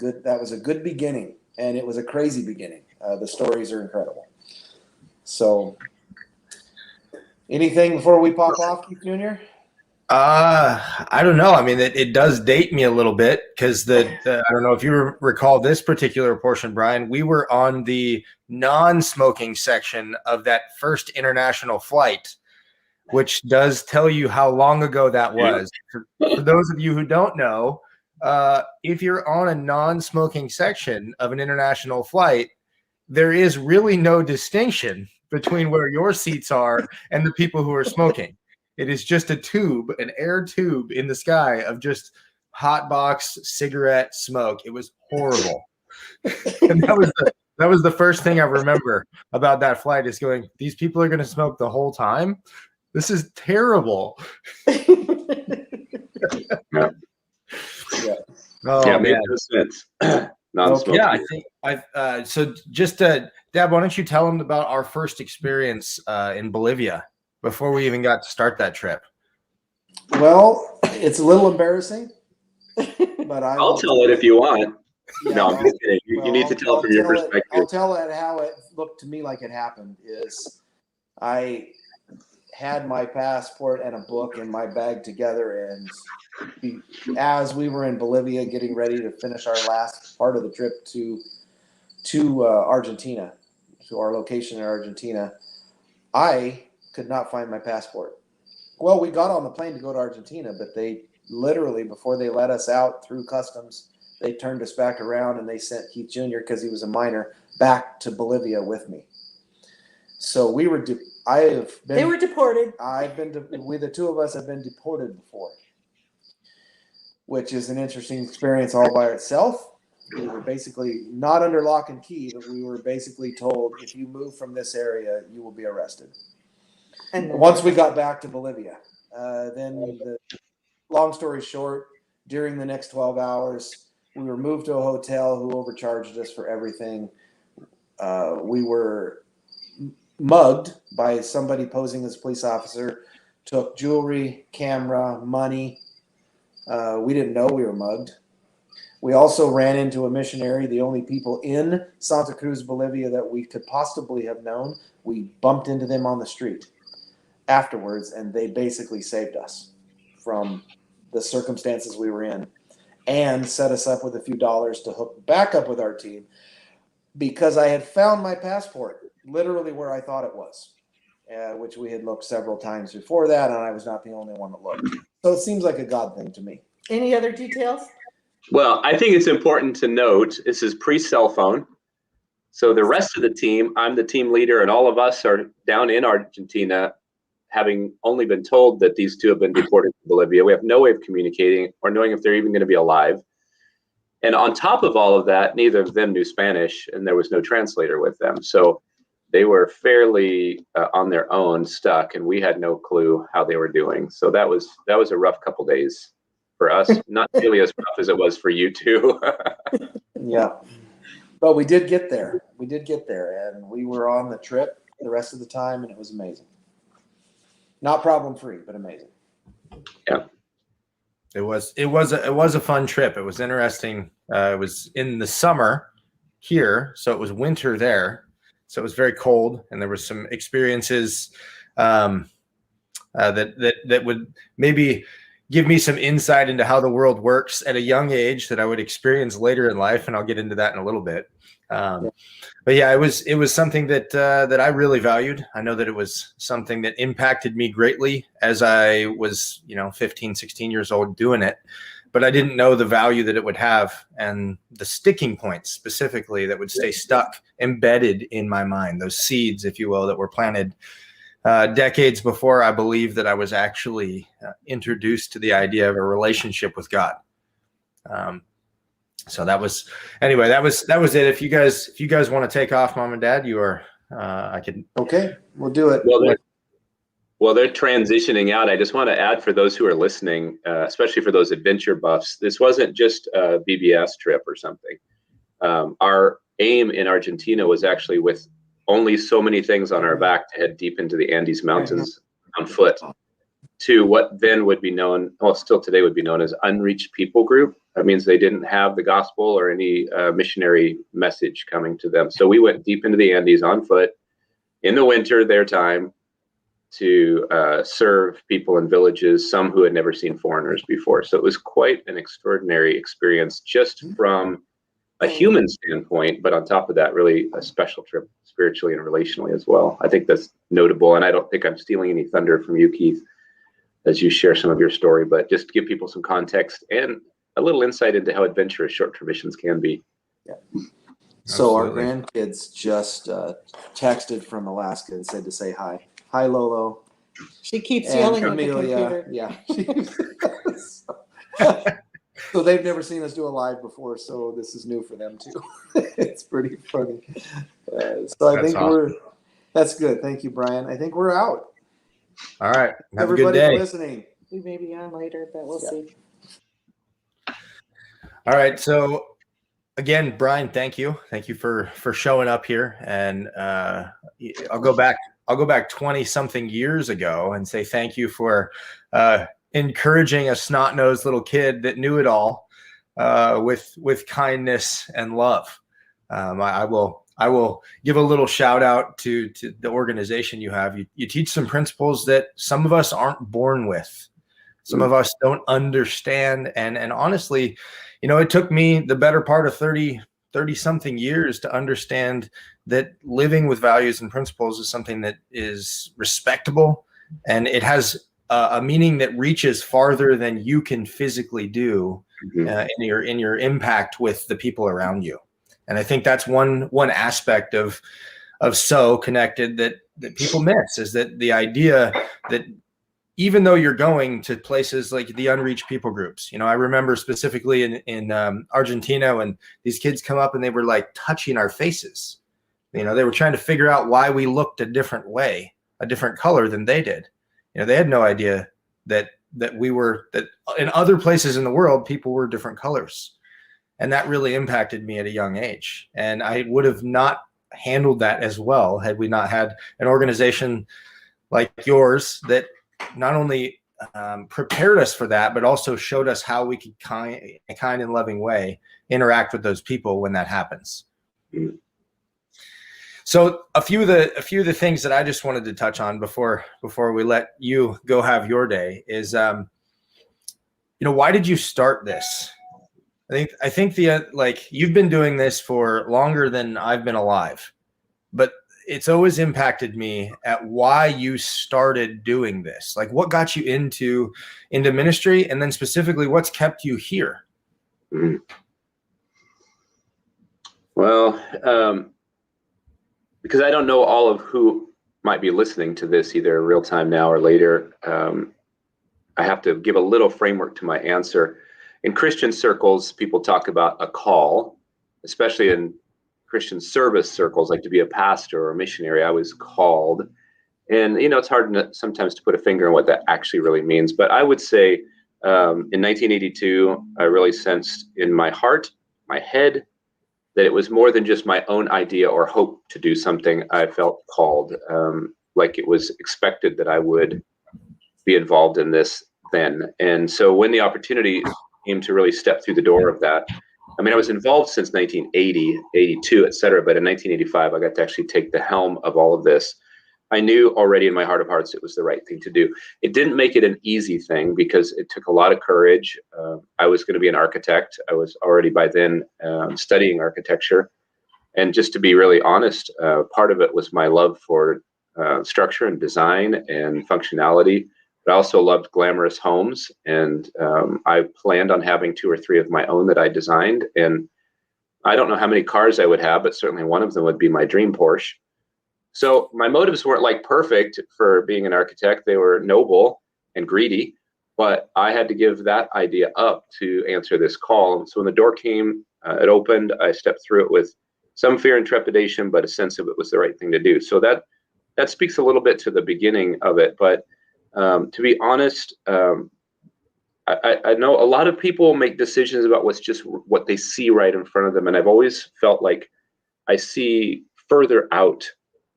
good beginning, and it was a crazy beginning. The stories are incredible. So Anything before we pop off, Keith Jr.? I don't know. I mean, it does date me a little bit because I don't know if you recall this particular portion, Brian. We were on the non-smoking section of that first international flight, which does tell you how long ago that was. For those of you who don't know, if you're on a non-smoking section of an international flight, there is really no distinction between where your seats are and the people who are smoking. It is just a tube, an air tube in the sky of just hot box cigarette smoke. It was horrible. And that was the first thing I remember about that flight is going, these people are going to smoke the whole time. This is terrible. Yeah. Oh, yeah, man. made no sense. Non-smoking. Yeah, I think so just Dab, why don't you tell them about our first experience in Bolivia before we even got to start that trip? Well, it's a little embarrassing, but I'll tell it if you want. Yeah, No, I'm just kidding. You need to tell it from your perspective. I'll tell it how it looked to me like it happened is I had my passport and a book in my bag together, and as we were in Bolivia getting ready to finish our last part of the trip to Argentina, to our location in Argentina, I could not find my passport. Well, we got on the plane to go to Argentina, but they literally, before they let us out through customs, they turned us back around and they sent Keith Jr., because he was a minor, back to Bolivia with me. So we were, They were deported. we, the two of us, have been deported before, which is an interesting experience all by itself. We were basically not under lock and key, but we were basically told, if you move from this area, you will be arrested. And once we got back to Bolivia, long story short, during the next 12 hours, we were moved to a hotel who overcharged us for everything. We were mugged by somebody posing as a police officer, took jewelry, camera, money. We didn't know we were mugged. We also ran into a missionary, the only people in Santa Cruz, Bolivia that we could possibly have known. We bumped into them on the street afterwards, and they basically saved us from the circumstances we were in and set us up with a few dollars to hook back up with our team, because I had found my passport literally where I thought it was, which we had looked several times before that, and I was not the only one that looked. So it seems like a God thing to me. Any other details? Well, I think it's important to note this is pre-cell phone. So the rest of the team, I'm the team leader, and all of us are down in Argentina, having only been told that these two have been deported to Bolivia. We have no way of communicating or knowing if they're even going to be alive. And on top of all of that, neither of them knew Spanish, and there was no translator with them. So they were fairly on their own, stuck, and we had no clue how they were doing. So that was a rough couple days for us. Not nearly as rough as it was for you two. Yeah. But we did get there. And we were on the trip the rest of the time, and it was amazing. Not problem free, but amazing. Yeah. It was a fun trip. It was interesting. It was in the summer here, so it was winter there. So it was very cold, and there were some experiences that would maybe give me some insight into how the world works at a young age that I would experience later in life, and I'll get into that in a little bit. But yeah, it was something that I really valued. I know that it was something that impacted me greatly as I was, 15, 16 years old doing it. But I didn't know the value that it would have and the sticking points specifically that would stay stuck, embedded in my mind, those seeds, if you will, that were planted decades before I believed that I was actually introduced to the idea of a relationship with God. So that was it. If you guys want to take off, Mom and Dad, you are. I can. Okay, we'll do it. Well, they're transitioning out. I just want to add for those who are listening, especially for those adventure buffs, this wasn't just a BBS trip or something. Our aim in Argentina was actually with only so many things on our back to head deep into the Andes Mountains on foot to what then would be known, well, still today would be known as unreached people group. That means they didn't have the gospel or any missionary message coming to them. So we went deep into the Andes on foot in the winter, their time, to serve people in villages, some who had never seen foreigners before. So it was quite an extraordinary experience just from a human standpoint, but on top of that, really a special trip spiritually and relationally as well. I think that's notable, and I don't think I'm stealing any thunder from you, Keith, as you share some of your story, but just to give people some context and a little insight into how adventurous short-term missions can be. Yeah. So Absolutely. our grandkids just texted from Alaska and said to say hi. Hi, Lolo. She keeps And yelling Amelia, at the computer. Yeah. So they've never seen us do a live before, so this is new for them too. It's pretty funny. So I think awesome. that's good. Thank you, Brian. I think we're out. All right. Have Everybody a good day. listening. We may be on later, but we'll see. All right. So again, Brian, thank you. Thank you for showing up here. And I'll go back 20 something years ago and say thank you for encouraging a snot-nosed little kid that knew it all with kindness and love. I will give a little shout out to the organization you have. You teach some principles that some of us aren't born with. Some of us don't understand. And honestly, it took me the better part of 30 something years to understand that living with values and principles is something that is respectable, and it has a meaning that reaches farther than you can physically do in your impact with the people around you. And I think that's one aspect of So Connected that people miss, is that the idea that even though you're going to places like the unreached people groups, I remember specifically in Argentina when these kids come up and they were like touching our faces. They were trying to figure out why we looked a different way, a different color than they did. They had no idea that in other places in the world, people were different colors. And that really impacted me at a young age. And I would have not handled that as well had we not had an organization like yours that not only prepared us for that, but also showed us how we could in a kind and loving way interact with those people when that happens. So a few of the things that I just wanted to touch on before we let you go have your day is, why did you start this? I think you've been doing this for longer than I've been alive, but it's always impacted me at why you started doing this. Like, what got you into ministry, and then specifically what's kept you here? Well, because I don't know all of who might be listening to this either real time now or later, I have to give a little framework to my answer. In Christian circles, people talk about a call, especially in Christian service circles, like to be a pastor or a missionary. I was called, and it's hard sometimes to put a finger on what that actually really means. But I would say in 1982, I really sensed in my heart, my head, that it was more than just my own idea or hope to do something. I felt called, like it was expected that I would be involved in this then. And so when the opportunity came to really step through the door of that, I was involved since 1980, 82, et cetera. But in 1985, I got to actually take the helm of all of this. I knew already in my heart of hearts it was the right thing to do. It didn't make it an easy thing because it took a lot of courage. I was going to be an architect. I was already by then studying architecture. And just to be really honest, part of it was my love for structure and design and functionality. But I also loved glamorous homes. And I planned on having 2 or 3 of my own that I designed. And I don't know how many cars I would have, but certainly one of them would be my dream Porsche. So my motives weren't like perfect for being an architect. They were noble and greedy, but I had to give that idea up to answer this call. So when the door came, it opened, I stepped through it with some fear and trepidation, but a sense of it was the right thing to do. So that speaks a little bit to the beginning of it. But to be honest, I know a lot of people make decisions about what they see right in front of them. And I've always felt like I see further out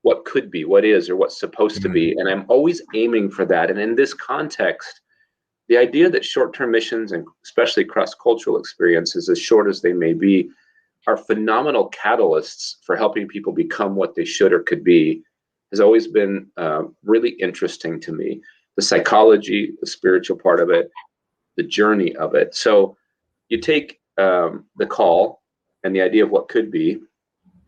what could be, what is, or what's supposed to be. And I'm always aiming for that. And in this context, the idea that short-term missions, and especially cross-cultural experiences, as short as they may be, are phenomenal catalysts for helping people become what they should or could be, has always been really interesting to me. The psychology, the spiritual part of it, the journey of it. So you take the call and the idea of what could be,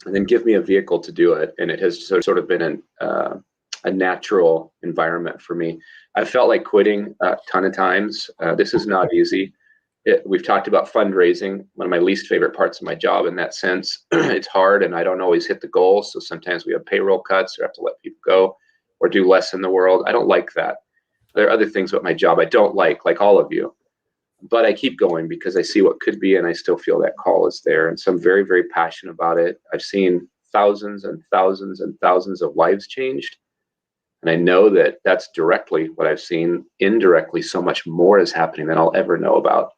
and then give me a vehicle to do it. And it has sort of been a natural environment for me. I felt like quitting a ton of times. This is not easy. We've talked about fundraising, one of my least favorite parts of my job in that sense. It's hard and I don't always hit the goals. So sometimes we have payroll cuts or have to let people go or do less in the world. I don't like that. There are other things about my job I don't like all of you. But I keep going because I see what could be and I still feel that call is there. And so I'm very, very passionate about it. I've seen thousands and thousands and thousands of lives changed. And I know that that's directly what I've seen. Indirectly, so much more is happening than I'll ever know about.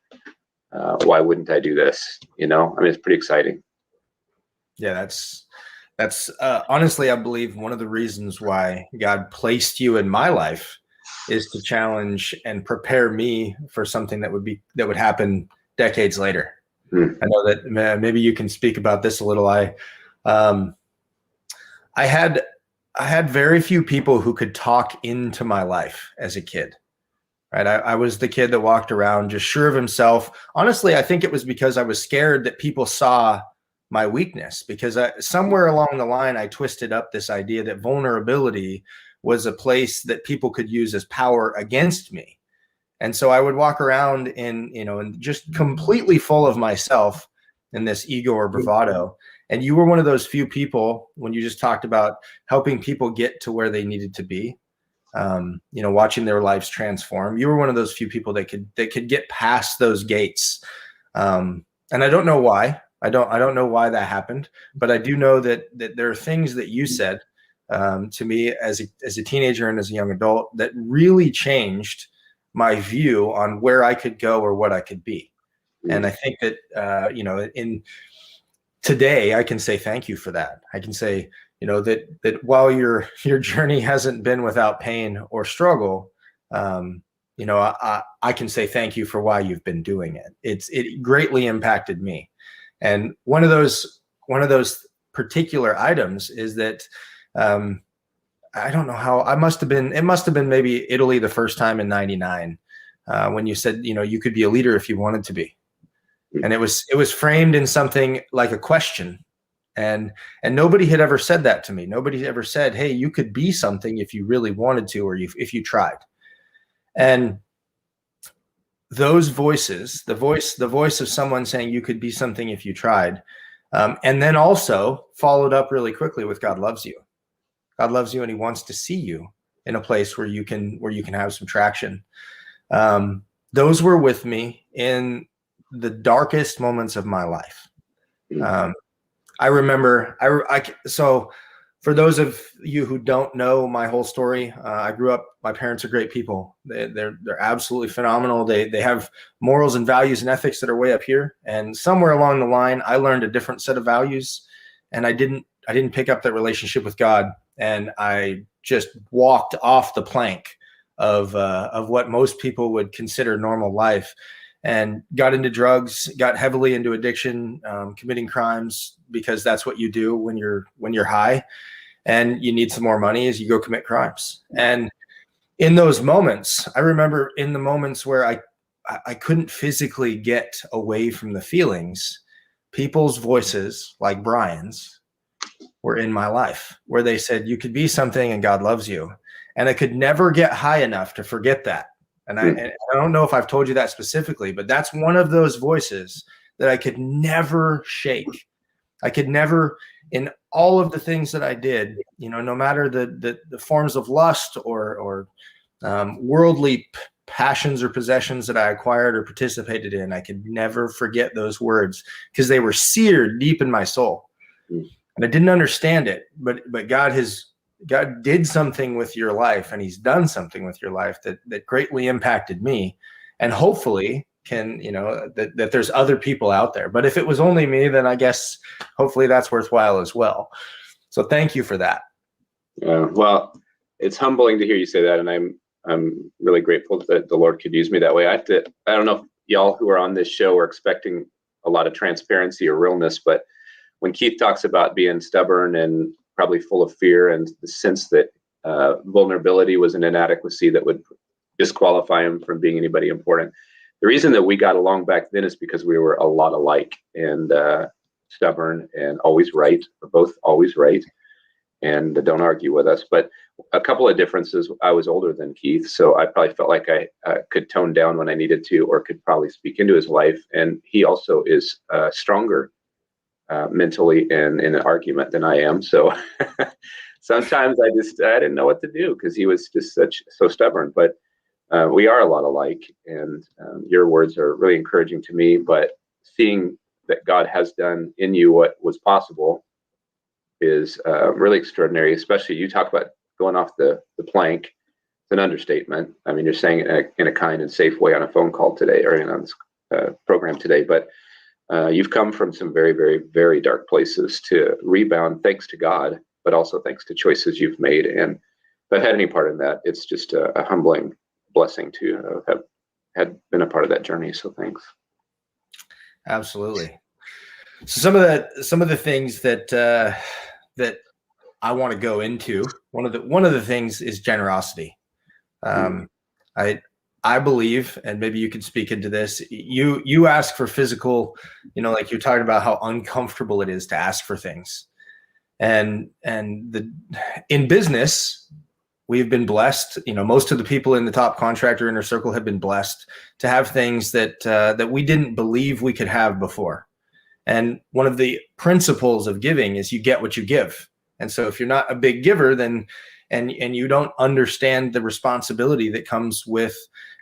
Why wouldn't I do this? You know, I mean, it's pretty exciting. Yeah, that's honestly, I believe one of the reasons why God placed you in my life is to challenge and prepare me for something that would happen decades later. I know that maybe you can speak about this a little. I had very few people who could talk into my life as a kid. Right. I was the kid that walked around just sure of himself. Honestly, I think it was because I was scared that people saw my weakness, because somewhere along the line, I twisted up this idea that vulnerability was a place that people could use as power against me. And so I would walk around and just completely full of myself in this ego or bravado. And you were one of those few people, when you just talked about helping people get to where they needed to be, watching their lives transform. You were one of those few people that could get past those gates. And I don't know why. I don't know why that happened, but I do know that there are things that you said to me as a teenager and as a young adult that really changed my view on where I could go or what I could be. And I think that, in today, I can say thank you for that. I can say, that while your journey hasn't been without pain or struggle, I can say thank you for why you've been doing it. It greatly impacted me. And one of those particular items is that, I don't know how it must have been maybe Italy the first time in 99, when you said, you could be a leader if you wanted to be. And it was framed in something like a question. And nobody had ever said that to me. Nobody ever said, hey, you could be something if you really wanted to, or if you tried. And those voices, the voice of someone saying you could be something if you tried, and then also followed up really quickly with God loves you. God loves you and he wants to see you in a place where you can have some traction. Those were with me in the darkest moments of my life. I remember, so for those of you who don't know my whole story, I grew up, my parents are great people. They're absolutely phenomenal. They have morals and values and ethics that are way up here. And somewhere along the line, I learned a different set of values, and I didn't pick up that relationship with God. And I just walked off the plank of what most people would consider normal life, and got into drugs, got heavily into addiction, committing crimes, because that's what you do when you're high and you need some more money, is you go commit crimes. And in those moments, I remember in the moments where I couldn't physically get away from the feelings, people's voices like Brian's were in my life, where they said, you could be something and God loves you. And I could never get high enough to forget that. And I don't know if I've told you that specifically, but that's one of those voices that I could never shake. I could never, in all of the things that I did, no matter the forms of lust or worldly passions or possessions that I acquired or participated in, I could never forget those words, because they were seared deep in my soul. And I didn't understand it, but God did something with your life, and he's done something with your life that greatly impacted me, and hopefully can, that there's other people out there. But if it was only me, then I guess hopefully that's worthwhile as well. So thank you for that. Well, it's humbling to hear you say that. And I'm really grateful that the Lord could use me that way. I don't know if y'all who are on this show are expecting a lot of transparency or realness, but when Keith talks about being stubborn and probably full of fear and the sense that vulnerability was an inadequacy that would disqualify him from being anybody important. The reason that we got along back then is because we were a lot alike and stubborn and always right. We're both always right and don't argue with us. But a couple of differences. I was older than Keith, so I probably felt like I could tone down when I needed to, or could probably speak into his life. And he also is stronger mentally in an argument than I am. So sometimes I didn't know what to do because he was just so stubborn. But we are a lot alike, and your words are really encouraging to me. But seeing that God has done in you what was possible is really extraordinary. Especially you talk about going off the plank. It's an understatement. I mean, you're saying it in a kind and safe way on a phone call today, or on this program today. But you've come from some very, very, very dark places to rebound, thanks to God, but also thanks to choices you've made. And if I've had any part in that, it's just a humbling blessing to have had been a part of that journey. So thanks. Absolutely. So some of the things that that I want to go into, one of the things is generosity. I believe, and maybe you can speak into this, you ask for physical, like you're talking about how uncomfortable it is to ask for things. And in business, we've been blessed. Most of the people in the top contractor inner circle have been blessed to have things that we didn't believe we could have before. And one of the principles of giving is you get what you give. And so if you're not a big giver, then and you don't understand the responsibility that comes with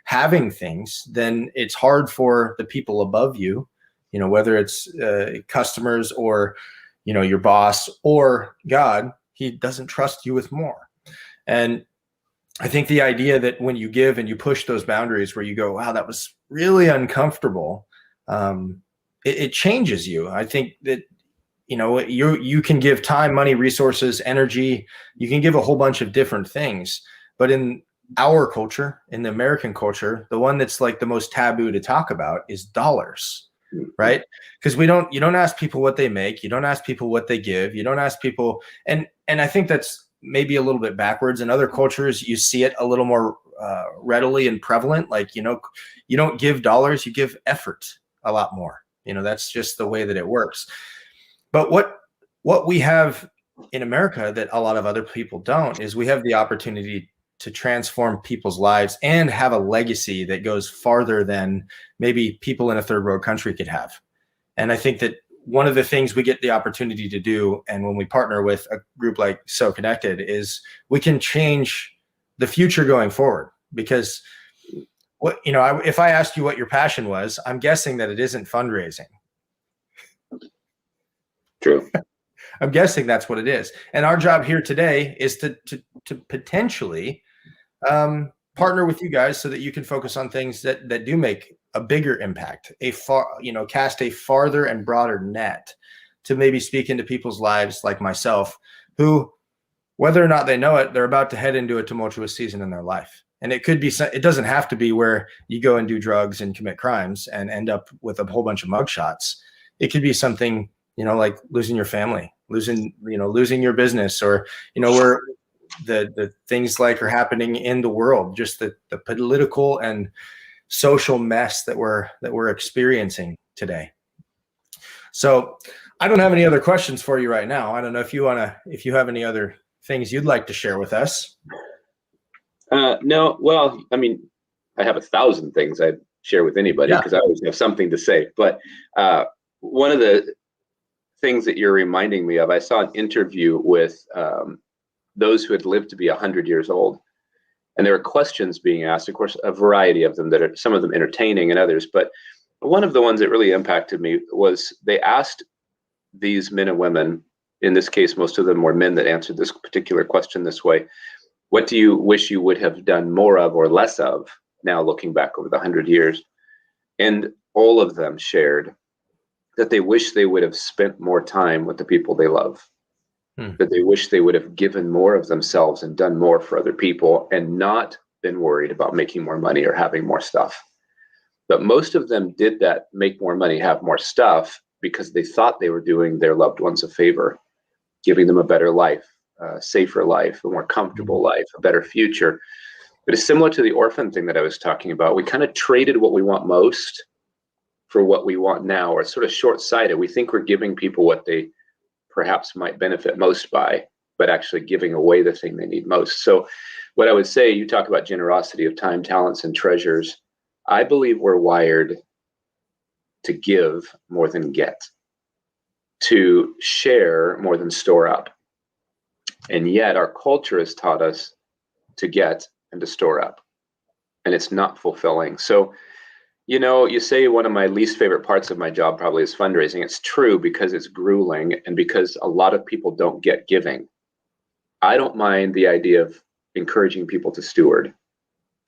having things, then it's hard for the people above you, whether it's customers or, your boss or God, he doesn't trust you with more. And I think the idea that when you give and you push those boundaries where you go, wow, that was really uncomfortable, it changes you. I think that, you can give time, money, resources, energy. You can give a whole bunch of different things. But in our culture, in the American culture, the one that's like the most taboo to talk about is dollars, right? Because you don't ask people what they make. You don't ask people what they give. You don't ask people. And I think that's maybe a little bit backwards. In other cultures, you see it a little more readily and prevalent. Like, you don't give dollars, you give effort a lot more. That's just the way that it works. But what we have in America that a lot of other people don't is we have the opportunity to transform people's lives and have a legacy that goes farther than maybe people in a third world country could have. And I think that one of the things we get the opportunity to do, and when we partner with a group like So Connected, is we can change the future going forward. Because if I asked you what your passion was, I'm guessing that it isn't fundraising. True. I'm guessing that's what it is. And our job here today is to potentially partner with you guys so that you can focus on things that do make a bigger impact, cast a farther and broader net to maybe speak into people's lives like myself, who, whether or not they know it, they're about to head into a tumultuous season in their life. And it doesn't have to be where you go and do drugs and commit crimes and end up with a whole bunch of mugshots. It could be something, like losing your family, losing your business, or, where the things like are happening in the world, just the political and social mess that we're experiencing today. So I don't have any other questions for you right now. I don't know if you have any other things you'd like to share with us. No, well, I mean, I have 1,000 things I'd share with anybody because I always have something to say. But one of the things that you're reminding me of, I saw an interview with those who had lived to be 100 years old. And there were questions being asked, of course, a variety of them that are some of them entertaining and others. But one of the ones that really impacted me was they asked these men and women, in this case, most of them were men that answered this particular question this way: what do you wish you would have done more of or less of now looking back over the 100 years? And all of them shared that they wish they would have spent more time with the people they love, that they wish they would have given more of themselves and done more for other people and not been worried about making more money or having more stuff. But most of them did that, make more money, have more stuff, because they thought they were doing their loved ones a favor. giving them a better life, a safer life, a more comfortable life, a better future. But it's similar to the orphan thing that I was talking about. We kind of traded what we want most for what we want now, or it's sort of short-sighted. We think we're giving people what they perhaps might benefit most by, but actually giving away the thing they need most. So what I would say, you talk about generosity of time, talents, and treasures. I believe we're wired to give more than get, to share more than store up. And yet our culture has taught us to get and to store up. And it's not fulfilling. So, you know, you say one of my least favorite parts of my job probably is fundraising. It's true, because it's grueling and because a lot of people don't get giving. I don't mind the idea of encouraging people to steward,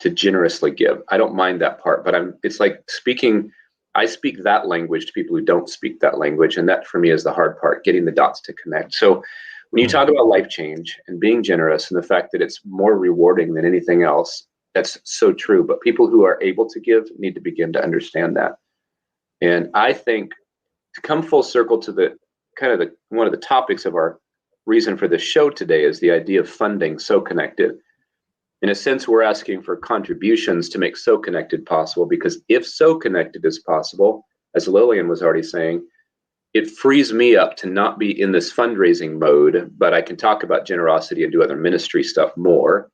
to generously give. I don't mind that part, but it's like I speak that language to people who don't speak that language. And that for me is the hard part, getting the dots to connect. So when you talk about life change and being generous and the fact that it's more rewarding than anything else, that's so true. But people who are able to give need to begin to understand that. And I think to come full circle to the kind of one of the topics of our reason for this show today is the idea of funding So Connected. In a sense, we're asking for contributions to make So Connected possible, because if So Connected is possible, as Lillian was already saying, it frees me up to not be in this fundraising mode, but I can talk about generosity and do other ministry stuff more.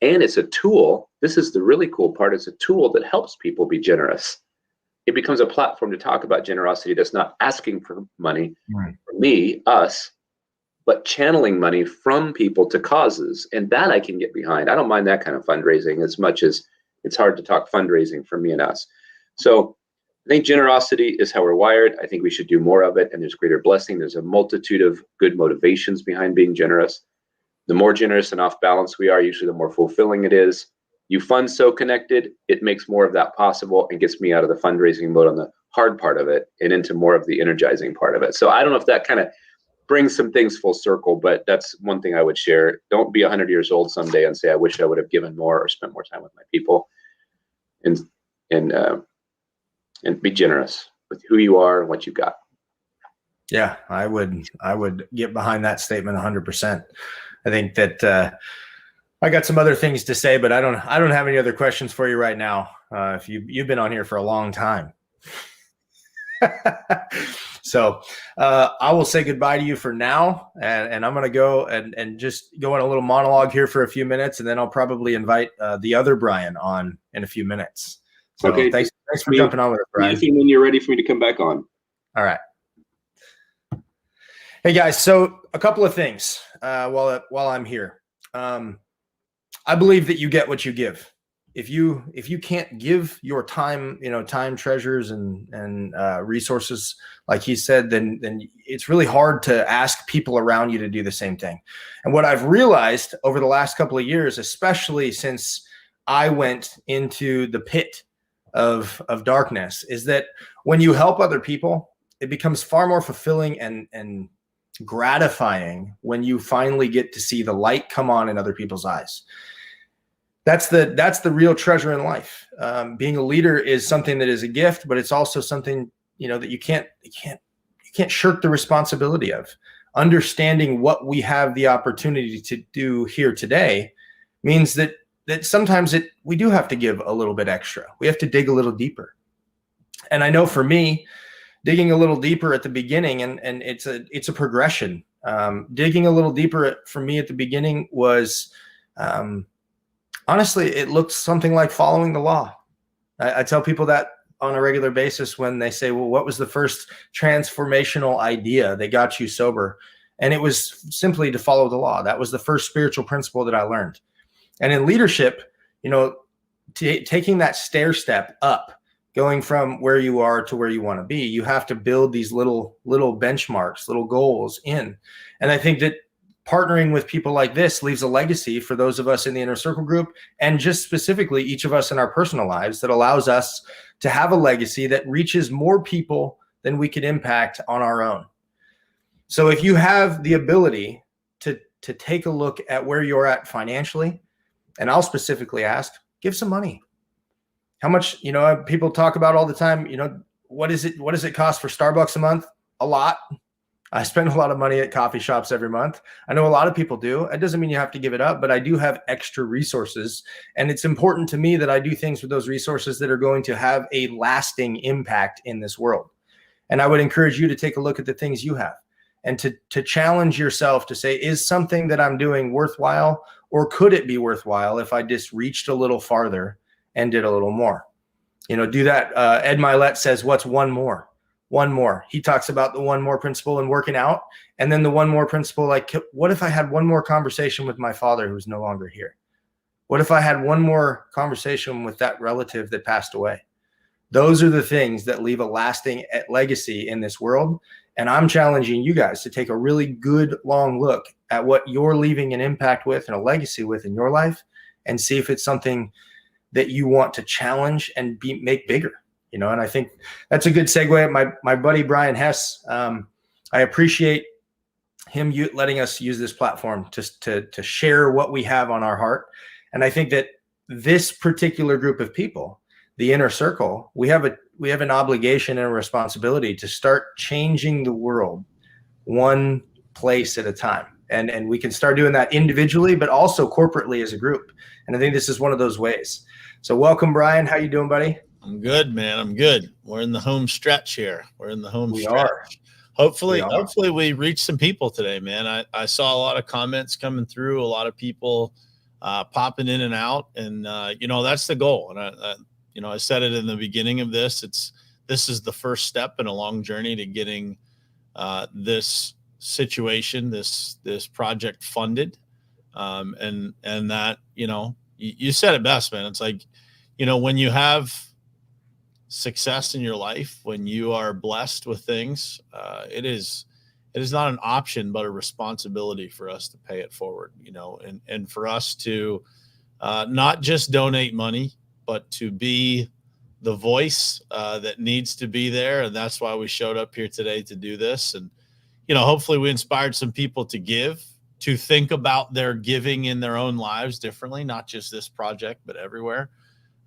And it's a tool. This is the really cool part. It's a tool that helps people be generous. It becomes a platform to talk about generosity that's not asking for money from me, us, but channeling money from people to causes. And that I can get behind. I don't mind that kind of fundraising as much as it's hard to talk fundraising for me and us. So I think generosity is how we're wired. I think we should do more of it. And there's greater blessing. There's a multitude of good motivations behind being generous. The more generous and off balance we are, usually the more fulfilling it is. You fund So Connected, it makes more of that possible and gets me out of the fundraising mode on the hard part of it and into more of the energizing part of it. So I don't know if that kind of brings some things full circle, but that's one thing I would share. Don't be 100 years old someday and say, I wish I would have given more or spent more time with my people. And be generous with who you are and what you got. Yeah, I would get behind that statement 100%. I think that I got some other things to say, but I don't have any other questions for you right now. If you've been on here for a long time. So I will say goodbye to you for now, and I'm going to go and just go on a little monologue here for a few minutes, and then I'll probably invite the other Brian on in a few minutes. So okay. Thanks for jumping on with us, Brian. When you're ready for me to come back on. All right. Hey guys, so a couple of things while I'm here. I believe that you get what you give. If you can't give your time, time, treasures, and resources, like he said, then it's really hard to ask people around you to do the same thing. And what I've realized over the last couple of years, especially since I went into the pit of darkness, is that when you help other people, it becomes far more fulfilling and gratifying when you finally get to see the light come on in other people's eyes. That's the real treasure in life. Being a leader is something that is a gift, but it's also something, that you can't shirk the responsibility of. Understanding what we have the opportunity to do here today means that sometimes we do have to give a little bit extra. We have to dig a little deeper. And I know for me, digging a little deeper at the beginning, and it's a progression. Digging a little deeper for me at the beginning was, honestly, it looked something like following the law. I tell people that on a regular basis when they say, well, what was the first transformational idea that got you sober? And it was simply to follow the law. That was the first spiritual principle that I learned. And in leadership, taking that stair step up, going from where you are to where you want to be, you have to build these little benchmarks, little goals in. And I think that partnering with people like this leaves a legacy for those of us in the inner circle group, and just specifically each of us in our personal lives, that allows us to have a legacy that reaches more people than we could impact on our own. So if you have the ability to take a look at where you're at financially, and I'll specifically ask, give some money. How much, people talk about all the time, what does it cost for Starbucks a month? A lot. I spend a lot of money at coffee shops every month. I know a lot of people do. It doesn't mean you have to give it up, but I do have extra resources. And it's important to me that I do things with those resources that are going to have a lasting impact in this world. And I would encourage you to take a look at the things you have and to challenge yourself to say, is something that I'm doing worthwhile, or could it be worthwhile if I just reached a little farther and did a little more? Do that. Ed Milet says, what's one more? One more. He talks about the one more principle in working out. And then the one more principle, like, what if I had one more conversation with my father who's no longer here? What if I had one more conversation with that relative that passed away? Those are the things that leave a lasting legacy in this world. And I'm challenging you guys to take a really good long look at what you're leaving an impact with and a legacy with in your life, and see if it's something that you want to challenge and make bigger. And I think that's a good segue. My buddy Brian Hess, I appreciate him letting us use this platform to share what we have on our heart. And I think that this particular group of people, the inner circle, we have an obligation and a responsibility to start changing the world one place at a time. And we can start doing that individually, but also corporately as a group. And I think this is one of those ways. So welcome, Brian. How you doing, buddy? I'm good, man. I'm good. We're in the home stretch here. We are. Hopefully we reach some people today, man. I saw a lot of comments coming through, a lot of people popping in and out. And, that's the goal. And I said it in the beginning of this. This is the first step in a long journey to getting this situation, this project funded. And that, you said it best, man. It's like, when you have success in your life, when you are blessed with things, it is not an option, but a responsibility for us to pay it forward, and for us to not just donate money, but to be the voice that needs to be there. And that's why we showed up here today to do this. And, hopefully we inspired some people to give, to think about their giving in their own lives differently, not just this project, but everywhere.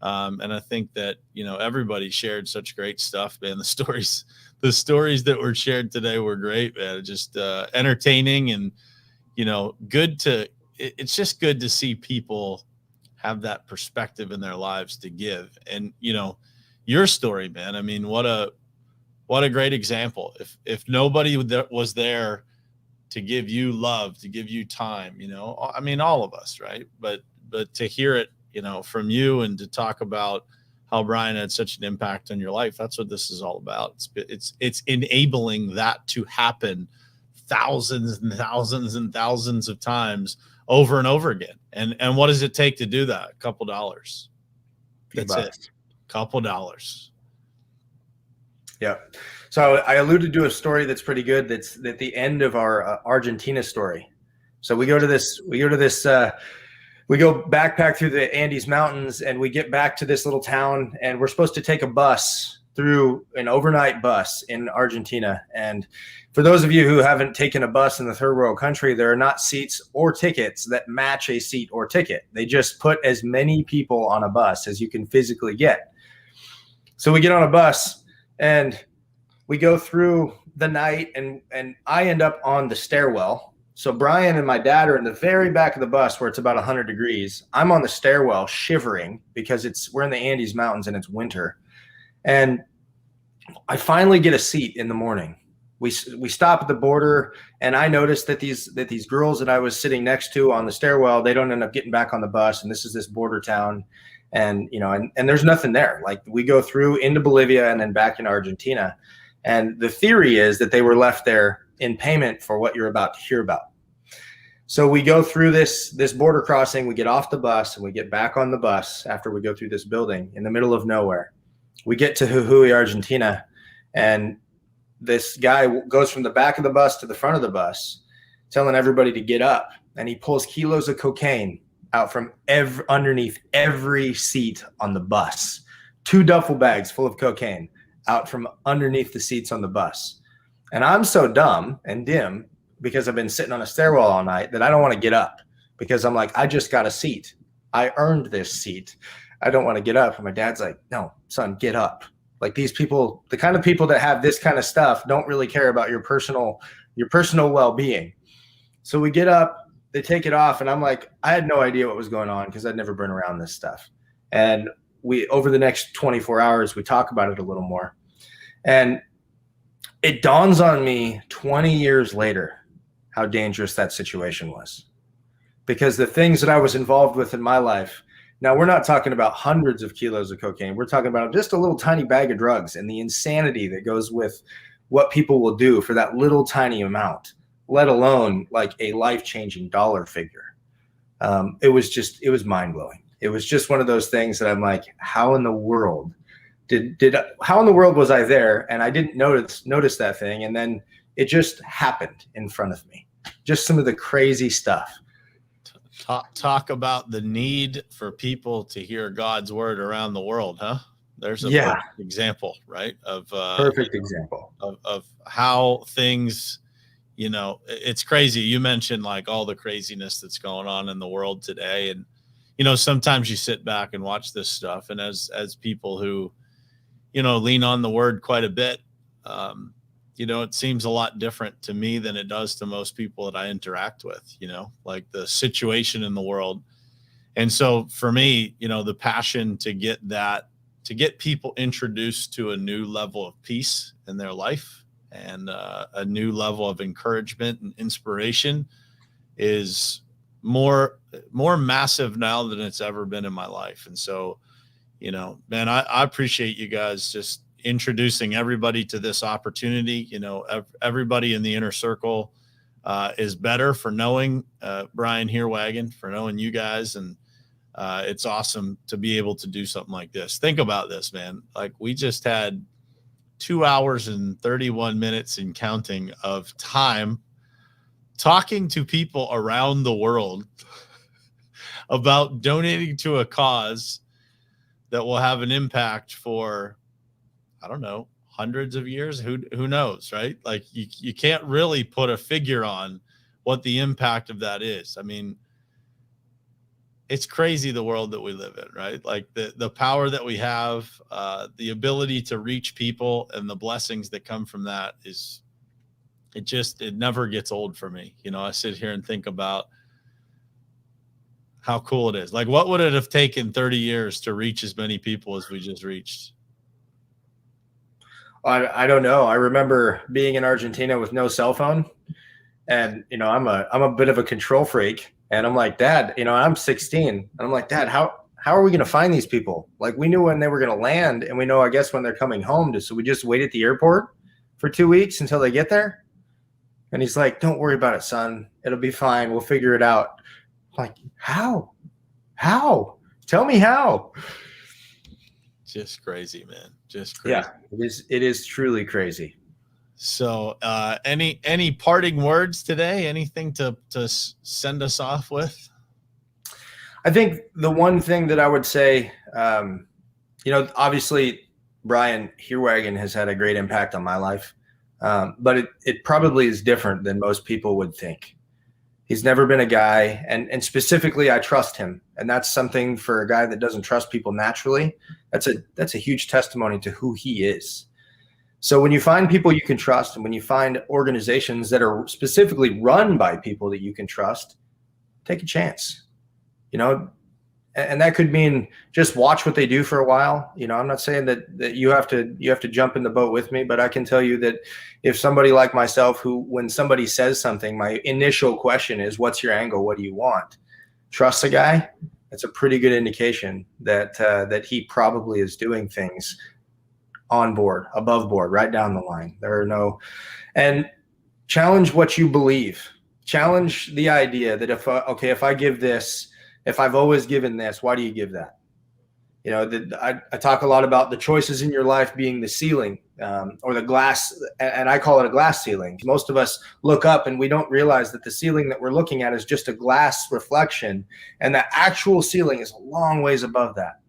And I think that, everybody shared such great stuff, man. The stories that were shared today were great, man. Just entertaining and, it's just good to see people have that perspective in their lives to give. And, your story, man, I mean, what a great example. If nobody was there to give you love, to give you time, I mean, all of us, right? But to hear it, from you, and to talk about how Brian had such an impact on your life. That's what this is all about. It's enabling that to happen thousands and thousands and thousands of times over and over again. And what does it take to do that? A couple dollars. That's it. Couple dollars. Yeah. So I alluded to a story that's pretty good. That's at the end of our Argentina story. So we go backpack through the Andes Mountains, and we get back to this little town, and we're supposed to take a bus through an overnight bus in Argentina. And for those of you who haven't taken a bus in the third world country, there are not seats or tickets that match a seat or ticket. They just put as many people on a bus as you can physically get. So we get on a bus and we go through the night, and I end up on the stairwell. So Brian and my dad are in the very back of the bus where it's about 100 degrees. I'm on the stairwell shivering because we're in the Andes Mountains and it's winter. And I finally get a seat in the morning. We stop at the border, and I noticed that these girls that I was sitting next to on the stairwell, they don't end up getting back on the bus. And this is this border town, and and there's nothing there. Like, we go through into Bolivia and then back into Argentina. And the theory is that they were left there in payment for what you're about to hear about. So we go through this border crossing, we get off the bus, and we get back on the bus after we go through this building in the middle of nowhere. We get to Jujuy, Argentina, and this guy goes from the back of the bus to the front of the bus, telling everybody to get up. And he pulls kilos of cocaine out from underneath every seat on the bus. 2 duffel bags full of cocaine out from underneath the seats on the bus. And I'm so dumb and dim because I've been sitting on a stairwell all night that I don't want to get up, because I'm like, I just got a seat. I earned this seat. I don't want to get up. And my dad's like, no, son, get up. Like, these people, the kind of people that have this kind of stuff, don't really care about your personal, your personal well-being. So we get up, they take it off, and I'm like, I had no idea what was going on because I'd never been around this stuff. And we, over the next 24 hours, we talk about it a little more. And it dawns on me 20 years later how dangerous that situation was. Because the things that I was involved with in my life, now we're not talking about hundreds of kilos of cocaine. We're talking about just a little tiny bag of drugs and the insanity that goes with what people will do for that little tiny amount, let alone like a life-changing dollar figure. It was mind-blowing. It was just one of those things that I'm like, how in the world how in the world was I there? And I didn't notice that thing. And then it just happened in front of me. Just some of the crazy stuff. Talk about the need for people to hear God's word around the world, huh? There's a perfect example, right? Perfect example of how things, you know, it's crazy. You mentioned like all the craziness that's going on in the world today. And, you know, sometimes you sit back and watch this stuff. And as people who, you know, lean on the word quite a bit, you know, it seems a lot different to me than it does to most people that I interact with, you know, like the situation in the world. And so for me, you know, the passion to get people introduced to a new level of peace in their life and a new level of encouragement and inspiration is more massive now than it's ever been in my life. And so, you know, man, I appreciate you guys just introducing everybody to this opportunity. You know, everybody in the inner circle is better for knowing Brian Heerwagen, for knowing you guys. And it's awesome to be able to do something like this. Think about this, man. Like we just had 2 hours and 31 minutes and counting of time talking to people around the world about donating to a cause that will have an impact for, I don't know, hundreds of years. Who knows, right? Like you can't really put a figure on what the impact of that is. I mean, it's crazy the world that we live in, right? Like the power that we have, the ability to reach people and the blessings that come from that is, it never gets old for me. You know, I sit here and think about how cool it is. Like, what would it have taken 30 years to reach as many people as we just reached? I don't know. I remember being in Argentina with no cell phone, and you know, I'm a bit of a control freak, and I'm like, Dad, you know, I'm 16, and I'm like, Dad, how are we going to find these people? Like, we knew when they were going to land, and we know, I guess, when they're coming home. So we just wait at the airport for 2 weeks until they get there. And he's like, don't worry about it, son. It'll be fine. We'll figure it out. I'm like, how? Tell me how. Just crazy, man. Just crazy. Yeah, it is truly crazy. So any parting words today? Anything to send us off with? I think the one thing that I would say, you know, obviously Brian Heerwagen has had a great impact on my life, but it probably is different than most people would think. He's never been a guy, and specifically, I trust him, and that's something for a guy that doesn't trust people naturally. That's a huge testimony to who he is. So when you find people you can trust, and when you find organizations that are specifically run by people that you can trust, take a chance. You know, and that could mean just watch what they do for a while. You know, I'm not saying that you have to jump in the boat with me, but I can tell you that if somebody like myself, who, when somebody says something, my initial question is, what's your angle? What do you want? Trust the guy. That's a pretty good indication that he probably is doing things on board, above board, right down the line. And challenge what you believe. Challenge the idea that if I give this, if I've always given this, why do you give that? You know, I talk a lot about the choices in your life being the ceiling, or the glass, and I call it a glass ceiling. Most of us look up and we don't realize that the ceiling that we're looking at is just a glass reflection, and the actual ceiling is a long ways above that.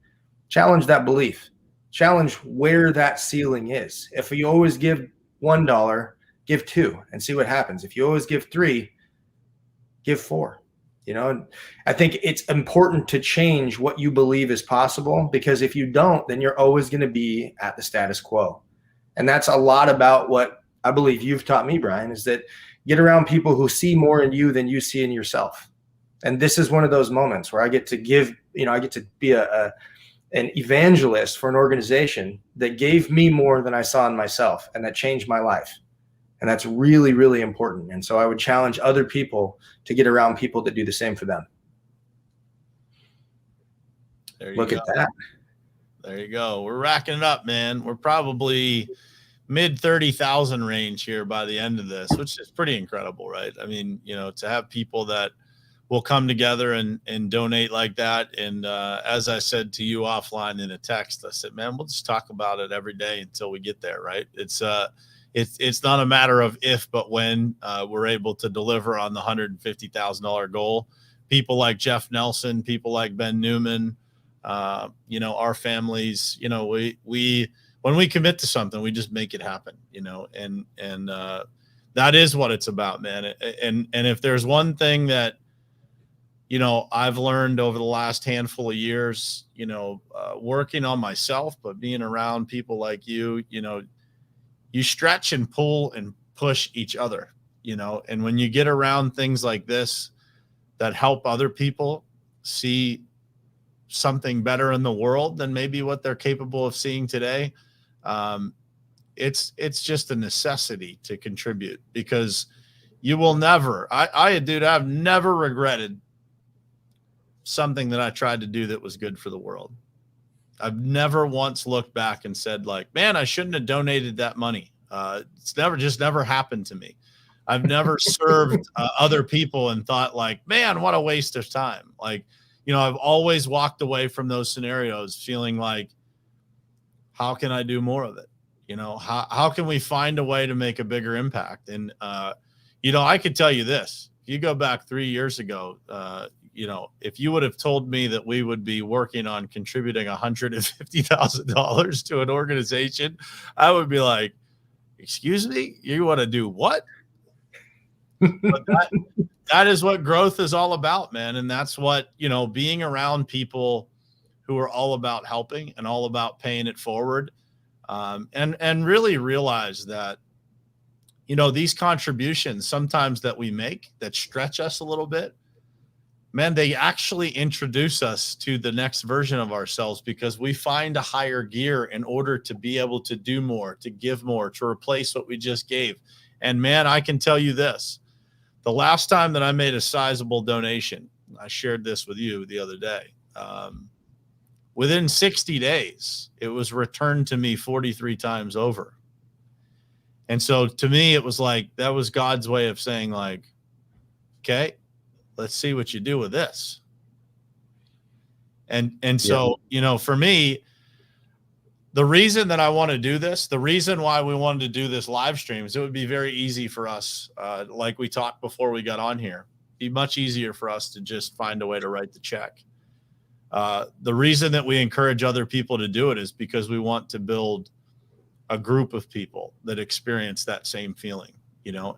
Challenge that belief. Challenge where that ceiling is. If you always give $1, give $2 and see what happens. If you always give $3, give $4. You know, I think it's important to change what you believe is possible, because if you don't, then you're always going to be at the status quo. And that's a lot about what I believe you've taught me, Brian, is that get around people who see more in you than you see in yourself. And this is one of those moments where I get to give, I get to be an evangelist for an organization that gave me more than I saw in myself, and that changed my life. And that's really, really important. And so I would challenge other people to get around people that do the same for them. There you Look go. at that. There you go. We're racking it up, man. We're probably mid 30,000 range here by the end of this, which is pretty incredible, right? I mean, to have people that will come together and donate like that. And as I said to you offline in a text, I said, man, we'll just talk about it every day until we get there, right? It's not a matter of if, but when we're able to deliver on the $150,000 goal. People like Jeff Nelson, people like Ben Newman, our families, we when we commit to something, we just make it happen, and that is what it's about, man. And if there's one thing that, I've learned over the last handful of years, working on myself, but being around people like you, you stretch and pull and push each other, and when you get around things like this that help other people see something better in the world than maybe what they're capable of seeing today, it's just a necessity to contribute, because you will never, I've never regretted something that I tried to do that was good for the world. I've never once looked back and said, like, man, I shouldn't have donated that money. It's never happened to me. I've never served other people and thought, like, man, what a waste of time. Like, I've always walked away from those scenarios feeling like, how can I do more of it? How can we find a way to make a bigger impact? And, I could tell you this, if you go back 3 years ago, if you would have told me that we would be working on contributing $150,000 to an organization, I would be like, excuse me, you want to do what? But that is what growth is all about, man. And that's what, being around people who are all about helping and all about paying it forward. And really realize that, these contributions sometimes that we make that stretch us a little bit, man, they actually introduce us to the next version of ourselves, because we find a higher gear in order to be able to do more, to give more, to replace what we just gave. And man, I can tell you this, the last time that I made a sizable donation, I shared this with you the other day, within 60 days, it was returned to me 43 times over. And so to me, it was like, that was God's way of saying, like, okay, let's see what you do with this. And so, for me, the reason that I want to do this, the reason why we wanted to do this live stream is it would be very easy for us, like we talked before we got on here, be much easier for us to just find a way to write the check. The reason that we encourage other people to do it is because we want to build a group of people that experience that same feeling,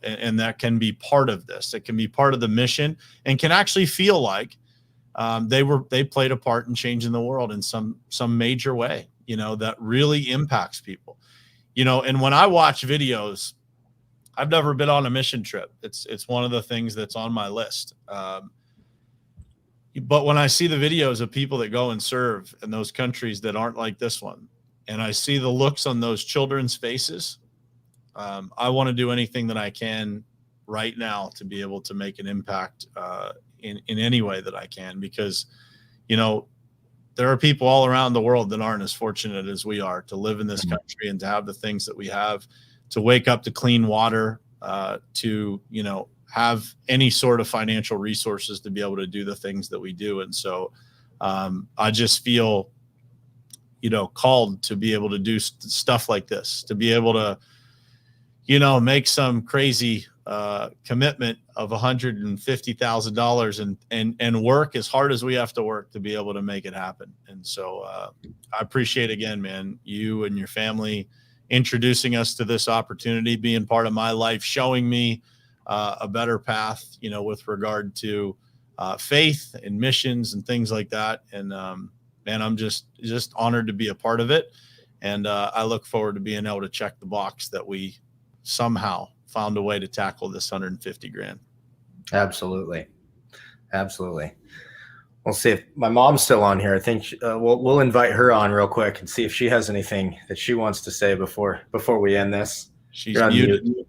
and that can be part of this. It can be part of the mission and can actually feel like they played a part in changing the world in some major way, that really impacts people, and when I watch videos, I've never been on a mission trip. It's one of the things that's on my list. But when I see the videos of people that go and serve in those countries that aren't like this one, and I see the looks on those children's faces, I want to do anything that I can right now to be able to make an impact in any way that I can, because, there are people all around the world that aren't as fortunate as we are to live in this country and to have the things that we have, to wake up to clean water, to, have any sort of financial resources to be able to do the things that we do. And so I just feel, called to be able to do stuff like this, to be able to, make some crazy commitment of $150,000 and work as hard as we have to work to be able to make it happen. And so I appreciate, again, man, you and your family introducing us to this opportunity, being part of my life, showing me a better path, with regard to faith and missions and things like that. And man, I'm just honored to be a part of it. And I look forward to being able to check the box that we somehow found a way to tackle this 150 grand. Absolutely. We'll see if my mom's still on here. I think we'll invite her on real quick and see if she has anything that she wants to say before we end this. She's muted.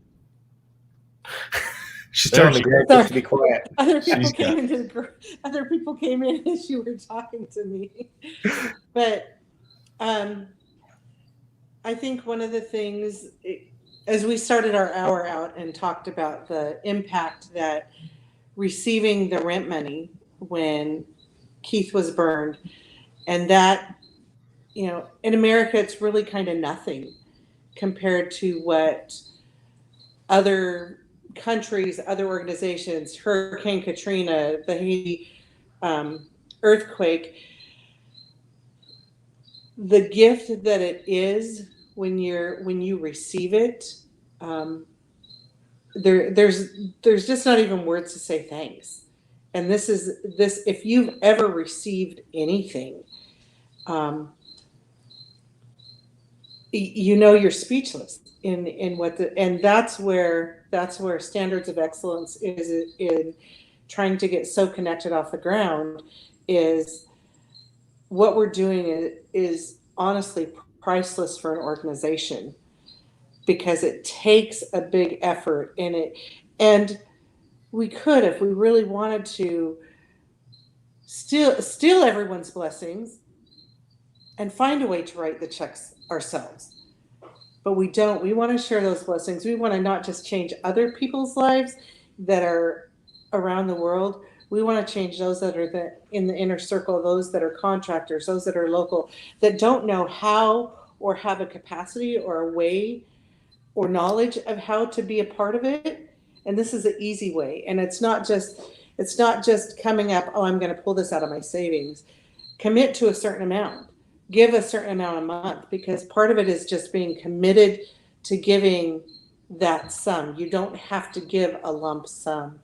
She's telling the grandkids to be quiet. Other people came in as you were talking to me. But I think one of the things, as we started our hour out and talked about the impact that receiving the rent money when Keith was burned, and that, in America, it's really kind of nothing compared to what other countries, other organizations, Hurricane Katrina, the Haiti earthquake, the gift that it is when you receive it, there's just not even words to say thanks. And this if you've ever received anything, you're speechless in what and that's where Standards of Excellence is in trying to get so connected off the ground. Is what we're doing is honestly priceless for an organization, because it takes a big effort in it. And we could, if we really wanted to, steal everyone's blessings and find a way to write the checks ourselves. But we don't. We want to share those blessings. We want to not just change other people's lives that are around the world. We want to change those that are in the inner circle, those that are contractors, those that are local, that don't know how or have a capacity or a way or knowledge of how to be a part of it. And this is an easy way. And it's not just coming up, I'm going to pull this out of my savings. Commit to a certain amount. Give a certain amount a month, because part of it is just being committed to giving that sum. You don't have to give a lump sum.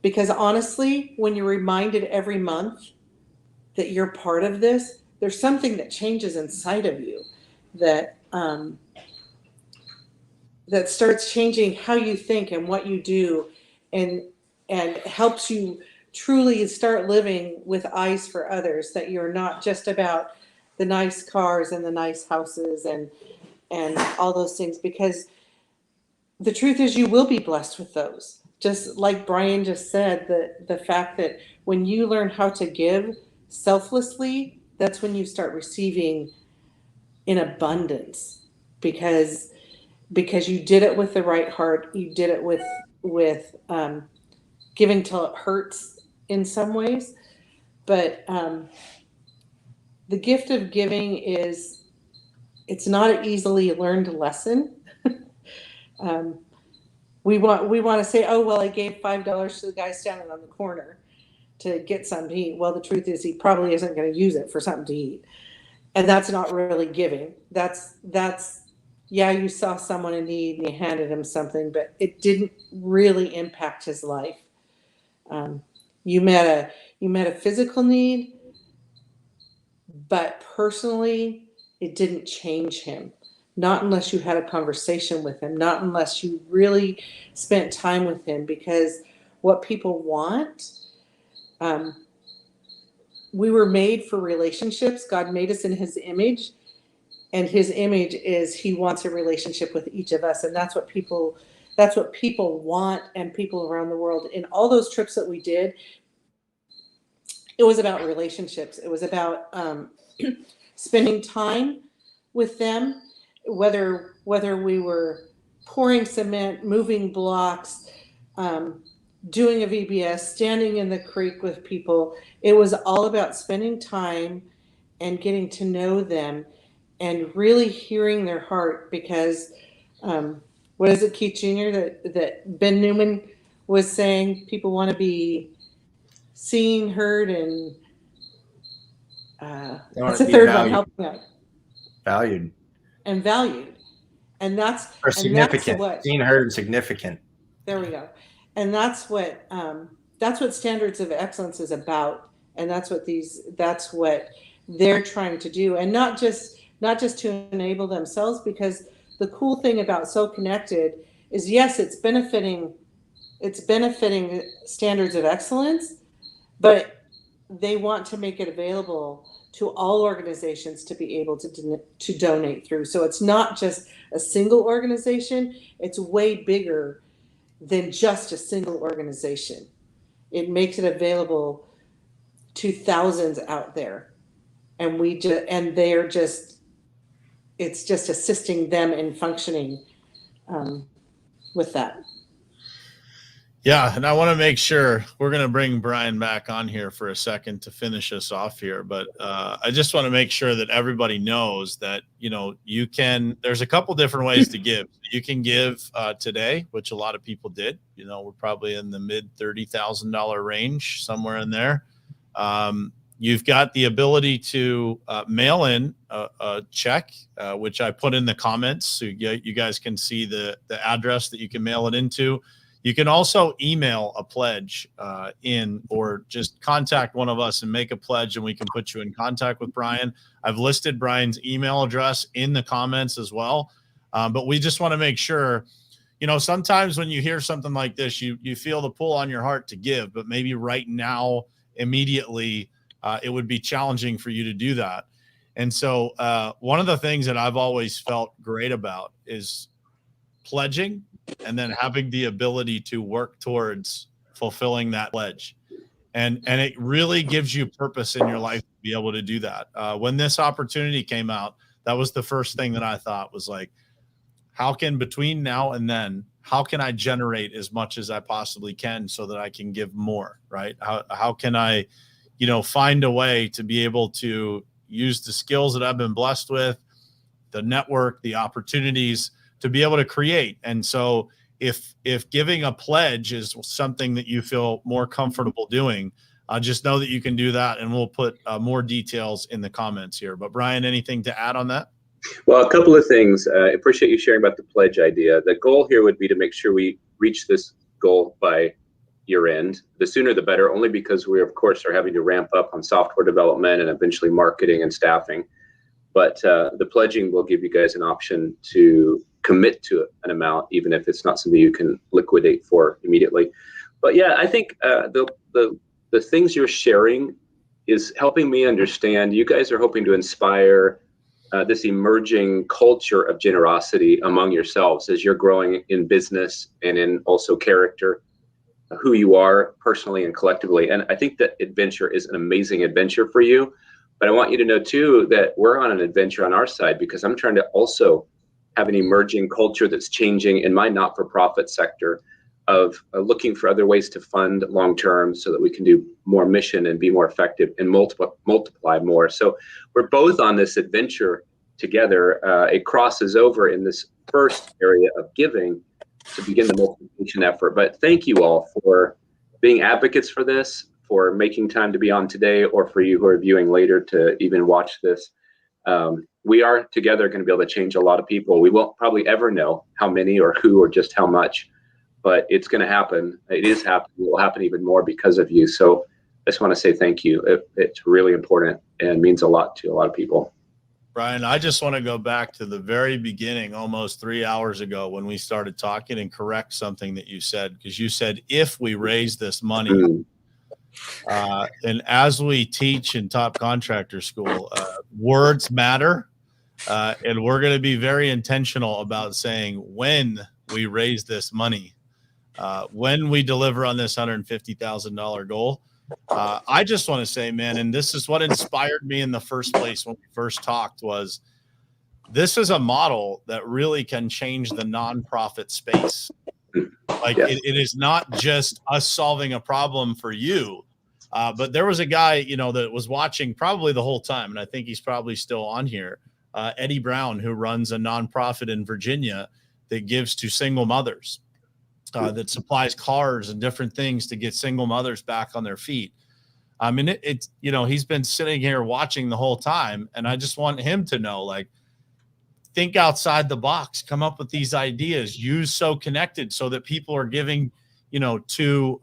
Because honestly, when you're reminded every month that you're part of this, there's something that changes inside of you that starts changing how you think and what you do, and helps you truly start living with eyes for others, that you're not just about the nice cars and the nice houses and all those things, because the truth is you will be blessed with those. Just like Brian just said, the fact that when you learn how to give selflessly, that's when you start receiving in abundance, because you did it with the right heart. You did it with giving till it hurts in some ways. But the gift of giving it's not an easily learned lesson. We want to say, oh, well, I gave $5 to the guy standing on the corner to get something to eat. Well, the truth is he probably isn't going to use it for something to eat. And that's not really giving. That's yeah, you saw someone in need and you handed him something, but it didn't really impact his life. You met a physical need, but personally, it didn't change him. Not unless you had a conversation with him, not unless you really spent time with him, because what people want, we were made for relationships. God made us in his image, and his image is he wants a relationship with each of us. And that's what people want, and people around the world. In all those trips that we did, it was about relationships. It was about spending time with them, whether we were pouring cement, moving blocks, doing a VBS, standing in the creek with people. It was all about spending time and getting to know them and really hearing their heart, because what is it, Keith Jr., that Ben Newman was saying? People want to be seen, heard, and what's the third one? Helping out. Valued. And valued. And that's or significant. That's Seen, heard, and significant. There we go. And that's what Standards of Excellence is about. And that's what they're trying to do. And not just to enable themselves, because the cool thing about So Connected is, yes, it's benefiting standards of excellence, but they want to make it available to all organizations to be able to donate through. So it's not just a single organization, it's way bigger than just a single organization. It makes it available to thousands out there. And it's just assisting them in functioning with that. Yeah, and I want to make sure we're going to bring Brian back on here for a second to finish us off here. But I just want to make sure that everybody knows that, there's a couple different ways to give. You can give today, which a lot of people did. We're probably in the mid $30,000 range, somewhere in there. You've got the ability to mail in a check, which I put in the comments, so you guys can see the address that you can mail it into. You can also email a pledge or just contact one of us and make a pledge, and we can put you in contact with Brian. I've listed Brian's email address in the comments as well. But we just want to make sure, sometimes when you hear something like this, you feel the pull on your heart to give, but maybe right now, immediately, it would be challenging for you to do that. And so one of the things that I've always felt great about is pledging and then having the ability to work towards fulfilling that pledge. And it really gives you purpose in your life to be able to do that. When this opportunity came out, that was the first thing that I thought was like, between now and then, how can I generate as much as I possibly can so that I can give more, right? How can I, find a way to be able to use the skills that I've been blessed with, the network, the opportunities to be able to create. And so if giving a pledge is something that you feel more comfortable doing, just know that you can do that, and we'll put more details in the comments here. But Brian, anything to add on that? Well, a couple of things. I appreciate you sharing about the pledge idea. The goal here would be to make sure we reach this goal by year end. The sooner the better, only because we, of course, are having to ramp up on software development and eventually marketing and staffing. But the pledging will give you guys an option to commit to an amount, even if it's not something you can liquidate for immediately. But yeah, I think the things you're sharing is helping me understand. You guys are hoping to inspire this emerging culture of generosity among yourselves as you're growing in business and in also character, who you are personally and collectively. And I think that adventure is an amazing adventure for you. But I want you to know too that we're on an adventure on our side, because I'm trying to also have an emerging culture that's changing in my not-for-profit sector of looking for other ways to fund long-term so that we can do more mission and be more effective and multiply more. So we're both on this adventure together. It crosses over in this first area of giving to begin the multiplication effort. But thank you all for being advocates for this, for making time to be on today, or for you who are viewing later to even watch this. We are together going to be able to change a lot of people. We won't probably ever know how many or who or just how much, but it's going to happen. It is happening. It will happen even more because of you. So I just want to say thank you. It's really important and means a lot to a lot of people. Brian, I just want to go back to the very beginning, almost 3 hours ago, when we started talking, and correct something that you said, because you said, if we raise this money, and as we teach in Top Contractor School, words matter. And we're going to be very intentional about saying when we raise this money, when we deliver on this $150,000 goal. I just want to say, man, and this is what inspired me in the first place when we first talked, was this is a model that really can change the nonprofit space. Like it is not just us solving a problem for you. But there was a guy, that was watching probably the whole time, and I think he's probably still on here, Eddie Brown, who runs a nonprofit in Virginia that gives to single mothers, that supplies cars and different things to get single mothers back on their feet. I mean, it's he's been sitting here watching the whole time, and I just want him to know, like, think outside the box, come up with these ideas, use So Connected so that people are giving, to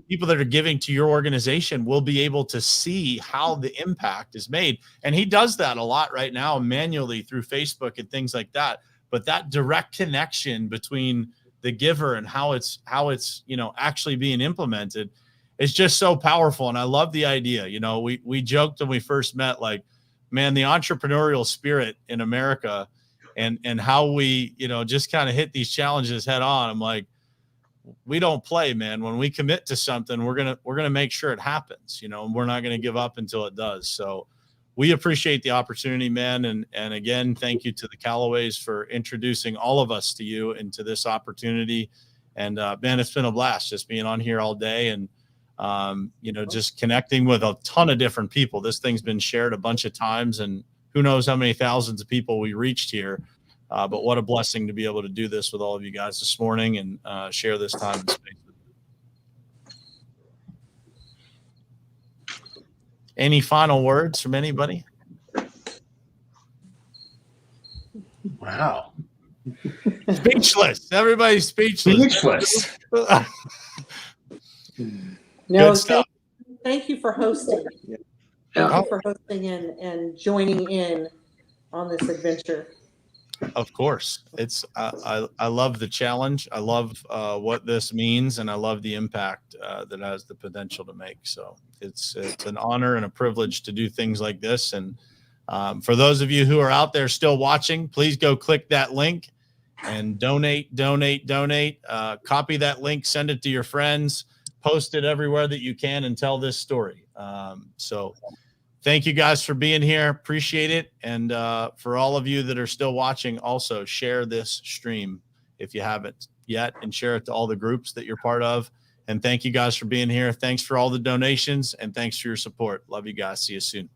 people that are giving to your organization will be able to see how the impact is made. And he does that a lot right now manually through Facebook and things like that. But that direct connection between the giver and how it's actually being implemented is just so powerful. And I love the idea. We joked when we first met, like, man, the entrepreneurial spirit in America and how we, just kind of hit these challenges head on. I'm like, we don't play, man. When we commit to something, we're going to make sure it happens, and we're not going to give up until it does. So we appreciate the opportunity, man. And again, thank you to the Callaways for introducing all of us to you and to this opportunity. And man, it's been a blast just being on here all day and, just connecting with a ton of different people. This thing's been shared a bunch of times, and who knows how many thousands of people we reached here. But what a blessing to be able to do this with all of you guys this morning and share this time and space. Any final words from anybody? Wow. Speechless. Everybody's speechless. Speechless. No, Good stuff. thank you for hosting. Thank you for hosting and joining in on this adventure. Of course. It's I love the challenge. I love what this means, and I love the impact that has the potential to make. So it's an honor and a privilege to do things like this. And for those of you who are out there still watching, please go click that link and donate. Copy that link, send it to your friends, post it everywhere that you can, and tell this story. So thank you guys for being here. Appreciate it. And for all of you that are still watching, also share this stream if you haven't yet, and share it to all the groups that you're part of. And thank you guys for being here. Thanks for all the donations, and thanks for your support. Love you guys. See you soon.